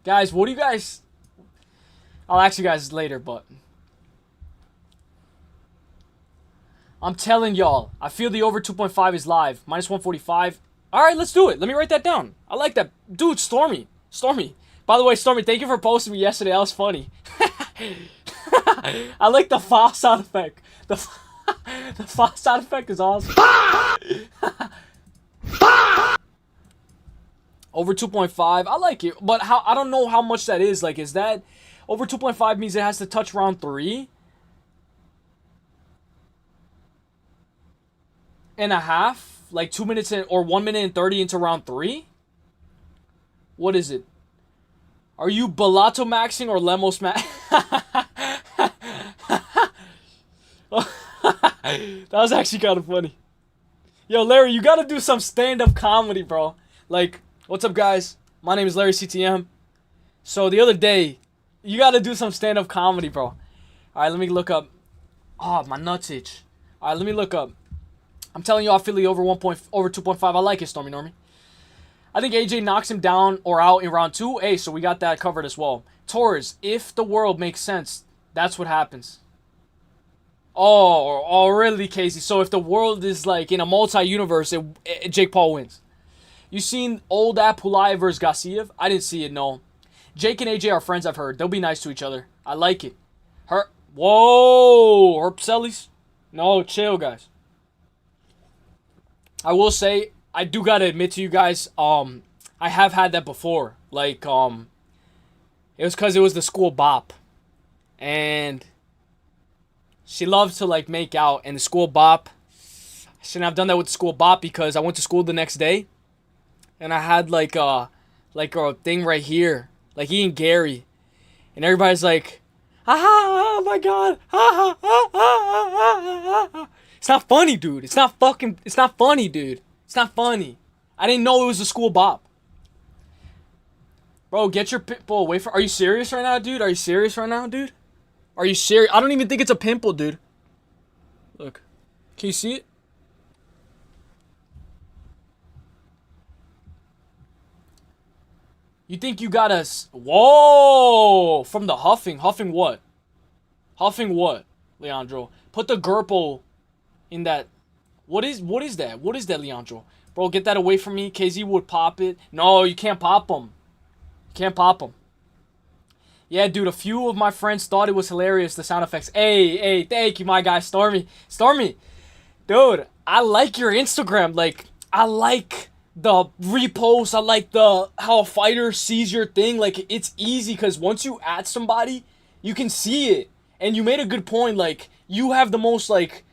Guys, what do you guys... I'll ask you guys later, but... I'm telling y'all, I feel the over 2.5 is live. Minus 145. Alright, let's do it. Let me write that down. I like that. Dude, Stormy. Stormy. By the way, Stormy, thank you for posting me yesterday. That was funny. I like the fa sound effect. The fa sound effect is awesome. Over 2.5. I like it. But how? I don't know how much that is. Like, is that... Over 2.5 means it has to touch round 3? And a half? Like 2 minutes in, or 1 minute and 30 into round 3? What is it? Are you Balato maxing or Lemos max? That was actually kind of funny. Yo, Larry, you gotta do some stand-up comedy, bro. Like, what's up, guys? My name is Larry CTM. So the other day, you gotta do some stand-up comedy, bro. Alright, let me look up. Oh, my nuts itch. Alright, let me look up. I'm telling you, I feel the over 2.5. I like it, Stormy Normie. I think AJ knocks him down or out in round 2. Hey, so we got that covered as well. Taurus, if the world makes sense, that's what happens. Oh, really, Casey? So if the world is like in a multi-universe, Jake Paul wins. You seen old app Pulaya versus Gassiev? I didn't see it, no. Jake and AJ are friends, I've heard. They'll be nice to each other. I like it. Whoa, Uselyis? No, chill, guys. I will say, I do gotta admit to you guys, I have had that before. Like, it was because it was the school bop. And she loved to, like, make out. And the school bop, I shouldn't have done that with the school bop because I went to school the next day. And I had, like a thing right here. Like, Ian Gary. And everybody's like, ah, oh my God. Ah, ah, ah, ah, ah. It's not funny, dude. It's not funny, dude. It's not funny. I didn't know it was a school bop. Bro, get your pimple away from... Are you serious right now, dude? Are you serious right now, dude? Are you serious? I don't even think it's a pimple, dude. Look. Can you see it? You think you got us... Whoa! From the huffing. Huffing what? Huffing what, Leandro? Put the Gerpo in that... What is that? What is that, Leandro? Bro, get that away from me. KZ would pop it. No, you can't pop them. You can't pop them. Yeah, dude, a few of my friends thought it was hilarious, the sound effects. Hey, thank you, my guy, Stormy. Stormy, dude, I like your Instagram. Like, I like the repost. I like how a fighter sees your thing. Like, it's easy because once you add somebody, you can see it. And you made a good point. Like, you have the most, like,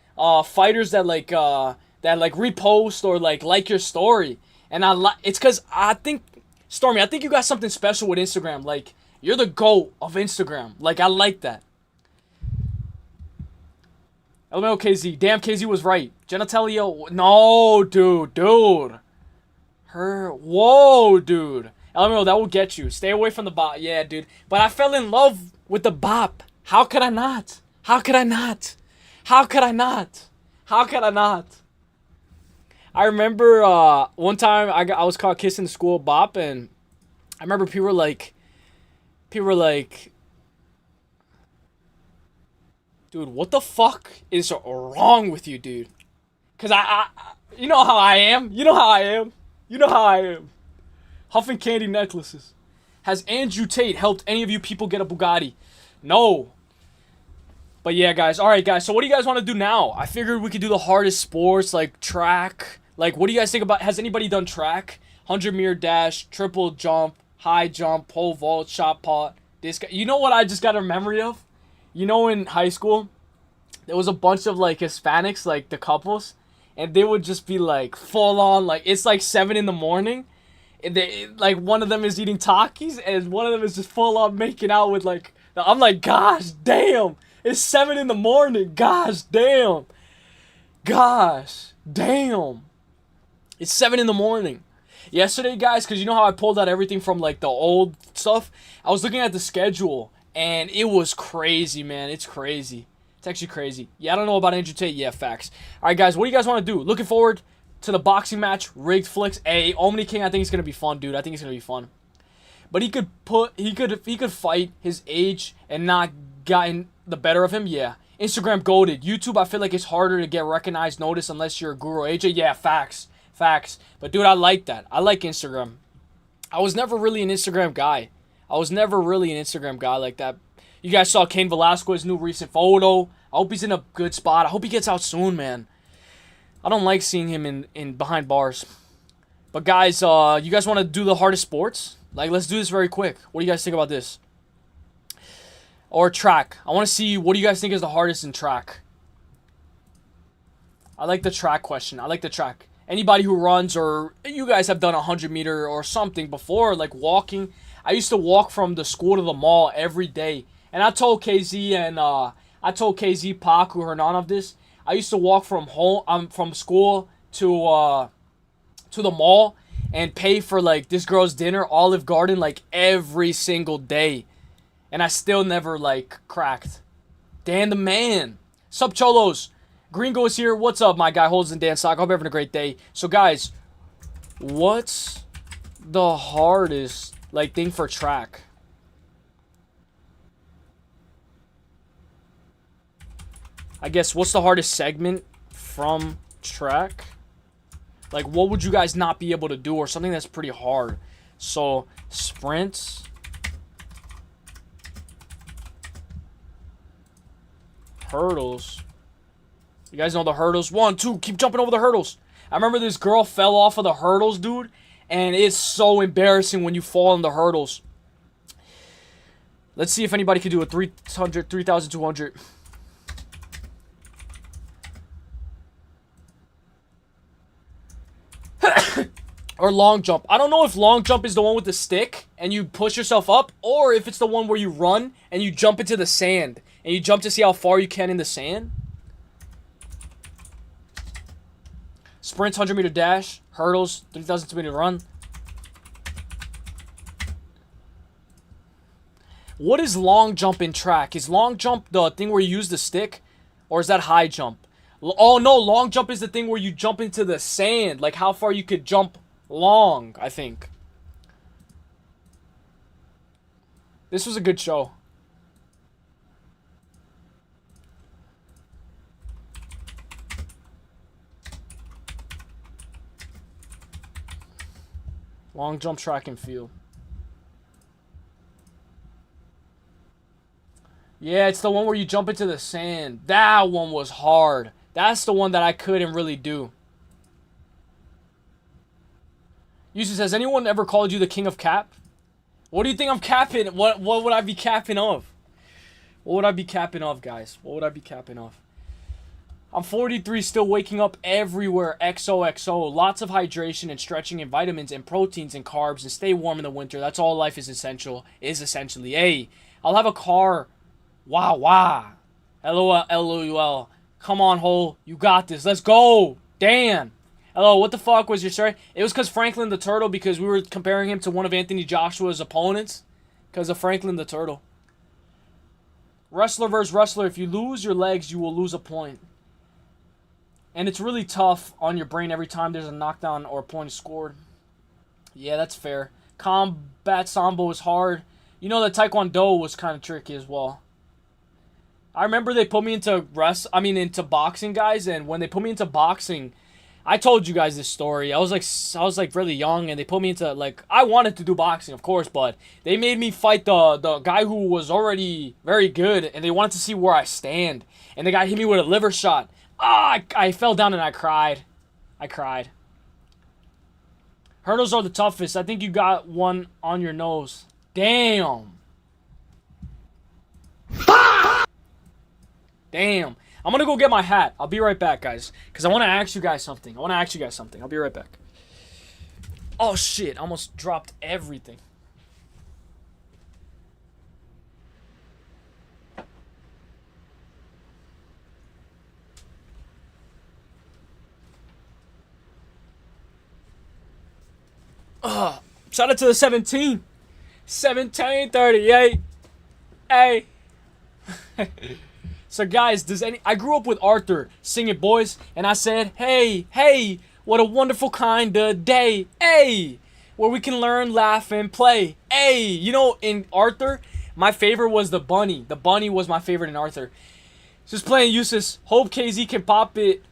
fighters that repost or like your story. And it's because I think Stormy, I think you got something special with Instagram. Like, you're the GOAT of Instagram. Like, I like that. LMAO KZ. Damn, KZ was right. Genitalia. No, dude. Whoa, dude. LMAO, that will get you. Stay away from the bop. Yeah, dude. But I fell in love with the bop. How could I not? How could I not? How could I not? How could I not? I remember one time I was caught kissing the school bop, and I remember people were like, dude, what the fuck is wrong with you, dude? Cause I you know how I am. You know how I am. You know how I am. Huffing candy necklaces. Has Andrew Tate helped any of you people get a Bugatti? No. But yeah, guys. All right, guys. So what do you guys want to do now? I figured we could do the hardest sports, like track. Like, what do you guys think about? Has anybody done track? 100-meter dash, triple jump, high jump, pole vault, shot put. This guy. You know what I just got a memory of? You know, in high school, there was a bunch of like Hispanics, like the couples, and they would just be like full on, like it's like 7 in the morning, and they like one of them is eating Takis, and one of them is just full on making out with like. I'm like, gosh damn, it's 7 in the morning. Gosh damn, it's 7 in the morning. Yesterday, guys, because you know how I pulled out everything from like the old stuff, I was looking at the schedule. And it was crazy, man. It's crazy. It's actually crazy. Yeah, I don't know about Andrew Tate. Yeah, facts. All right, guys. What do you guys want to do? Looking forward to the boxing match. Rigged flicks. Hey, Omni King. I think it's gonna be fun, dude. I think it's gonna be fun. But he could fight his age and not gotten the better of him. Yeah. Instagram goated. YouTube. I feel like it's harder to get recognized, noticed unless you're a guru AJ. Yeah, facts. But dude, I like that. I like Instagram. I was never really an Instagram guy. Like that. You guys saw Cain Velasquez's new recent photo. I hope he's in a good spot. I hope he gets out soon, man. I don't like seeing him in behind bars. But guys, you guys want to do the hardest sports? Like, let's do this very quick. What do you guys think about this? Or track. I want to see what do you guys think is the hardest in track. I like the track question. I like the track. Anybody who runs, or you guys have done 100-meter or something before, like walking. I used to walk from the school to the mall every day. And I told KZ and Pac, who heard none of this. I used to walk from home, from school to the mall and pay for like this girl's dinner, Olive Garden, like every single day. And I still never like cracked. Dan the man. Sup Cholos. Gringo is here. What's up, my guy? Holds and Dan Sock. I hope you're having a great day. So guys, what's the hardest like thing for track? I guess what's the hardest segment from track? Like, what would you guys not be able to do, or something that's pretty hard? So sprints, hurdles. You guys know the hurdles. 1, 2, keep jumping over the hurdles. I remember this girl fell off of the hurdles, dude. And it's so embarrassing when you fall on the hurdles. Let's see if anybody can do a 300, 3,200. Or long jump. I don't know if long jump is the one with the stick and you push yourself up, or if it's the one where you run and you jump into the sand and you jump to see how far you can in the sand. Sprints, 100-meter dash, hurdles, 3,200 meter run. What is long jump in track? Is long jump the thing where you use the stick, or is that high jump? Oh no, long jump is the thing where you jump into the sand, like how far you could jump long, I think. This was a good show. Long jump, track and field. Yeah, it's the one where you jump into the sand. That one was hard. That's the one that I couldn't really do. Uses, has anyone ever called you the king of cap? What do you think I'm capping? What would I be capping of? What would I be capping of, guys? What would I be capping of? I'm 43, still waking up everywhere. XOXO. Lots of hydration and stretching and vitamins and proteins and carbs and stay warm in the winter. That's all life is essentially. Hey, I'll have a car. Wow, wow. LOL, LOL. Come on, Hole. You got this. Let's go. Dan. Hello, what the fuck was your story? It was because Franklin the Turtle, because we were comparing him to one of Anthony Joshua's opponents. Because of Franklin the Turtle. Wrestler versus wrestler. If you lose your legs, you will lose a point. And it's really tough on your brain every time there's a knockdown or a point scored. Yeah, that's fair. Combat Sambo is hard. You know that Taekwondo was kind of tricky as well. I remember they put me into boxing, guys, and when they put me into boxing, I told you guys this story. I was like really young, and they put me into, like, I wanted to do boxing, of course, but they made me fight the guy who was already very good, and they wanted to see where I stand. And the guy hit me with a liver shot. I fell down and I cried. Hurdles are the toughest. I think you got one on your nose. Damn. Damn. I'm going to go get my hat. I'll be right back, guys. Because I want to ask you guys something. I'll be right back. Oh, shit. I almost dropped everything. Shout out to the 17. 1738. Hey. So guys, I grew up with Arthur, Sing It Boys, and I said, hey, hey, what a wonderful kind of day, hey, where we can learn, laugh, and play, hey. You know, in Arthur, my favorite was the bunny. The bunny was my favorite in Arthur. Just playing Uselyis. Hope KZ can pop it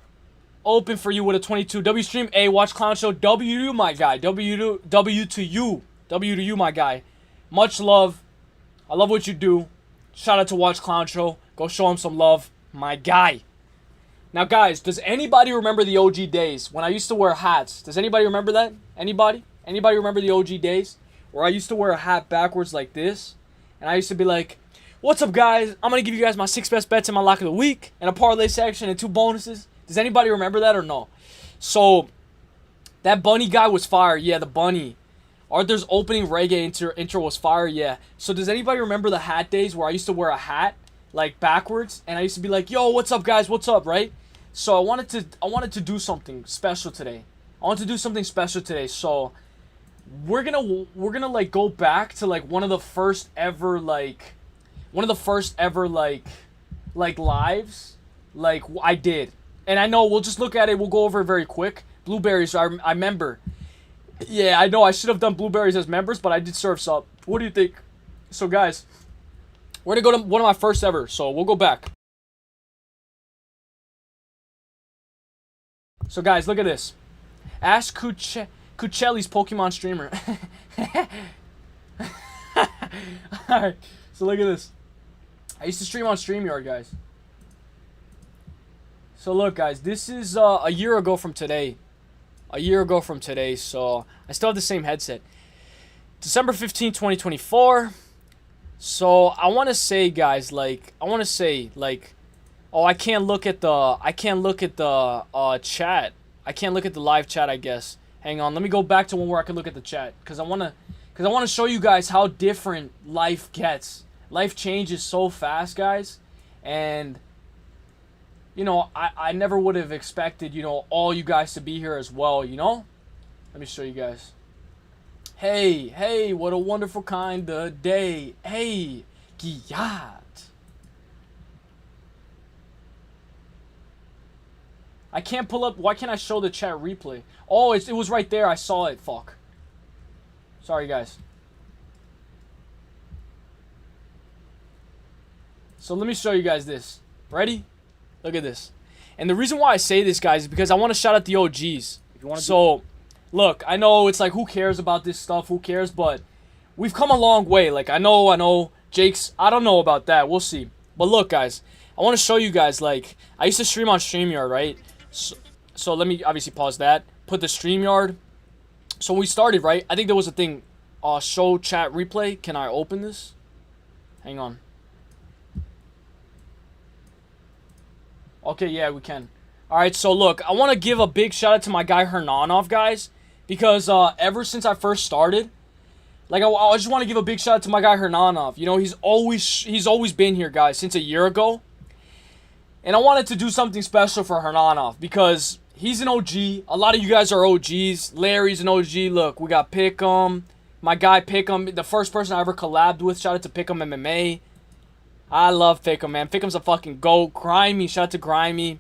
open for you with a 22. W stream A, watch Clown Show. W to you, my guy. W to you, my guy. Much love. I love what you do. Shout out to Watch Clown Show. Go show him some love, my guy. Now, guys, does anybody remember the OG days when I used to wear hats? Does anybody remember that? Anybody? Anybody remember the OG days where I used to wear a hat backwards like this? And I used to be like, what's up, guys? I'm going to give you guys my 6 best bets in my lock of the week and a parlay section and 2 bonuses. Does anybody remember that or no? So, that bunny guy was fire. Yeah, the bunny. Arthur's opening reggae intro was fire. Yeah. So, does anybody remember the hat days where I used to wear a hat like backwards, and I used to be like, yo, what's up, guys? What's up, right? So I wanted to do something special today. So we're gonna like go back to like one of the first ever lives like I did. And I know we'll just look at it, we'll go over it very quick. Blueberries, I remember. Yeah, I know I should have done blueberries as members, but I did serve sub. What do you think? So guys, we're going to go to one of my first ever, so we'll go back. So, guys, look at this. Ask Cuccelli's Pokemon streamer. Alright, so look at this. I used to stream on StreamYard, guys. So, look, guys, this is a year ago from today. So I still have the same headset. December 15, 2024. So I want to say, guys, oh, I can't look at the chat. I can't look at the live chat, I guess. Hang on, let me go back to one where I can look at the chat, because I want to show you guys how different life gets. Life changes so fast, guys, and you know, I never would have expected, you know, all you guys to be here as well, you know. Let me show you guys. Hey, hey, what a wonderful kind of day. Hey, Giyat. I can't pull up. Why can't I show the chat replay? Oh, it was right there. I saw it. Fuck. Sorry, guys. So let me show you guys this. Ready? Look at this. And the reason why I say this, guys, is because I want to shout out the OGs. So, look, I know it's like, who cares about this stuff? Who cares? But we've come a long way. Like, I know, Jake's, I don't know about that. We'll see. But look, guys, I want to show you guys, like, I used to stream on StreamYard, right? So let me obviously pause that. Put the StreamYard. So when we started, right? I think there was a thing, show chat replay. Can I open this? Hang on. Okay, yeah, we can. All right, so look, I want to give a big shout out to my guy Hernanov, guys, because ever since I first started, like I just want to give a big shout out to my guy Hernanov. You know, he's always been here, guys, since a year ago. And I wanted to do something special for Hernanov because he's an OG. A lot of you guys are OGs. Larry's an OG. Look, we got Pick'em. My guy Pick'em, the first person I ever collabed with. Shout out to Pick'em MMA. I love Pick'em, man. Pick'em's a fucking GOAT. Grimy, shout out to Grimy.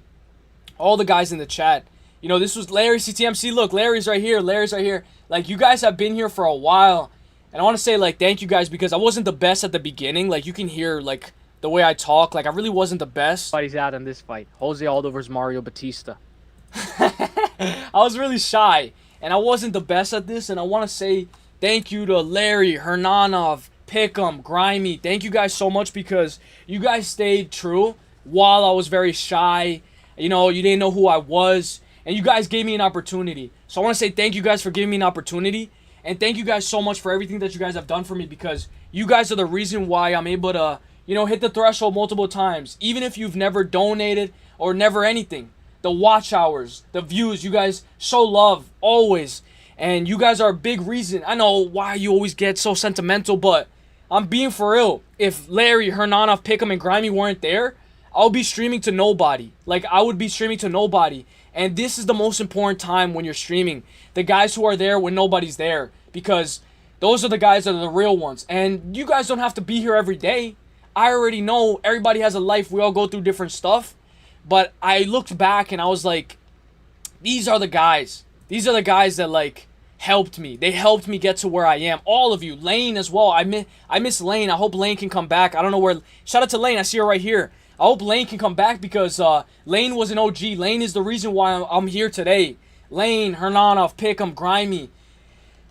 All the guys in the chat. You know, this was Larry CTMC. Look, Larry's right here. Larry's right here. Like, you guys have been here for a while. And I want to say, like, thank you guys because I wasn't the best at the beginning. Like, you can hear, like, the way I talk. Like, I really wasn't the best. Everybody's out in this fight. Jose Aldo versus Mario Batista. I was really shy. And I wasn't the best at this. And I want to say thank you to Larry, Hernanov, Pick'em, Grimy. Thank you guys so much because you guys stayed true while I was very shy. You know, you didn't know who I was. And you guys gave me an opportunity. So I want to say thank you guys for giving me an opportunity. And thank you guys so much for everything that you guys have done for me because you guys are the reason why I'm able to, you know, hit the threshold multiple times. Even if you've never donated or never anything. The watch hours, the views, you guys show love always. And you guys are a big reason. I know why you always get so sentimental, but I'm being for real. If Larry, Hernanov, Pick'em, and Grimy weren't there, I'll be streaming to nobody. Like, I would be streaming to nobody. And this is the most important time when you're streaming. The guys who are there when nobody's there. Because those are the guys that are the real ones. And you guys don't have to be here every day. I already know everybody has a life. We all go through different stuff. But I looked back and I was like, these are the guys. These are the guys that, like, helped me. They helped me get to where I am. All of you. Lane as well. I miss Lane. I hope Lane can come back. I don't know where. Shout out to Lane. I see her right here. I hope Lane can come back because Lane was an OG. Lane is the reason why I'm here today. Lane, Hernanov, Pick'em, Grimy.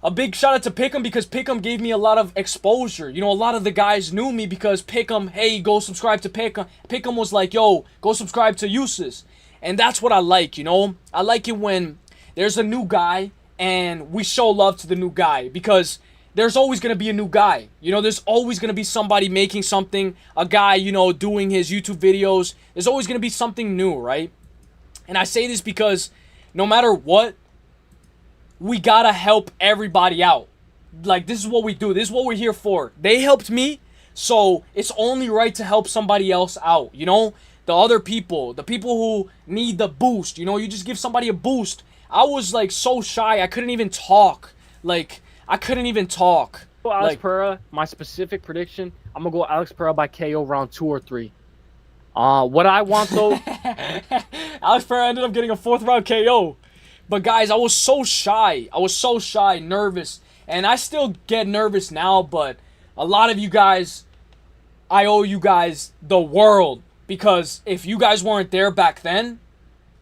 A big shout out to Pick'em because Pick'em gave me a lot of exposure. You know, a lot of the guys knew me because Pick'em, hey, go subscribe to Pick'em. Pick'em was like, yo, go subscribe to Uselyis. And that's what I like, you know. I like it when there's a new guy and we show love to the new guy because there's always going to be a new guy. You know, there's always going to be somebody making something, a guy, you know, doing his YouTube videos. There's always going to be something new, right? And I say this because no matter what, we got to help everybody out. Like, this is what we do. This is what we're here for. They helped me, so it's only right to help somebody else out, you know? The other people, the people who need the boost, you know? You just give somebody a boost. I was, like, so shy. I couldn't even talk. Like, I couldn't even talk. Alex Pereira, my specific prediction, I'm going to go Alex Pereira by KO round 2 or 3. What I want, though... Alex Pereira ended up getting a 4th round KO. But, guys, I was so shy. I was so shy, nervous. And I still get nervous now, but a lot of you guys, I owe you guys the world. Because if you guys weren't there back then,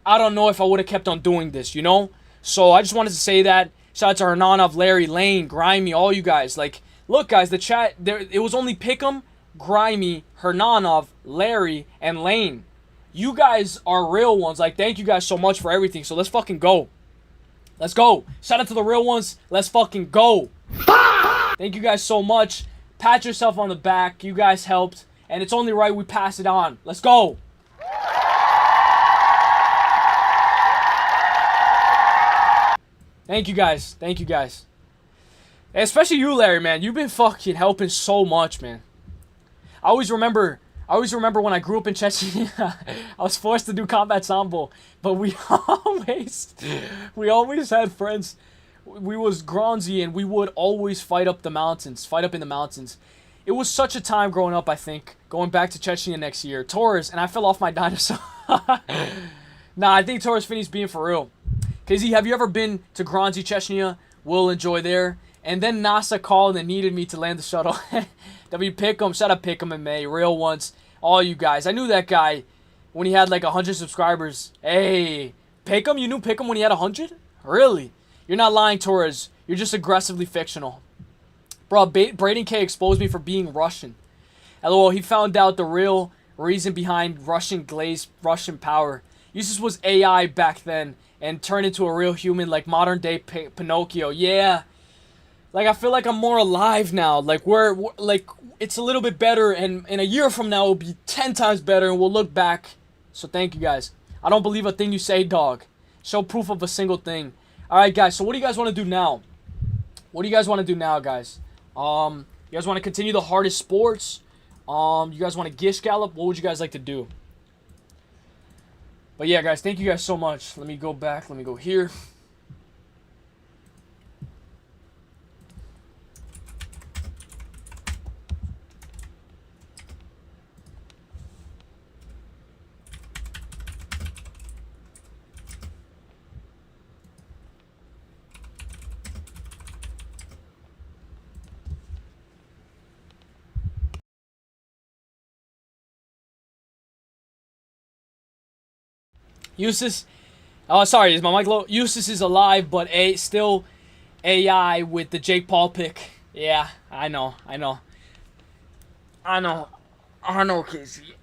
I don't know if I would have kept on doing this, you know? So I just wanted to say that. Shout out to Hernanov, Larry, Lane, Grimy, all you guys. Like, look, guys, the chat, it was only Pick'em, Grimy, Hernanov, Larry, and Lane. You guys are real ones. Like, thank you guys so much for everything. So let's fucking go. Let's go. Shout out to the real ones. Let's fucking go. Thank you guys so much. Pat yourself on the back. You guys helped. And it's only right we pass it on. Let's go. Thank you guys. Thank you guys. And especially you, Larry, man. You've been fucking helping so much, man. I always remember when I grew up in Chechnya, I was forced to do combat sambo, but we always had friends. We was Gronzi and we would always fight up in the mountains. It was such a time growing up, I think, going back to Chechnya next year. Taurus, and I fell off my dinosaur. Nah, I think Taurus Finney's being for real. KZ, have you ever been to Gronzi, Chechnya? We'll enjoy there. And then NASA called and needed me to land the shuttle. W Pick'em, shout out Pick'em and May, real ones, all you guys. I knew that guy when he had like 100 subscribers. Hey, Pick'em, you knew Pick'em when he had 100? Really? You're not lying, Torres. You're just aggressively fictional. Bro, Braden K exposed me for being Russian. LOL, he found out the real reason behind Russian glazed Russian power. Uselyis was AI back then and turned into a real human like modern day Pinocchio. Yeah. Like, I feel like I'm more alive now. Like, we're like, it's a little bit better, and in a year from now, it'll be 10 times better, and we'll look back So thank you guys. I don't believe a thing you say, dog. Show proof of a single thing. All right, guys. So what do you guys want to do now? What do you guys want to do now, guys? You guys want to continue the hardest sports? You guys want to gish gallop? What would you guys like to do? But yeah, guys, thank you guys so much. Let me go back. Let me go here. Eustace, oh sorry, is my mic low? Eustace is alive, but still AI with the Jake Paul pick. Yeah, I know, Casey.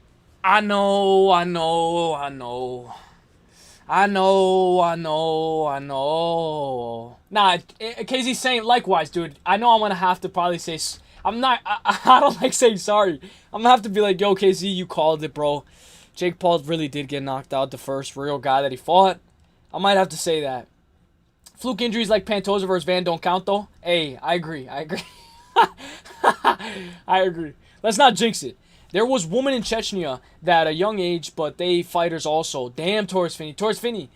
I know. Nah, Casey's saying likewise, dude. I know I'm gonna have to probably say. I don't like saying sorry. I'm gonna have to be like, yo, Casey, you called it, bro. Jake Paul really did get knocked out, the first real guy that he fought. I might have to say that. Fluke injuries like Pantoja versus Van don't count, though. Hey, I agree. I agree. Let's not jinx it. There was women in Chechnya that at a young age, but they fighters also. Damn, Torres Finney.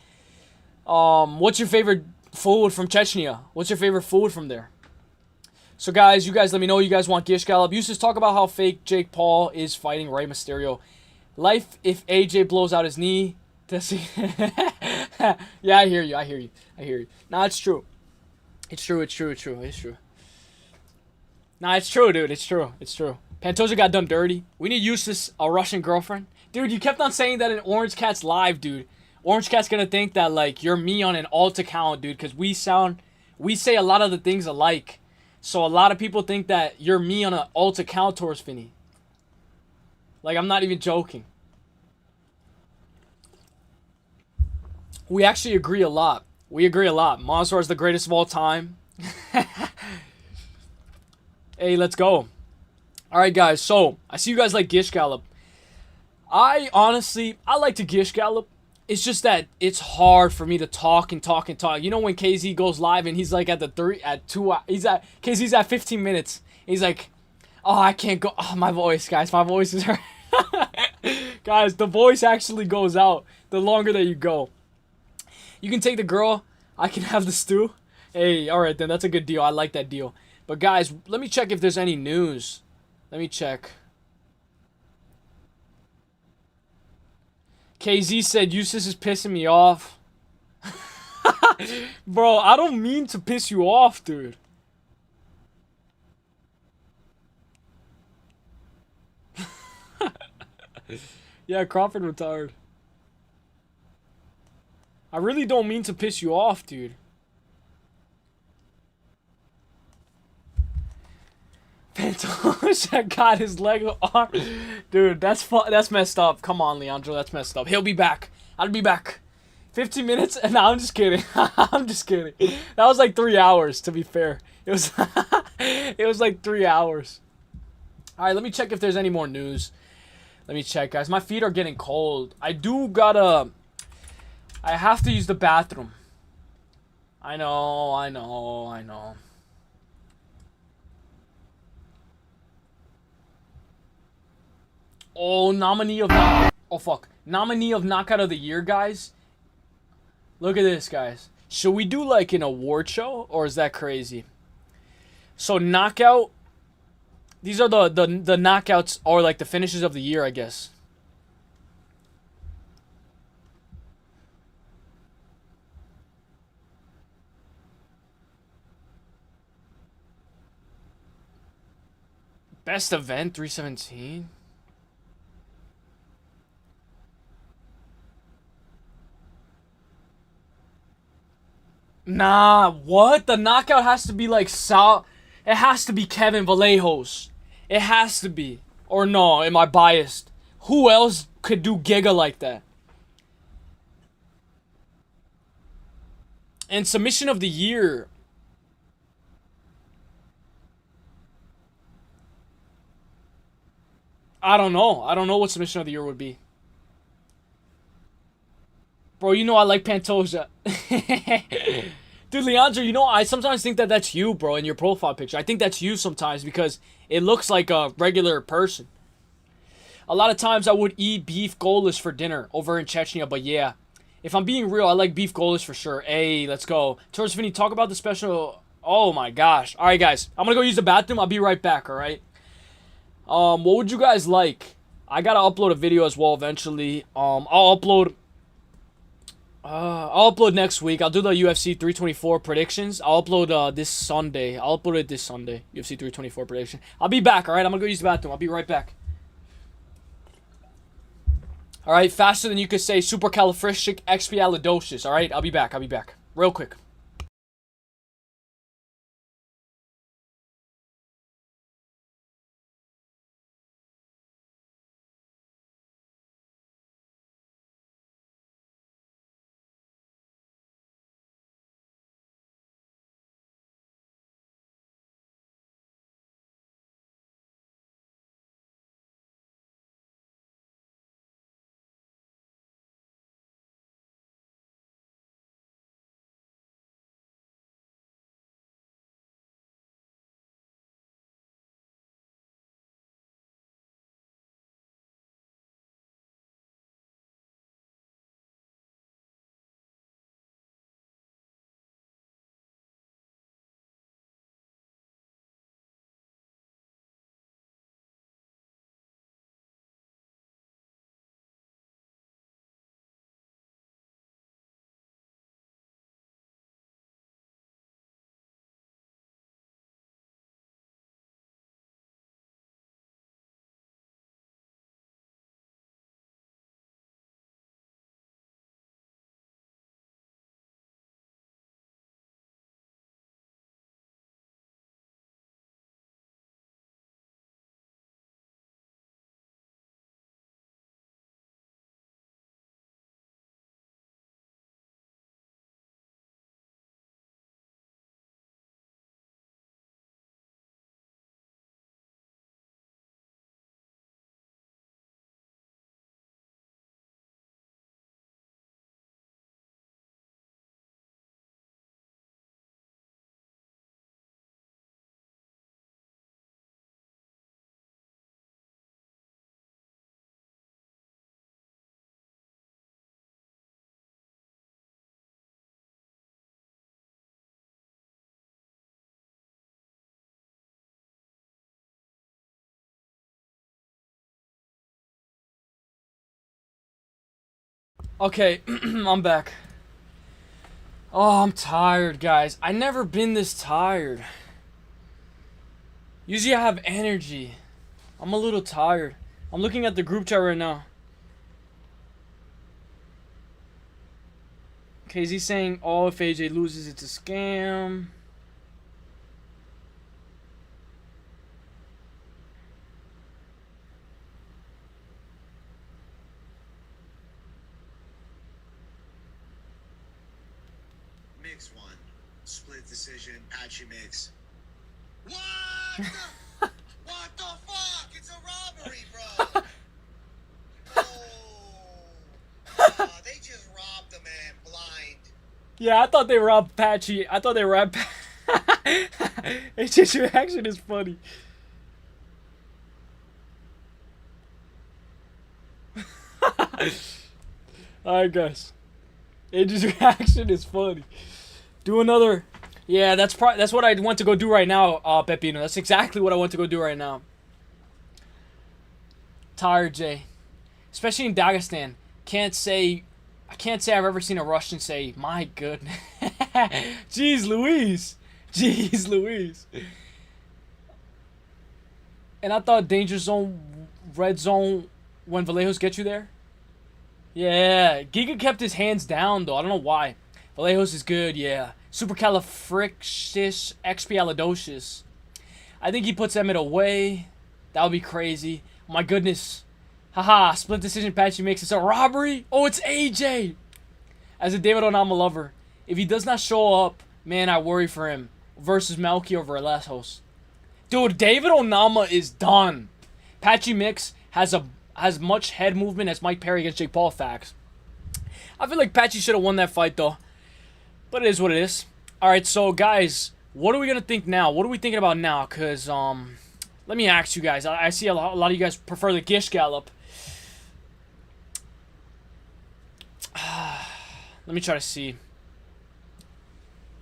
What's your favorite food from Chechnya? What's your favorite food from there? So, guys, you guys let me know. You guys want Gish Gallop. You just talk about how fake Jake Paul is fighting Rey Mysterio. Life if AJ blows out his knee. Yeah, I hear you. Nah, it's true. It's true. Nah, it's true, dude. It's true. Pantoja got done dirty. We need Eustace, a Russian girlfriend. Dude, you kept on saying that in Orange Cat's live, dude. Orange Cat's gonna think that, like, you're me on an alt account, dude, because we say a lot of the things alike. So a lot of people think that you're me on an alt account, Torres Finney. Like, I'm not even joking. We actually agree a lot. Monster is the greatest of all time. Hey, let's go. Alright, guys. So, I see you guys like Gish Gallop. I like to Gish Gallop. It's just that it's hard for me to talk. You know when KZ goes live and he's like KZ's at 15 minutes. He's like, oh, I can't go. Oh, my voice, guys. My voice is hurt. Guys, the voice actually goes out the longer that you go. You can take the girl. I can have the stew. Hey, alright then. That's a good deal. I like that deal. But guys, let me check if there's any news. Let me check. KZ said Eustace is pissing me off. Bro, I don't mean to piss you off, dude. Yeah, Crawford retired. I really don't mean to piss you off, dude. Pantoja got his leg arm. Dude, that's messed up. Come on, Leandro, that's messed up. He'll be back. I'll be back. 15 minutes? No, I'm just kidding. I'm just kidding. That was like 3 hours, to be fair. It was it was like 3 hours. Alright, let me check if there's any more news. Let me check, guys. My feet are getting cold. I have to use the bathroom. I know. Oh, nominee of knockout of the year, guys. Look at this, guys. Should we do like an award show, or is that crazy? So knockout. These are the knockouts, or like the finishes of the year, I guess. Best event 317. Nah, what? The knockout has to be like it has to be Kevin Vallejos. It has to be. Or no, am I biased? Who else could do Giga like that? And submission of the year. I don't know. I don't know what submission of the year would be. Bro, you know I like Pantoja. Dude, Leandro, you know, I sometimes think that that's you, bro, in your profile picture. I think that's you sometimes because it looks like a regular person. A lot of times I would eat beef golas for dinner over in Chechnya, but yeah. If I'm being real, I like beef golas for sure. Hey, let's go. Tourist Vinny, talk about the special... Oh my gosh. Alright, guys. I'm gonna go use the bathroom. I'll be right back, alright? What would you guys like? I gotta upload a video as well eventually. I'll upload next week. I'll do the UFC 324 predictions. I'll upload this Sunday. I'll upload it this Sunday. UFC 324 prediction. I'll be back, alright? I'm gonna go use the bathroom. I'll be right back. Alright, faster than you could say supercalifragisticexpialidocious. Alright, I'll be back. I'll be back. Real quick. Okay, I'm back. Oh, I'm tired, guys. I never been this tired. Usually I have energy. I'm a little tired. I'm looking at the group chat right now. Okay, is he saying, oh, if AJ loses, it's a scam? Mix one. Split decision, patchy mix. What? What the fuck? It's a robbery, bro. Oh. They just robbed the man blind. Yeah, I thought they robbed Patchy. I thought they robbed AJ's reaction is funny. Alright, guys. AJ's reaction is funny. Do another. Yeah, that's what I want to go do right now, Pepino. That's exactly what I want to go do right now. Tired, Jay. Especially in Dagestan. I can't say I've ever seen a Russian say, my goodness. Jeez Louise. Jeez Louise. And I thought danger zone, red zone, when Vallejos get you there. Yeah, Giga kept his hands down though. I don't know why. Vallejos is good, yeah. Supercalifragisticexpialidocious. I think he puts Emmett away. That would be crazy. Oh my goodness. Haha, split decision Patchy makes it a robbery? Oh, it's AJ! As a David Onama lover, if he does not show up, man, I worry for him. Versus Melky over Lashos. Dude, David Onama is done. Patchy Mix has much head movement as Mike Perry against Jake Paul, facts. I feel like Patchy should have won that fight, though. But it is what it is. Alright, so, guys, what are we going to think now? What are we thinking about now? Because, let me ask you guys. I see a lot of you guys prefer the Gish Gallop. Let me try to see.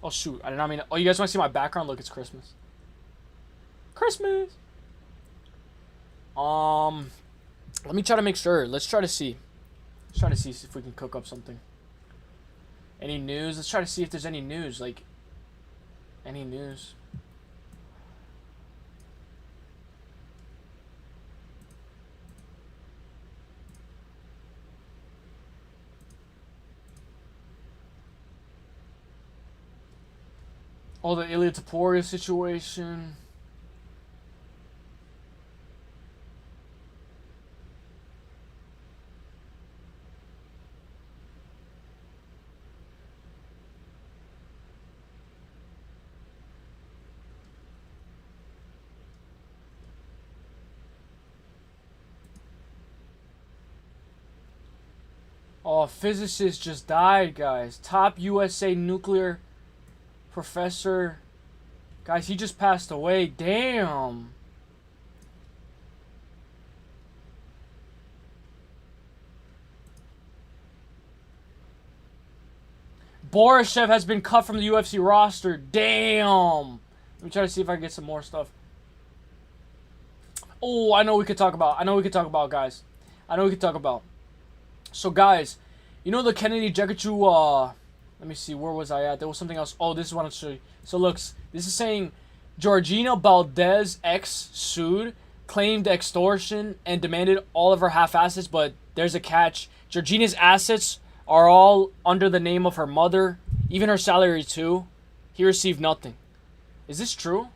Oh, shoot. I did not mean to. Oh, you guys want to see my background? Look, it's Christmas. Christmas! Let me try to make sure. Let's try to see. Let's try to see if we can cook up something. Any news? Let's try to see if there's any news. Like, any news. Oh, the Ilya Taporia situation. Oh, a physicist just died, guys. Top USA nuclear professor. Guys, he just passed away. Damn. Borishev has been cut from the UFC roster. Damn. Let me try to see if I can get some more stuff. Oh, I know we could talk about. I know we could talk about, guys. I know we could talk about. So, guys, you know the Kennedy Jekachu, let me see, where was I at? There was something else. Oh, this is what I'm showing you. So, look, this is saying Georgina Valdez ex sued, claimed extortion, and demanded all of her half assets, but there's a catch. Georgina's assets are all under the name of her mother, even her salary, too. He received nothing. Is this true?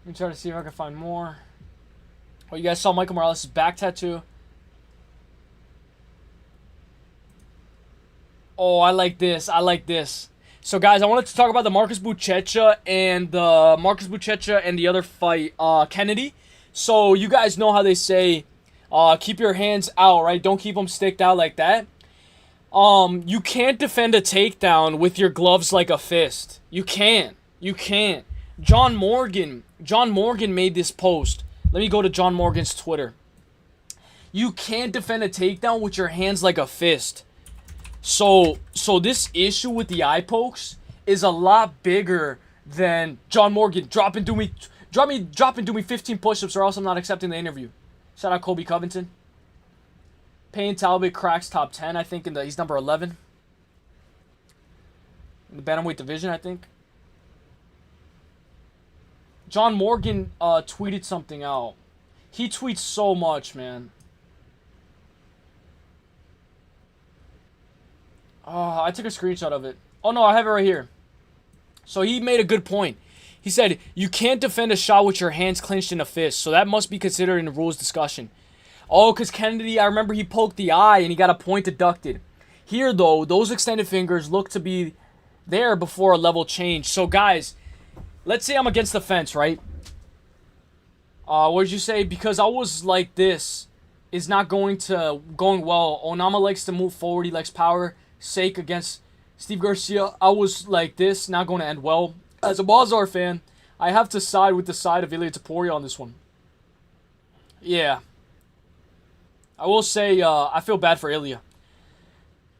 Let me try to see if I can find more. Oh, you guys saw Michael Morales' back tattoo. Oh, I like this. I like this. So, guys, I wanted to talk about the Marcus Buchecha and the other fight, Kennedy. So, you guys know how they say, keep your hands out, right? Don't keep them sticked out like that. You can't defend a takedown with your gloves like a fist. You can't. You can't. John Morgan made this post. Let me go to John Morgan's Twitter. You can't defend a takedown with your hands like a fist. So this issue with the eye pokes is a lot bigger than John Morgan drop and do me 15 push-ups or else I'm not accepting the interview. Shout out Kobe Covington. Payne Talbot cracks top 10, I think, he's number 11 in the bantamweight division, I think. John Morgan tweeted something out. He tweets so much, man. Oh, I took a screenshot of it. Oh, no, I have it right here. So he made a good point. He said, you can't defend a shot with your hands clenched in a fist, so that must be considered in the rules discussion. Oh, because Kennedy, I remember he poked the eye and he got a point deducted. Here, though, those extended fingers look to be there before a level change. So, guys, let's say I'm against the fence, right? What did you say? Because I was like this is not going well. Onama likes to move forward. He likes power. Sake against Steve Garcia. I was like this, not going to end well. As a Bazar fan, I have to side with the side of Ilya Taporia on this one. Yeah. I will say, I feel bad for Ilya.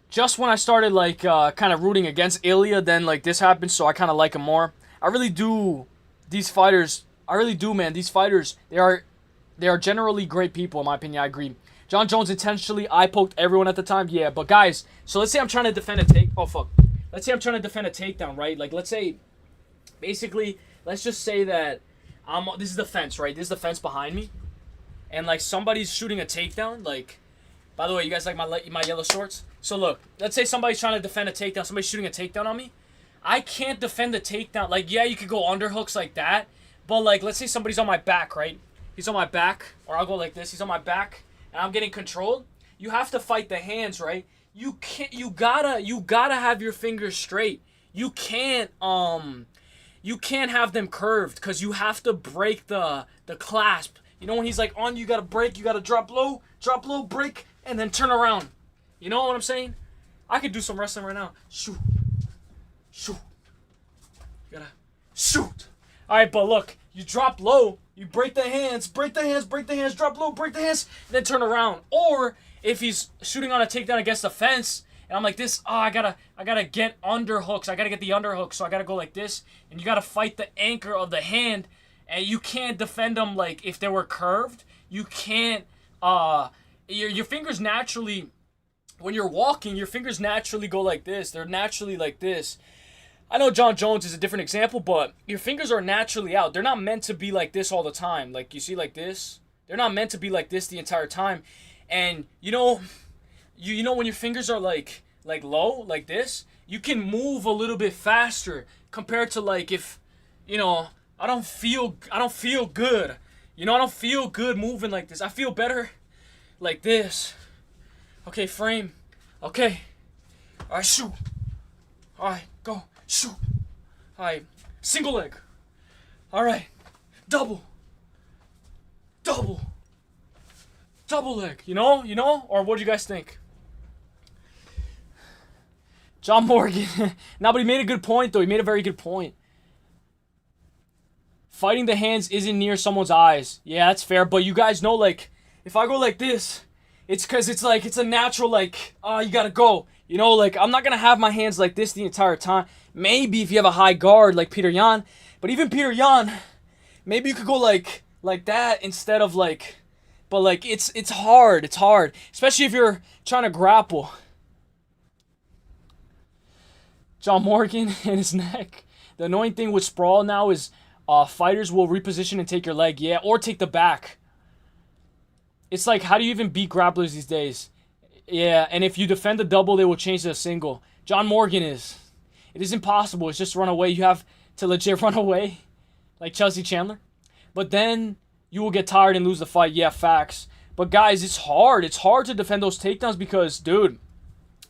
Just when I started, like, kind of rooting against Ilya, then, like, this happened, so I kind of like him more. I really do. These fighters, I really do, man. These fighters, they are generally great people, in my opinion. I agree. John Jones intentionally eye-poked everyone at the time. Yeah, but guys, so let's say I'm trying to defend a take. Oh, fuck. Let's say I'm trying to defend a takedown, right? Like, let's say, basically, let's just say that this is the fence, right? This is the fence behind me. And, like, somebody's shooting a takedown. Like, by the way, you guys like my yellow shorts? So, look, let's say somebody's trying to defend a takedown. Somebody's shooting a takedown on me. I can't defend the takedown. Like, yeah, you could go underhooks like that. But, like, let's say somebody's on my back, right? he's on my back, or I'll go like this. He's on my back, and I'm getting controlled. You have to fight the hands, right? You can't. You gotta have your fingers straight. You can't have them curved, because you have to break the clasp. You know, when he's like on you, gotta break. You gotta drop low, break, and then turn around. You know what I'm saying? I could do some wrestling right now. Shoot. You gotta shoot. All right, but look, you drop low, you break the hands, drop low, break the hands, and then turn around. Or if he's shooting on a takedown against the fence, and I'm like this, I gotta get underhooks. I gotta get the underhook, so I gotta go like this, and you gotta fight the anchor of the hand, and you can't defend them like if they were curved. You can't. Your fingers naturally, when you're walking, your fingers naturally go like this. They're naturally like this. I know John Jones is a different example, but your fingers are naturally out. They're not meant to be like this all the time. Like, you see like this? They're not meant to be like this the entire time. And, you know when your fingers are like low, like this, you can move a little bit faster compared to like if, you know, I don't feel good. You know, I don't feel good moving like this. I feel better like this. Okay, frame. Okay. All right, shoot. All right, go. Shoot. All right, single leg. All right, double leg. You know? Or what do you guys think? John Morgan. Now, but he made a good point, though. He made a very good point. Fighting the hands isn't near someone's eyes. Yeah, that's fair. But you guys know, like, if I go like this, it's because it's like, it's a natural, like, you gotta go. You know, like, I'm not gonna have my hands like this the entire time. Maybe if you have a high guard like Peter Yan. But even Peter Yan, maybe you could go like that instead of like, but like, it's hard. It's hard. Especially if you're trying to grapple. John Morgan and his neck. The annoying thing with sprawl now is fighters will reposition and take your leg. Yeah, or take the back. It's like, how do you even beat grapplers these days? Yeah, and if you defend the double, they will change to a single. John Morgan is. It is impossible. It's just run away. You have to legit run away. Like Chelsea Chandler. But then you will get tired and lose the fight. Yeah, facts. But guys, it's hard. It's hard to defend those takedowns because, dude,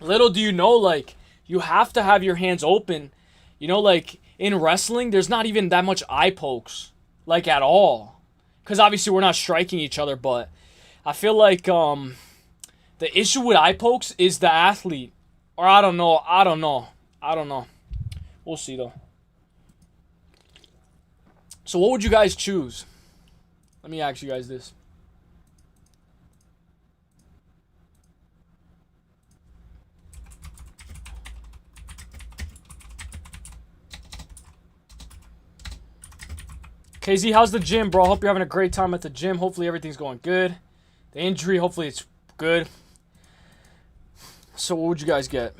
little do you know, like, you have to have your hands open. You know, like, in wrestling, there's not even that much eye pokes. Like, at all. Because obviously we're not striking each other, but I feel like the issue with eye pokes is the athlete. Or I don't know. We'll see, though. So what would you guys choose? Let me ask you guys this. KZ, how's the gym, bro? Hope you're having a great time at the gym. Hopefully everything's going good. The injury, hopefully it's good. So what would you guys get?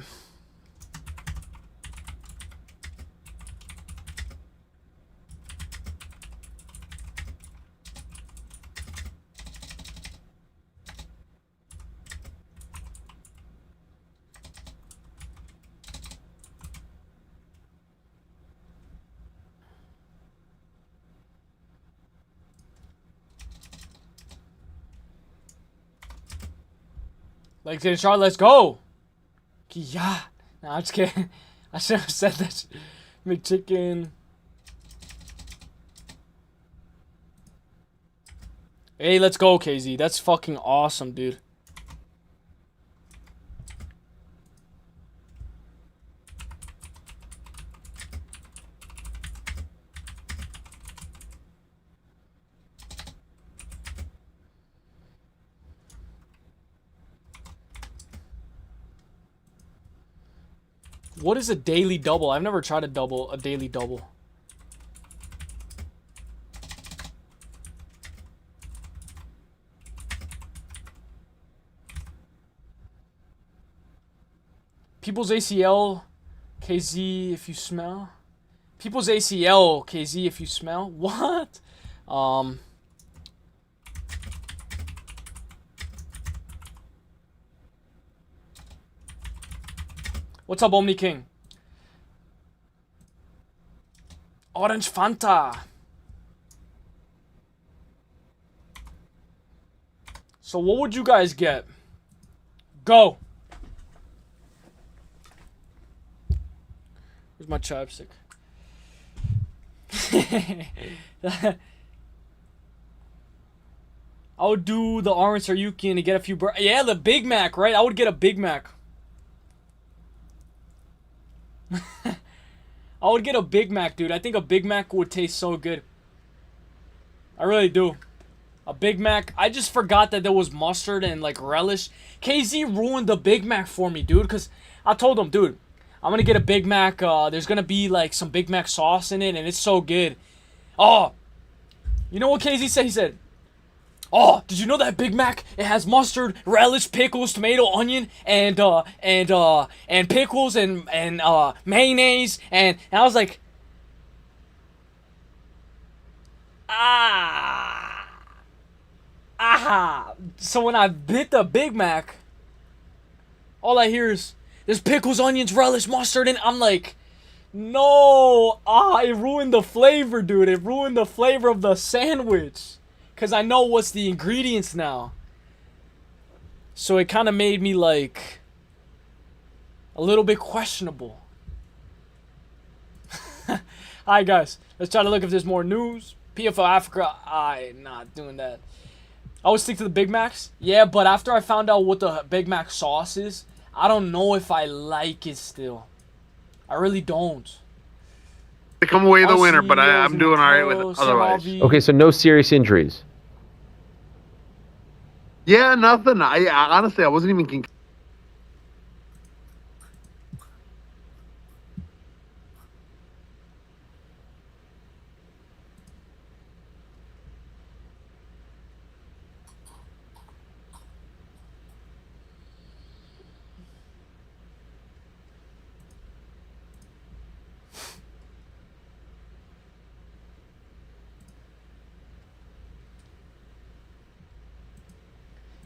Like, Charlotte, let's go. Yeah. Nah, I'm just kidding. I should have said that. McChicken. Hey, let's go, KZ. That's fucking awesome, dude. What is a daily double? I've never tried a daily double. People's ACL, KZ, if you smell. People's ACL, KZ, if you smell. What? What's up, Omni King? Orange Fanta. So what would you guys get? Go. Where's my chapstick? I would do the orange Saryuki and get a few yeah, the Big Mac, right? I would get a Big Mac. I would get a Big Mac, dude. I think a Big Mac would taste so good. I really do. A Big Mac. I just forgot that there was mustard and like relish. KZ ruined the Big Mac for me, dude. Because I told him, dude, I'm going to get a Big Mac. There's going to be like some Big Mac sauce in it. And it's so good. Oh. You know what KZ said? He said, oh, did you know that Big Mac, it has mustard, relish, pickles, tomato, onion, and pickles and mayonnaise, and I was like, so when I bit the Big Mac, all I hear is, there's pickles, onions, relish, mustard, and I'm like, no, it ruined the flavor, dude, it ruined the flavor of the sandwich. Because I know what's the ingredients now. So it kind of made me like a little bit questionable. Alright guys, let's try to look if there's more news. PFL Africa, I'm not doing that. I would stick to the Big Macs. Yeah, but after I found out what the Big Mac sauce is, I don't know if I like it still. I really don't. They come away the winner, but I'm doing all right with it otherwise. Okay, so no serious injuries. Yeah, nothing. I honestly, I wasn't even.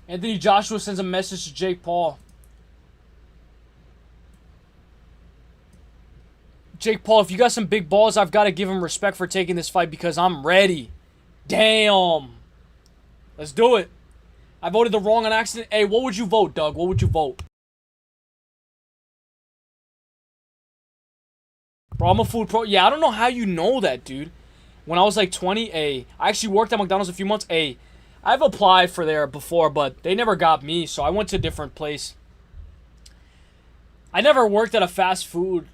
Anthony Joshua sends a message to Jake Paul. Jake Paul, if you got some big balls, I've got to give him respect for taking this fight because I'm ready. Damn. Let's do it. I voted the wrong on accident. Hey, what would you vote, Doug? What would you vote? Bro, I'm a food pro. Yeah, I don't know how you know that, dude. When I was like 20, I actually worked at McDonald's a few months. I've applied for there before, but they never got me, so I went to a different place. I never worked at a fast food.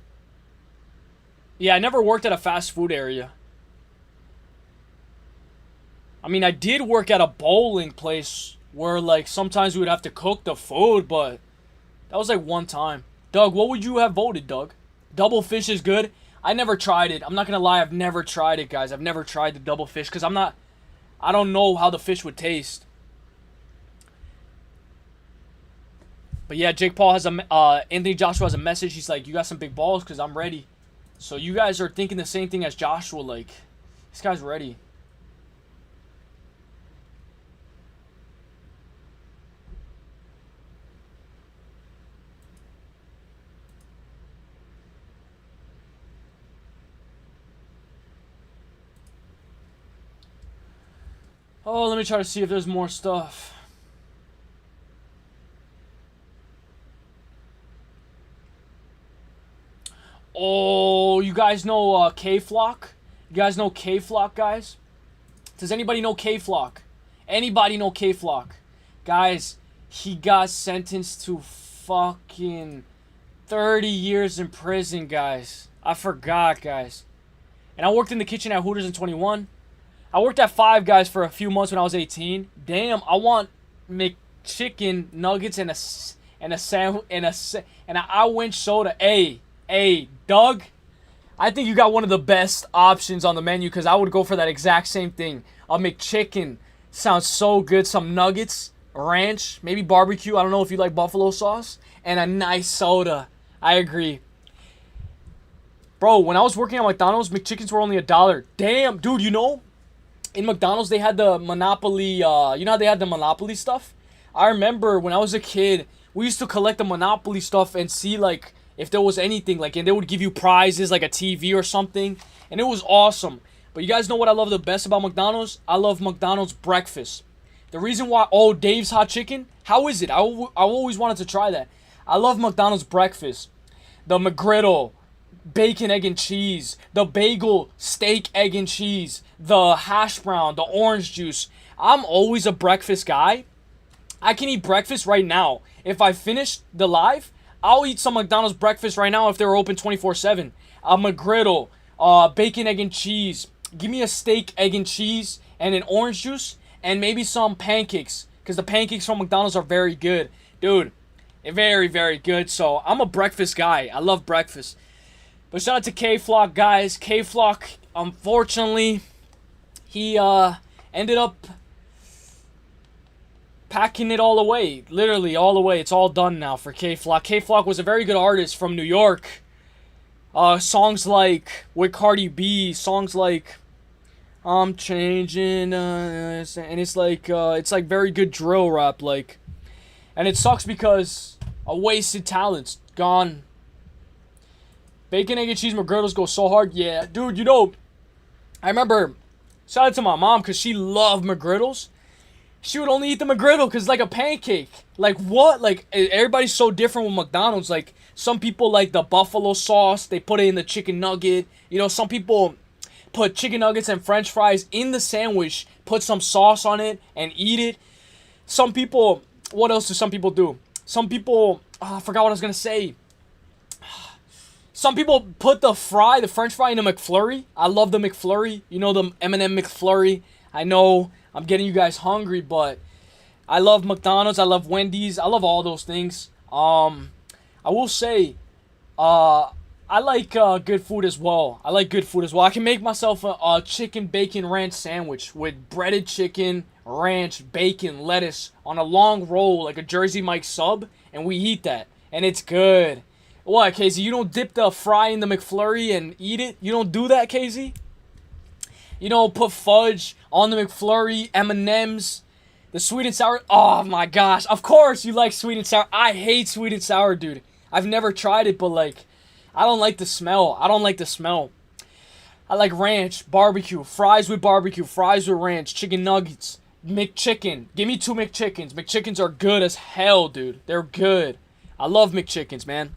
Yeah, I never worked at a fast food area. I mean, I did work at a bowling place where, like, sometimes we would have to cook the food, but that was, like, one time. Doug, what would you have voted, Doug? Double fish is good? I never tried it. I'm not gonna lie, I've never tried it, guys. I've never tried the double fish, because I don't know how the fish would taste. But yeah, Jake Paul has Anthony Joshua has a message. He's like, you got some big balls because I'm ready. So you guys are thinking the same thing as Joshua. Like, this guy's ready. Oh, let me try to see if there's more stuff. Oh, you guys know K-Flock? You guys know K-Flock, guys? Does anybody know K-Flock? Anybody know K-Flock? Guys, he got sentenced to fucking 30 years in prison, guys. I forgot, guys. And I worked in the kitchen at Hooters in 21. I worked at Five Guys for a few months when I was 18. Damn, I want McChicken nuggets and an orange soda. Hey, Doug, I think you got one of the best options on the menu because I would go for that exact same thing. A McChicken sounds so good. Some nuggets, ranch, maybe barbecue. I don't know if you like buffalo sauce. And a nice soda. I agree. Bro, when I was working at McDonald's, McChickens were only $1. Damn, dude, you know, in McDonald's, they had the Monopoly, you know how they had the Monopoly stuff? I remember when I was a kid, we used to collect the Monopoly stuff and see, like, if there was anything, like, and they would give you prizes, like a TV or something, and it was awesome. But you guys know what I love the best about McDonald's? I love McDonald's breakfast. The reason why, oh, Dave's Hot Chicken? How is it? I always wanted to try that. I love McDonald's breakfast. The McGriddle, bacon, egg, and cheese. The bagel, steak, egg, and cheese. The hash brown, the orange juice. I'm always a breakfast guy. I can eat breakfast right now. If I finish the live, I'll eat some McDonald's breakfast right now if they're open 24/7. A McGriddle, bacon, egg, and cheese. Give me a steak, egg, and cheese, and an orange juice, and maybe some pancakes. Because the pancakes from McDonald's are very good. Dude, very, very good. So, I'm a breakfast guy. I love breakfast. But shout out to K-Flock, guys. K-Flock, unfortunately, he ended up packing it all away. Literally, all away. It's all done now for K-Flock. K-Flock was a very good artist from New York. Songs like, with Cardi B, songs like, I'm changing, and it's like very good drill rap, like, and it sucks because a wasted talent's gone. Bacon, egg, and cheese McGriddles go so hard. Yeah, dude, you know, I remember, shout out to my mom, because she loved McGriddles. She would only eat the McGriddle because it's like a pancake. Like, what? Like, everybody's so different with McDonald's. Like, some people like the buffalo sauce. They put it in the chicken nugget. You know, some people put chicken nuggets and french fries in the sandwich, put some sauce on it, and eat it. Some people, what else do some people do? Some people, I forgot what I was going to say. Some people put the french fry in a McFlurry. I love the McFlurry. You know, the M&M McFlurry. I know I'm getting you guys hungry, but I love McDonald's. I love Wendy's. I love all those things. I will say, I like good food as well. I like good food as well. I can make myself a chicken bacon ranch sandwich with breaded chicken, ranch, bacon, lettuce on a long roll like a Jersey Mike sub, and we eat that. And it's good. What, Casey? You don't dip the fry in the McFlurry and eat it? You don't do that, Casey? You know, put fudge on the McFlurry, M&M's, the sweet and sour. Oh my gosh. Of course you like sweet and sour. I hate sweet and sour, dude. I've never tried it, but like, I don't like the smell. I don't like the smell. I like ranch, barbecue, fries with barbecue, fries with ranch, chicken nuggets, McChicken. Give me 2 McChickens. McChickens are good as hell, dude. They're good. I love McChickens, man.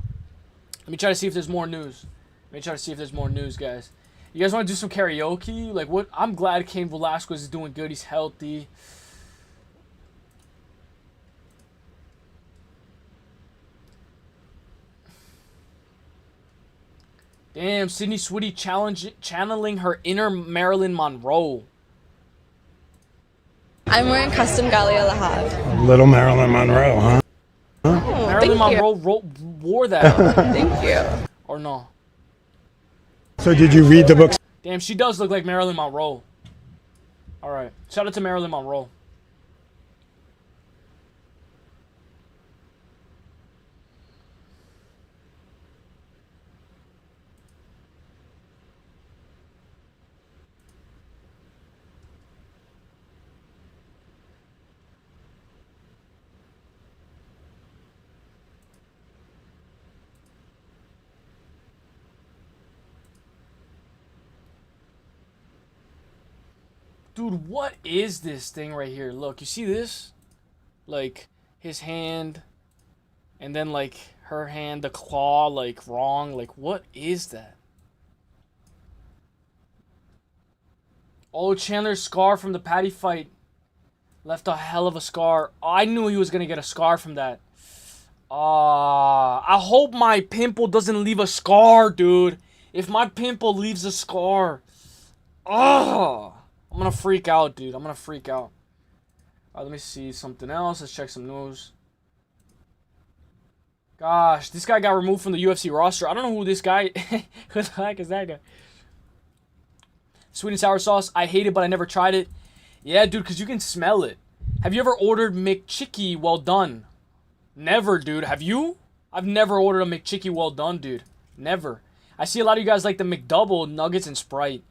Let me try to see if there's more news. Guys. You guys want to do some karaoke? Like, what? I'm glad Cain Velasquez is doing good. He's healthy. Damn, Sydney Switty channeling her inner Marilyn Monroe. I'm wearing custom Galia Lahab. Little Marilyn Monroe, huh? Oh, Marilyn Monroe wore that. Thank you. Or no? So did you read the books? Damn, she does look like Marilyn Monroe. Alright, shout out to Marilyn Monroe. Dude, what is this thing right here? Look, you see this? Like, his hand, and then, like, her hand, the claw, like, wrong. Like, what is that? Oh, Chandler's scar from the Patty fight left a hell of a scar. Oh, I knew he was going to get a scar from that. I hope my pimple doesn't leave a scar, dude. If my pimple leaves a scar, I'm gonna freak out, dude. I'm gonna freak out. Alright, let me see something else. Let's check some news. Gosh, this guy got removed from the UFC roster. I don't know who this guy... Who the heck is that guy? Sweet and sour sauce. I hate it, but I never tried it. Yeah, dude, because you can smell it. Have you ever ordered McChicky well done? Never, dude. Have you? I've never ordered a McChicky well done, dude. Never. I see a lot of you guys like the McDouble, nuggets, and Sprite.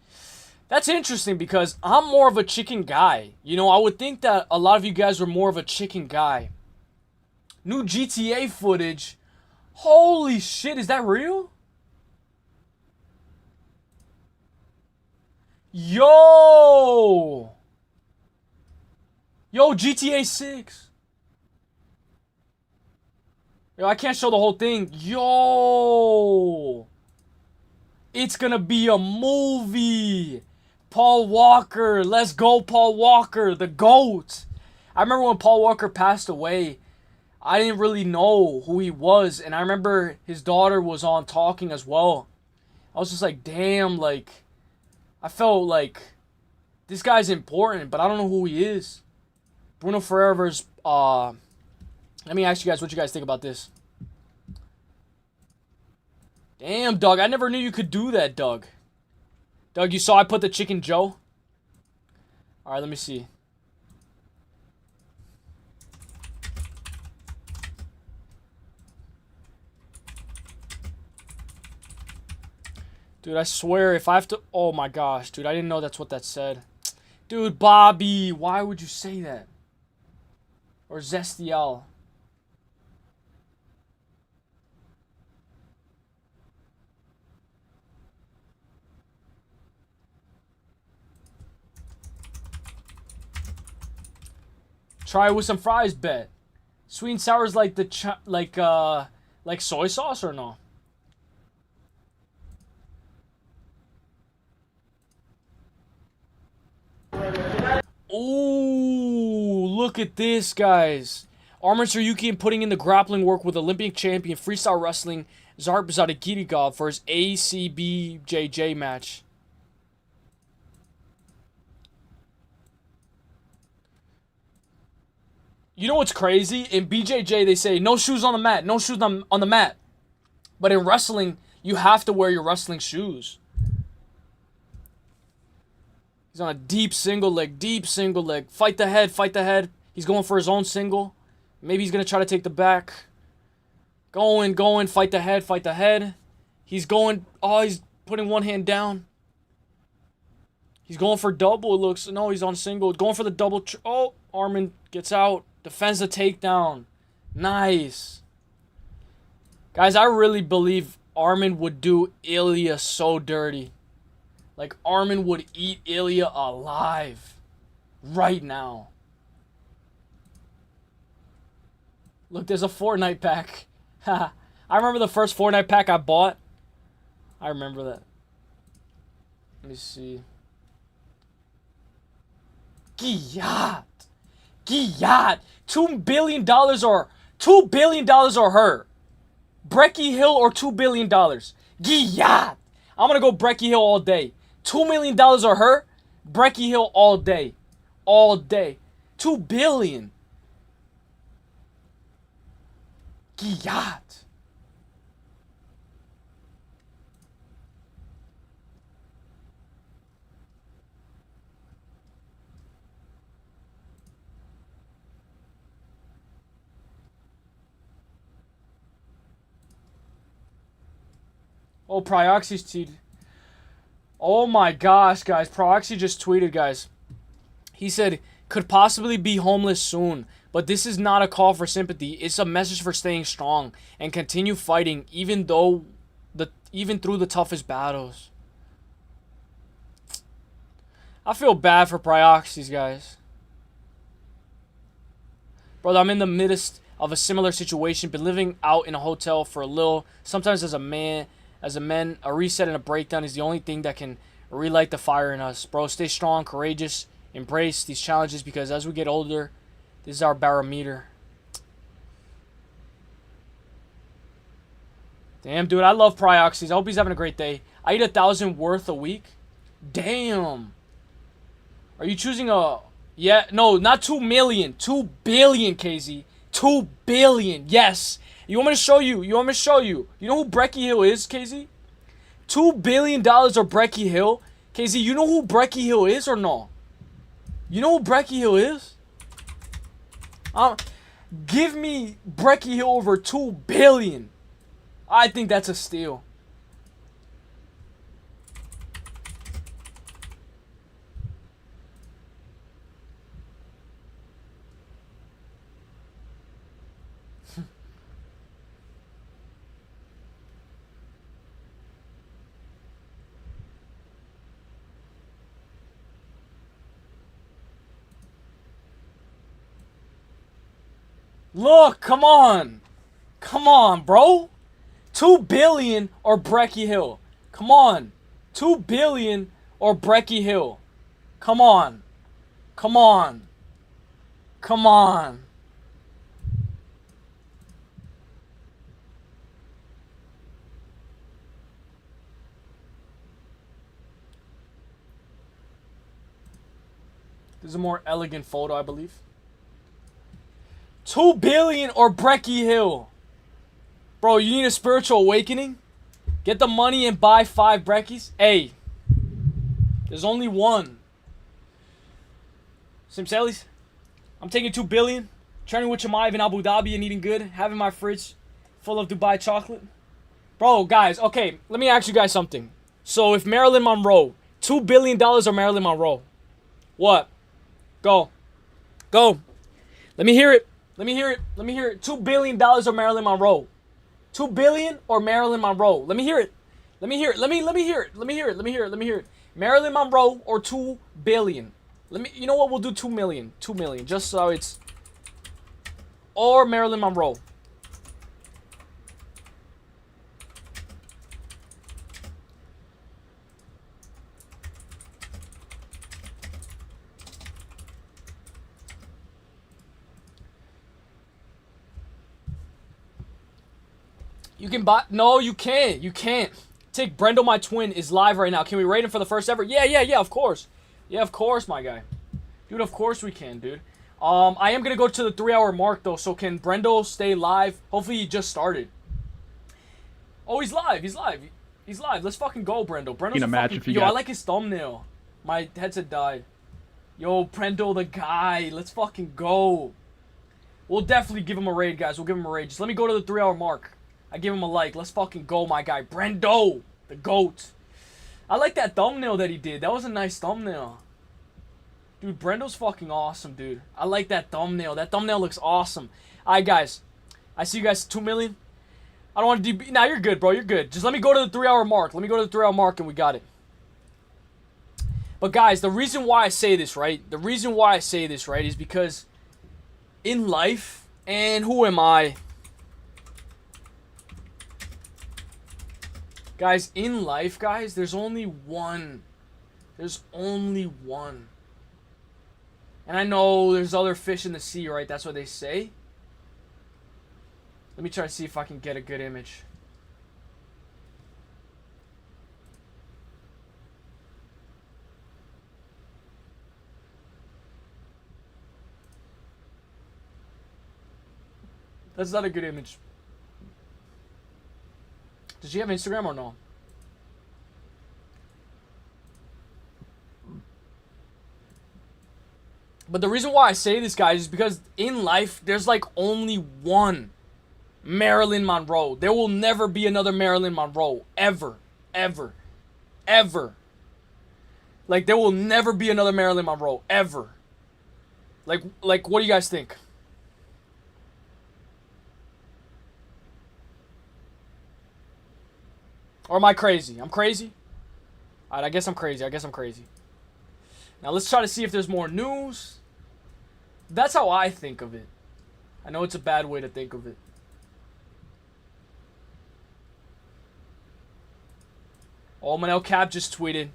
That's interesting because I'm more of a chicken guy. You know, I would think that a lot of you guys were more of a chicken guy. New GTA footage. Holy shit, is that real? Yo! Yo, Yo, GTA 6. Yo, I can't show the whole thing. Yo. It's gonna be a movie. Paul Walker. Let's go, Paul Walker. The GOAT. I remember when Paul Walker passed away, I didn't really know who he was. And I remember his daughter was on talking as well. I was just like, damn, like, I felt like this guy's important, but I don't know who he is. Bruno Ferreira's, let me ask you guys what you guys think about this. Damn, Doug, I never knew you could do that, Doug. Doug, you saw I put the Chicken Joe? Alright, let me see. Dude, I swear, if I have to... Oh my gosh, dude, I didn't know that's what that said. Dude, Bobby, why would you say that? Or Zestial. Try it with some fries, bet. Sweet and sour is like the like soy sauce or no? Ooh, look at this, guys. Armin Saryukian putting in the grappling work with Olympic champion freestyle wrestling Zarb Zadikirigov for his ACBJJ match. You know what's crazy? In BJJ, they say no shoes on the mat, no shoes on the mat. But in wrestling, you have to wear your wrestling shoes. He's on a deep single leg, deep single leg. Fight the head, fight the head. He's going for his own single. Maybe he's going to try to take the back. Going, fight the head, fight the head. He's going, oh, he's putting one hand down. He's going for double, it looks. No, he's on single. Going for the double. Oh, Armin gets out. Defends the takedown. Nice. Guys, I really believe Armin would do Ilya so dirty. Like, Armin would eat Ilya alive. Right now. Look, there's a Fortnite pack. I remember the first Fortnite pack I bought. I remember that. Let me see. Giyat. Giyat. $2 billion or $2 billion or her. Brecky Hill or $2 billion. Giyat. I'm gonna go Brecky Hill all day. $2 million or her. Brecky Hill all day. All day. $2 billion. Giyat. Oh, Prioxy's tweeted. Oh my gosh, guys. Prioxy just tweeted, guys. He said, could possibly be homeless soon. But this is not a call for sympathy. It's a message for staying strong and continue fighting even through the toughest battles. I feel bad for Prioxys, guys. Brother, I'm in the midst of a similar situation. Been living out in a hotel for a little. Sometimes as a man, a reset and a breakdown is the only thing that can relight the fire in us. Bro, stay strong, courageous, embrace these challenges because as we get older, this is our barometer. Damn, dude, I love Prioxys. I hope he's having a great day. I eat 1,000 worth a week. Damn. Are you choosing a... Yeah, no, not 2 million. 2 billion, KZ. 2 billion, yes. You want me to show you? You want me to show you? You know who Brecky Hill is, KZ? $2 billion or Brecky Hill? KZ, you know who Brecky Hill is or no? You know who Brecky Hill is? Give me Brecky Hill over 2 billion. I think that's a steal. Look, come on. Come on, bro. 2 billion or Brecky Hill. Come on. 2 billion or Brecky Hill. Come on. Come on. Come on. This is a more elegant photo, I believe. 2 billion or Brecky Hill. Bro, you need a spiritual awakening? Get the money and buy 5 Breckies? Hey. There's only one. Uselyis, I'm taking 2 billion. Training with Chamaev in Abu Dhabi and eating good. Having my fridge full of Dubai chocolate. Bro, guys, okay. Let me ask you guys something. So if Marilyn Monroe, $2 billion or Marilyn Monroe? What? Go. Go. Let me hear it. Let me hear it. Let me hear it. $2 billion or Marilyn Monroe? 2 billion or Marilyn Monroe? Let me hear it. Let me hear it. Let me hear it. Let me hear it. Let me hear it. Let me hear it. Marilyn Monroe or 2 billion? You know what? We'll do 2 million. 2 million. Just so it's... Or Marilyn Monroe. You can buy... No, you can't. You can't. Take Brendo, my twin, is live right now. Can we rate him for the first ever? Yeah, of course. Yeah, of course, my guy. Dude, of course we can, dude. I am going to go to the 3-hour mark, though, so can Brendo stay live? Hopefully he just started. Oh, he's live. He's live. He's live. Let's fucking go, Brendo. Brendo's a fucking... Yo, I like his thumbnail. My headset died. Yo, Brendo the guy. Let's fucking go. We'll definitely give him a raid, guys. We'll give him a raid. Just let me go to the 3-hour mark. I give him a like. Let's fucking go, my guy. Brendo, the GOAT. I like that thumbnail that he did. That was a nice thumbnail. Dude, Brendo's fucking awesome, dude. I like that thumbnail. That thumbnail looks awesome. Alright, guys. I see you guys 2 million. I don't want to Nah, you're good, bro. You're good. Just let me go to the 3-hour mark. Let me go to the 3-hour mark and we got it. But, guys, the reason why I say this, right? The reason why I say this, right, is because in life, and who am I? Guys, in life, guys, there's only one. There's only one. And I know there's other fish in the sea, right? That's what they say. Let me try to see if I can get a good image. That's not a good image. Does she have Instagram or no? But the reason why I say this, guys, is because in life, there's like only one Marilyn Monroe. There will never be another Marilyn Monroe. Ever. Ever. Ever. Like, there will never be another Marilyn Monroe. Ever. Like, what do you guys think? Or am I crazy? I'm crazy? Alright, I guess I'm crazy. I guess I'm crazy. Now, let's try to see if there's more news. That's how I think of it. I know it's a bad way to think of it. Oh, Manel Cap just tweeted.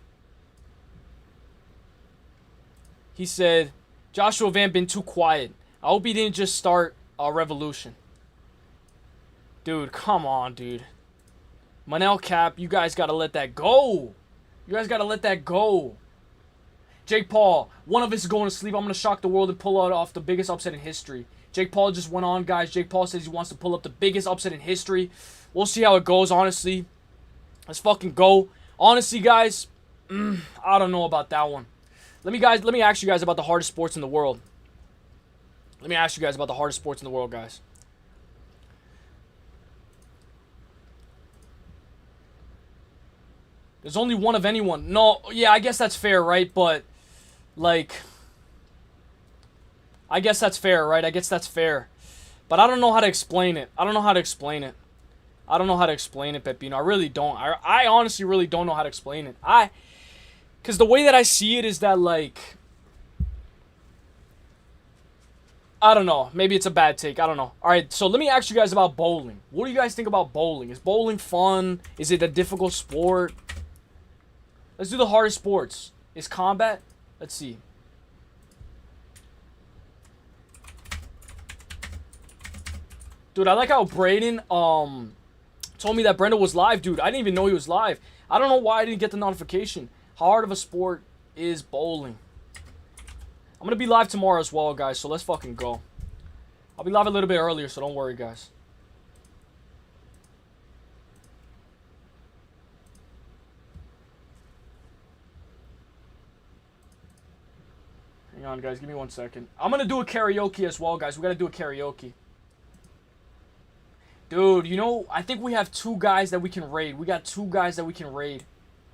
He said, Joshua Van been too quiet. I hope he didn't just start a revolution. Dude, come on, dude. Manel Cap, you guys gotta let that go. You guys gotta let that go. Jake Paul, one of us is going to sleep. I'm going to shock the world and pull out off the biggest upset in history. Jake Paul just went on, guys. Jake Paul says he wants to pull up the biggest upset in history. We'll see how it goes, honestly. Let's fucking go. Honestly, guys, I don't know about that one. Let me ask you guys about the hardest sports in the world. Let me ask you guys about the hardest sports in the world, guys. There's only one of anyone. No, yeah, I guess that's fair, right? But, like, I guess that's fair, right? I guess that's fair. But I don't know how to explain it. I don't know how to explain it. I don't know how to explain it, Pepino. I really don't. I honestly really don't know how to explain it. Because the way that I see it is that, like, I don't know. Maybe it's a bad take. I don't know. All right, so let me ask you guys about bowling. What do you guys think about bowling? Is bowling fun? Is it a difficult sport? Let's do the hardest sports. Is combat? Let's see. Dude, I like how Brayden told me that Brenda was live. Dude, I didn't even know he was live. I don't know why I didn't get the notification. How hard of a sport is bowling? I'm going to be live tomorrow as well, guys, so let's fucking go. I'll be live a little bit earlier, so don't worry, guys. Hang on, guys. Give me 1 second. I'm going to do a karaoke as well, guys. We got to do a karaoke. Dude, you know, I think we have 2 guys that we can raid. We got 2 guys that we can raid.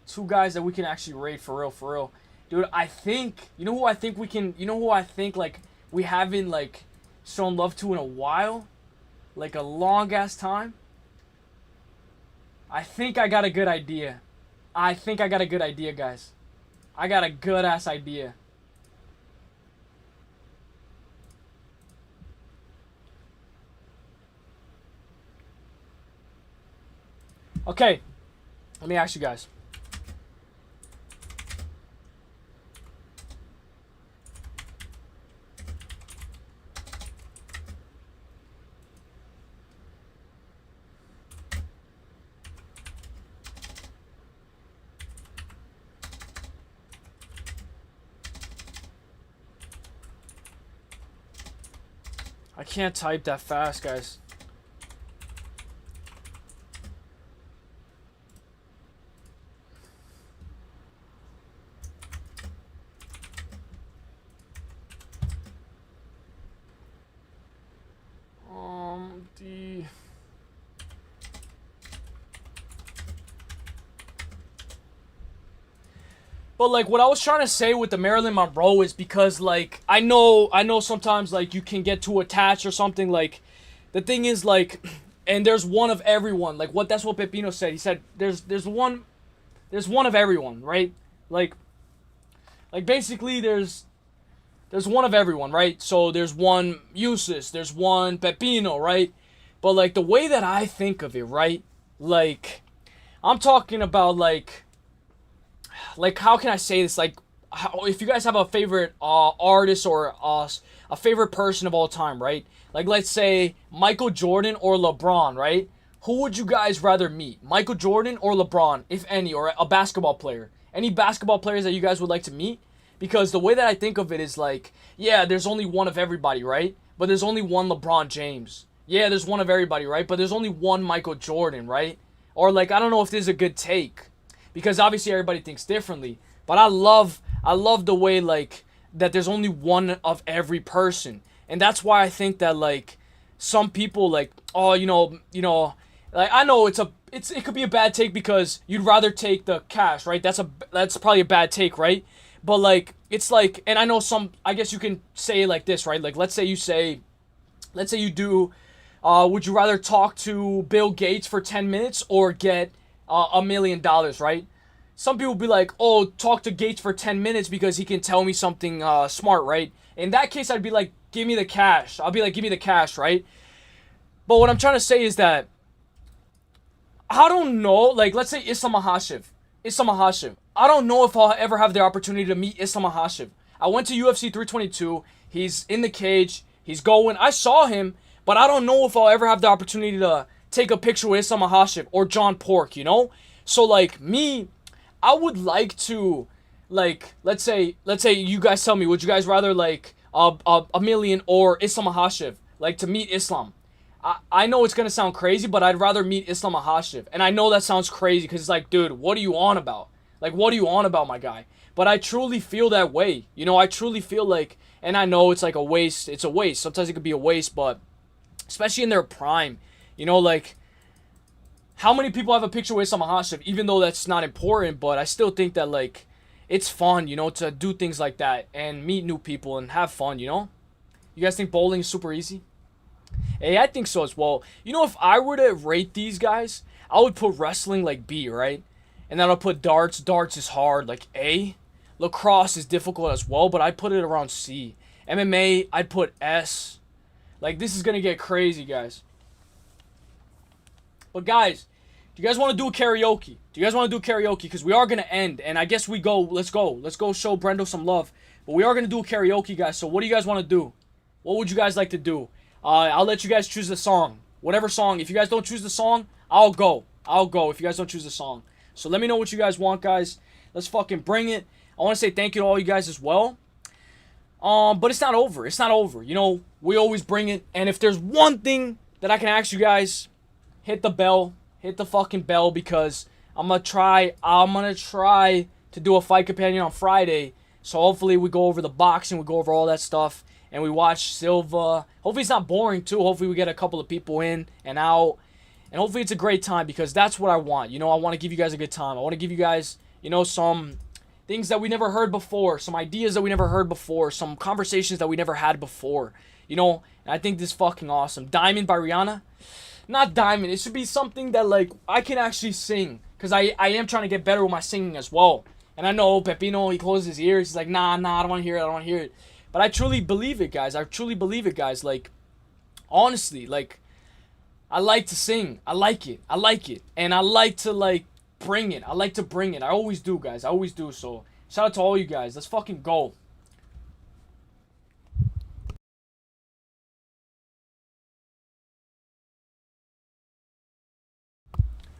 2 guys that we can actually raid for real, for real. Dude, I think, you know who I think we can, you know who I think, like, we haven't, like, shown love to in a while? Like, a long-ass time? I think I got a good idea. I think I got a good idea, guys. I got a good-ass idea. Okay, let me ask you guys. I can't type that fast, guys. But like what I was trying to say with the Marilyn Monroe is because like I know sometimes like you can get too attached or something. Like the thing is like, and there's one of everyone. Like that's what Pepino said. He said there's one of everyone, right? Like basically there's one of everyone, right? So there's one Uselyis, there's one Pepino, right? But like the way that I think of it, right? Like I'm talking about like how can I say this? Like, if you guys have a favorite artist or a favorite person of all time, right? Like, let's say Michael Jordan or LeBron, right? Who would you guys rather meet? Michael Jordan or LeBron, if any, or a basketball player? Any basketball players that you guys would like to meet? Because the way that I think of it is like, yeah, there's only one of everybody, right? But there's only one LeBron James. Yeah, there's one of everybody, right? But there's only one Michael Jordan, right? Or like, I don't know if this is a good take. Because obviously everybody thinks differently. But I love the way like that there's only one of every person. And that's why I think that like some people like, oh, you know, like I know it could be a bad take because you'd rather take the cash, right? That's probably a bad take, right? But like it's like, and I know I guess you can say it like this, right? Like let's say you do would you rather talk to Bill Gates for 10 minutes or get $1 million, right? Some people be like, oh, talk to Gates for 10 minutes because he can tell me something smart, right? In that case, I'd be like, give me the cash. I'll be like, give me the cash, right? But what I'm trying to say is that I don't know, like, let's say Islam Makhachev. I don't know if I'll ever have the opportunity to meet Islam Makhachev. I went to UFC 322. He's in the cage. He's going. I saw him, but I don't know if I'll ever have the opportunity to take a picture with Islam Makhachev or John Pork, you know? So, like, me, I would like to, like, let's say you guys tell me, would you guys rather, like, a million or Islam Makhachev, like, to meet Islam? I know it's going to sound crazy, but I'd rather meet Islam Makhachev. And I know that sounds crazy because it's like, dude, what are you on about? Like, what are you on about, my guy? But I truly feel that way. You know, I truly feel like, and I know it's like a waste. It's a waste. Sometimes it could be a waste, but especially in their prime, you know, like, how many people have a picture with Islam Makhachev, even though that's not important, but I still think that, like, it's fun, you know, to do things like that and meet new people and have fun, you know? You guys think bowling is super easy? Hey, I think so as well. You know, if I were to rate these guys, I would put wrestling like B, right? And then I'll put darts. Darts is hard, like A. Lacrosse is difficult as well, but I put it around C. MMA, I'd put S. Like, this is going to get crazy, guys. But, guys, do you guys want to do a karaoke? Do you guys want to do karaoke? Because we are going to end. And I guess we go. Let's go. Let's go show Brendo some love. But we are going to do a karaoke, guys. So, what do you guys want to do? What would you guys like to do? I'll let you guys choose the song. Whatever song. If you guys don't choose the song, I'll go. I'll go if you guys don't choose the song. So, let me know what you guys want, guys. Let's fucking bring it. I want to say thank you to all you guys as well. But it's not over. It's not over. You know, we always bring it. And if there's one thing that I can ask you guys, hit the bell. Hit the fucking bell, because I'm gonna try to do a fight companion on Friday. So hopefully we go over the boxing, we go over all that stuff, and we watch Silva. Hopefully it's not boring too. Hopefully we get a couple of people in and out. And hopefully it's a great time, because that's what I want. You know, I want to give you guys a good time. I want to give you guys, you know, some things that we never heard before, some ideas that we never heard before, some conversations that we never had before. You know, and I think this is fucking awesome. Diamond by Rihanna. Not Diamond. It should be something that, like, I can actually sing. Because I am trying to get better with my singing as well. And I know Pepino, he closes his ears. He's like, nah, I don't want to hear it. I don't want to hear it. But I truly believe it, guys. I truly believe it, guys. Like, honestly, like, I like to sing. I like it. I like it. And I like to, like, bring it. I like to bring it. I always do, guys. I always do. So, shout out to all you guys. Let's fucking go.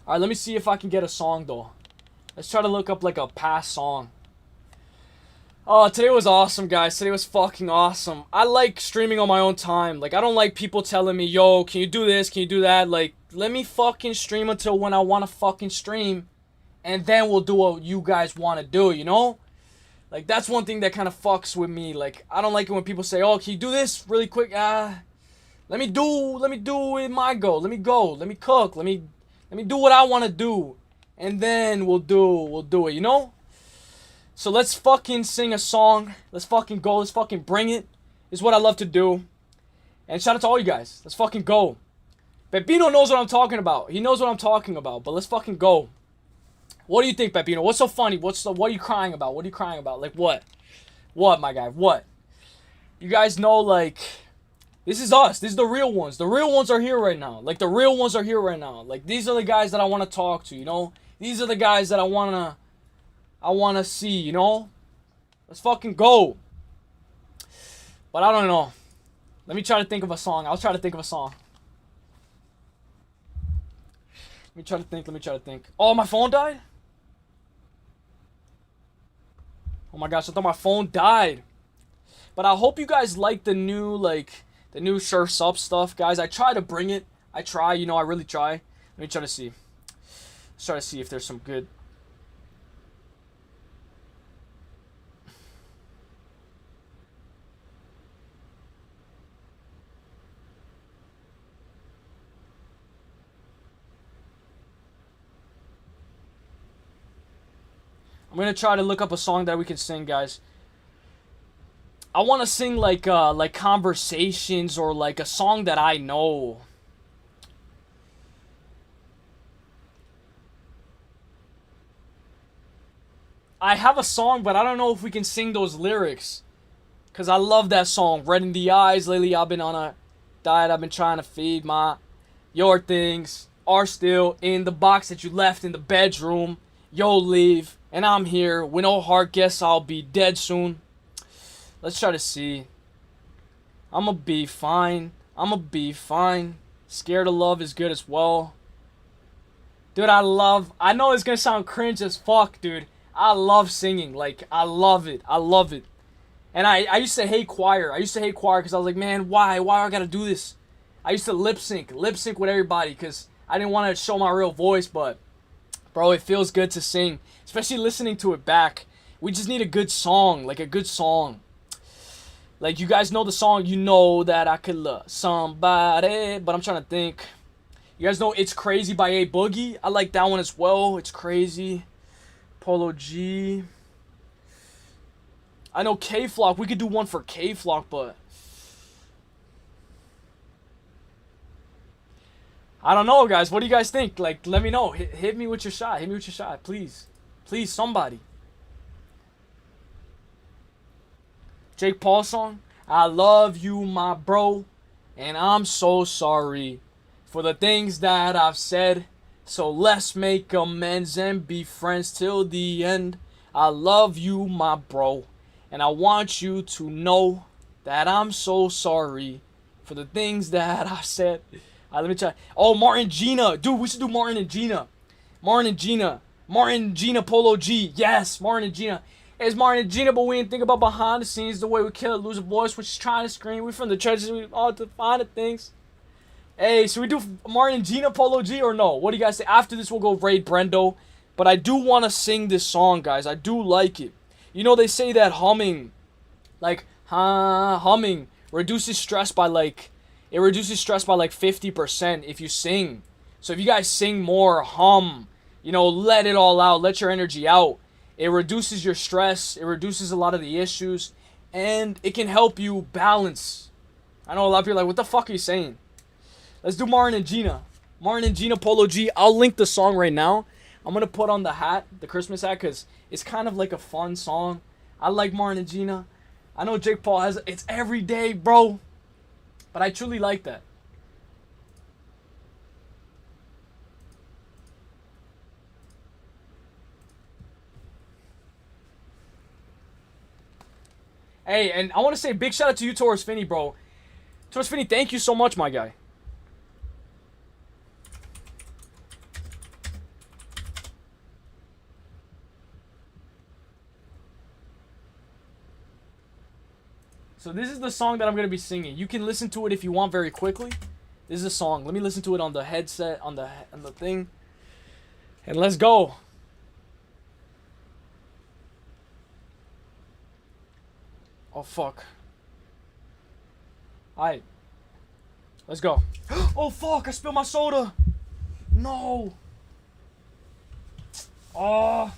Alright, let me see if I can get a song, though. Let's try to look up, like, a past song. Oh, today was awesome, guys. Today was fucking awesome. I like streaming on my own time. Like, I don't like people telling me, yo, can you do this? Can you do that? Like, let me fucking stream until when I want to fucking stream. And then we'll do what you guys want to do, you know? Like, that's one thing that kind of fucks with me. Like, I don't like it when people say, oh, can you do this really quick? Let me do it my go. Let me go. Let me cook. Let me do what I want to do. And then we'll do it, you know? So let's fucking sing a song. Let's fucking go. Let's fucking bring it. It's what I love to do. And shout out to all you guys. Let's fucking go. Pepino knows what I'm talking about. He knows what I'm talking about. But let's fucking go. What do you think, Pepino? What's so funny? What are you crying about? What are you crying about? Like, what? What, my guy? What? You guys know, like, this is us. These are the real ones. The real ones are here right now. Like, the real ones are here right now. Like, these are the guys that I want to talk to, you know? These are the guys that I want to see, you know? Let's fucking go. But I don't know. Let me try to think of a song. I'll try to think of a song. Let me try to think. Oh, my phone died? Oh my gosh, I thought my phone died. But I hope you guys like the new, the new Surf's Up stuff, guys. I try to bring it. I try, you know, I really try. Let me try to see. Let's try to see if there's some good. I'm gonna try to look up a song that we can sing, guys. I want to sing like Conversations, or like a song that I know. I have a song, but I don't know if we can sing those lyrics. Because I love that song. Red in the eyes. Lately I've been on a diet. I've been trying to feed your things are still in the box that you left in the bedroom. You'll leave. And I'm here with no heart. Guess I'll be dead soon. Let's try to see. I'ma be fine. I'ma be fine. Scared of love is good as well. Dude, I know it's gonna sound cringe as fuck, dude. I love singing. Like, I love it. I love it. And I used to hate choir. I used to hate choir because I was like, man, why? Why do I gotta do this? I used to lip sync with everybody because I didn't want to show my real voice, but bro, it feels good to sing. Especially listening to it back. We just need a good song. Like, a good song. Like, you guys know the song, you know that I could love somebody. But I'm trying to think. You guys know It's Crazy by A Boogie? I like that one as well. It's Crazy. Polo G. I know K-Flock. We could do one for K-Flock, but I don't know, guys. What do you guys think? Like, let me know. Hit me with your shot. Hit me with your shot, please. Please, somebody. Jake Paul song? I love you, my bro, and I'm so sorry for the things that I've said. So let's make amends and be friends till the end. I love you, my bro, and I want you to know that I'm so sorry for the things that I said. Let me try. Oh, Martin Gina. Dude, we should do Martin and Gina. Martin and Gina. Martin, Gina, Polo G. Yes, Martin and Gina. It's Martin and Gina, but we ain't think about behind the scenes, the way we kill it, lose a voice, which is trying to scream. We from the churches, we all the finer things. Hey, should we do Martin and Gina, Polo G, or no? What do you guys say? After this, we'll go raid Brendo. But I do want to sing this song, guys. I do like it. You know, they say that humming, like, humming, reduces stress by like, it reduces stress by like 50% if you sing. So if you guys sing more, hum, you know, let it all out, let your energy out. It reduces your stress, it reduces a lot of the issues, and it can help you balance. I know a lot of people are like, what the fuck are you saying? Let's do Martin and Gina. Martin and Gina, Polo G. I'll link the song right now. I'm going to put on the hat, the Christmas hat, because it's kind of like a fun song. I like Martin and Gina. I know Jake Paul has, it's every day, bro. But I truly like that. Hey, and I want to say a big shout out to you, Taurus Finney, bro. Taurus Finney, thank you so much, my guy. So this is the song that I'm going to be singing. You can listen to it if you want very quickly. This is a song. Let me listen to it on the headset, on the thing. And let's go. Oh, fuck. Alright. Let's go. Oh, fuck. I spilled my soda. No. Oh.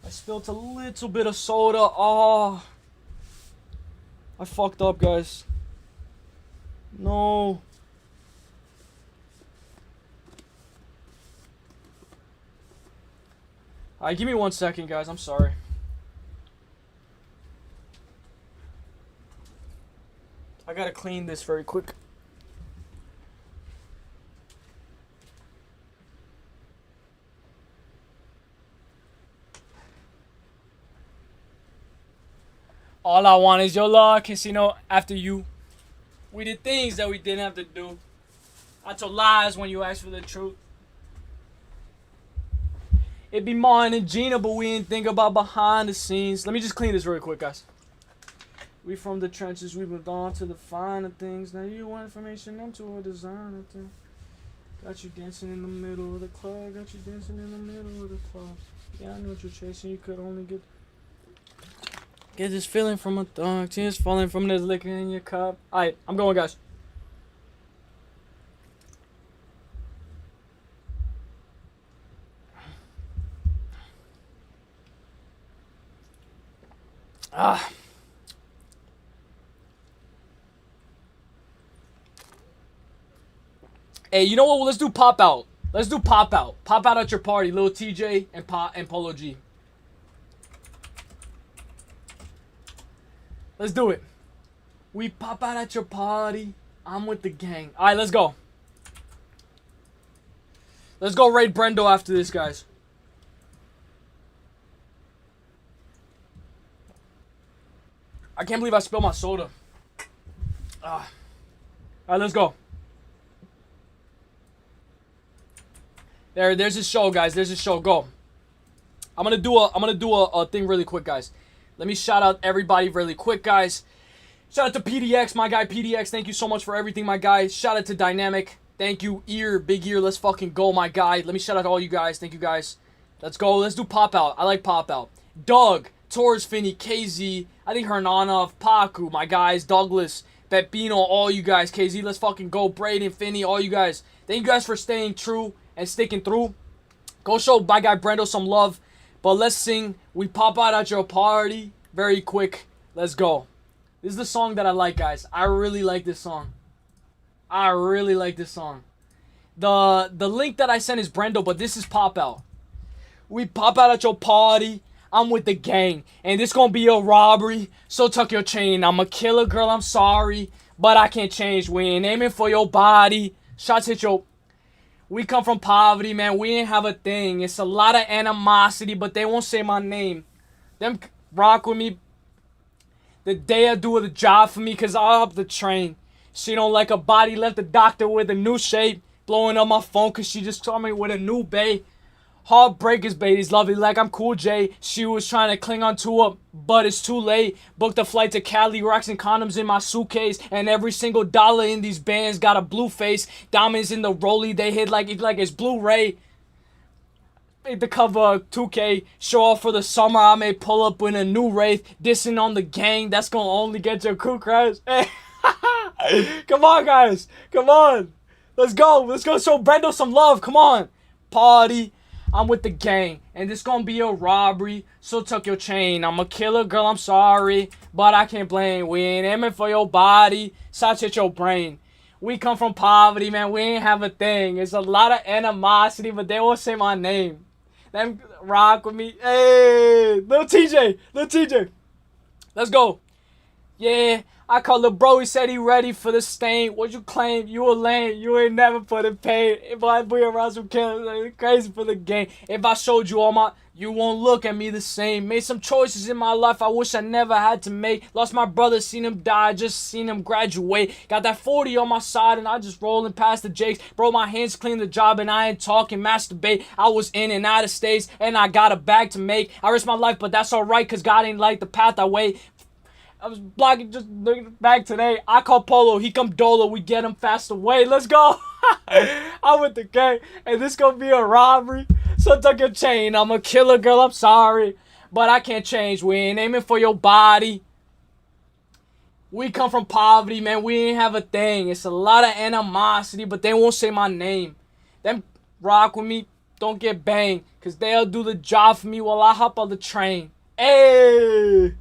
I spilled a little bit of soda. Oh. I fucked up, guys. No. Alright, give me 1 second, guys. I'm sorry. I gotta clean this very quick. All I want is your love, Casino. After you, we did things that we didn't have to do. I told lies when you asked for the truth. It'd be Martin and Gina, but we ain't think about behind the scenes. Let me just clean this real quick, guys. We from the trenches, we moved on to the finer things. Now you want information, I'm to a designer thing. Got you dancing in the middle of the club. Got you dancing in the middle of the club. Yeah, I know what you're chasing. You could only get this feeling from a thug. Tears falling from this liquor in your cup. Alright, I'm going, guys. Hey, you know what? Well, let's do pop out. Let's do pop out. Pop out at your party, Lil TJ and Polo G. Let's do it. We pop out at your party. I'm with the gang. All right, let's go. Let's go raid Brendo after this, guys. I can't believe I spilled my soda. All right, let's go. There's a show, guys. There's a show. Go. I'm gonna do a thing really quick, guys. Let me shout out everybody really quick, guys. Shout out to PDX, my guy PDX. Thank you so much for everything, my guy. Shout out to Dynamic. Thank you, Ear, Big Ear. Let's fucking go, my guy. Let me shout out to all you guys. Thank you, guys. Let's go. Let's do pop out. I like pop out. Doug, Torres, Finney, KZ. I think Hernanov, Paku, my guys. Douglas, Pepino, all you guys. KZ, let's fucking go. Braden, Finney, all you guys. Thank you guys for staying true and sticking through. Go show my guy Brendo some love. But let's sing We Pop Out at Your Party very quick. Let's go. This is the song that I like, guys. I really like this song. I really like this song. The link that I sent is Brendo, but this is Pop Out. We pop out at your party. I'm with the gang, and this gonna be a robbery. So tuck your chain. I'm a killer, girl. I'm sorry, but I can't change. We ain't aiming for your body. Shots hit your. We come from poverty, man. We ain't have a thing. It's a lot of animosity, but they won't say my name. Them rock with me. The day I do the job for me, cause I'll up the train. She don't like a body, left the doctor with a new shape. Blowing up my phone cause she just saw me with a new bae. Heartbreakers, baby's lovely like I'm Cool J. She was trying to cling on to her, but it's too late. Booked a flight to Cali, rocks and condoms in my suitcase. And every single dollar in these bands got a blue face. Diamonds in the rollie, they hit like it's Blu-ray. Made the cover of 2K. Show off for the summer, I may pull up in a new Wraith. Dissing on the gang, that's gonna only get your crew crash. Hey. Come on, guys. Come on. Let's go. Let's go show Brendo some love. Come on. Party. I'm with the gang. And this gonna be a robbery. So tuck your chain. I'm a killer, girl. I'm sorry. But I can't blame. We ain't aiming for your body. Shots hit your brain. We come from poverty, man. We ain't have a thing. It's a lot of animosity, but they won't say my name. Them rock with me. Hey. Little TJ. Little TJ. Let's go. Yeah. I called the bro, he said he ready for the stain. What you claim? You a lame. You ain't never put in pain. If I be around some killers, crazy for the game. If I showed you all my, you won't look at me the same. Made some choices in my life I wish I never had to make. Lost my brother, seen him die, just seen him graduate. Got that 40 on my side and I just rolling past the Jakes. Bro, my hands clean the job and I ain't talking masturbate. I was in and out of states and I got a bag to make. I risked my life, but that's alright, cause God ain't like the path I wait. I was blocking just looking back today. I call Polo, he come Dolo, we get him fast away. Let's go. I'm with the gang, and this gonna be a robbery. So tuck your chain. I'm a killer, girl. I'm sorry, but I can't change. We ain't aiming for your body. We come from poverty, man. We ain't have a thing. It's a lot of animosity, but they won't say my name. Them rock with me, don't get banged, cause they'll do the job for me while I hop on the train. Hey.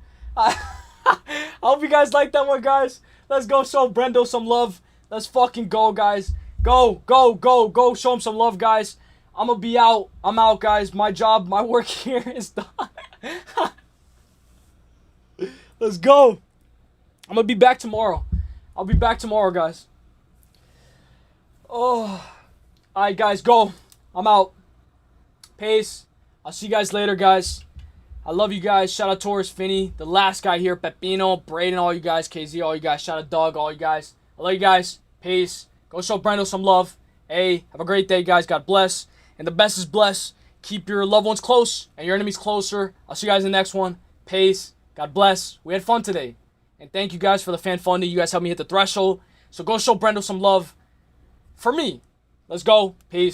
I hope you guys like that one, guys. Let's go show Brendo some love. Let's fucking go, guys. Go, go, go, go. Show him some love, guys. I'm gonna be out. I'm out, guys. My job, my work here is done. Let's go. I'm gonna be back tomorrow. I'll be back tomorrow, guys. Oh. Alright, guys, go. I'm out. Peace. I'll see you guys later, guys. I love you guys. Shout out Taurus, Finny, the last guy here, Pepino, Braden, all you guys, KZ, all you guys. Shout out Dawg, all you guys. I love you guys. Peace. Go show Brendo some love. Hey, have a great day, guys. God bless. And the best is blessed. Keep your loved ones close and your enemies closer. I'll see you guys in the next one. Peace. God bless. We had fun today. And thank you guys for the fan funding. You guys helped me hit the threshold. So go show Brendo some love for me. Let's go. Peace.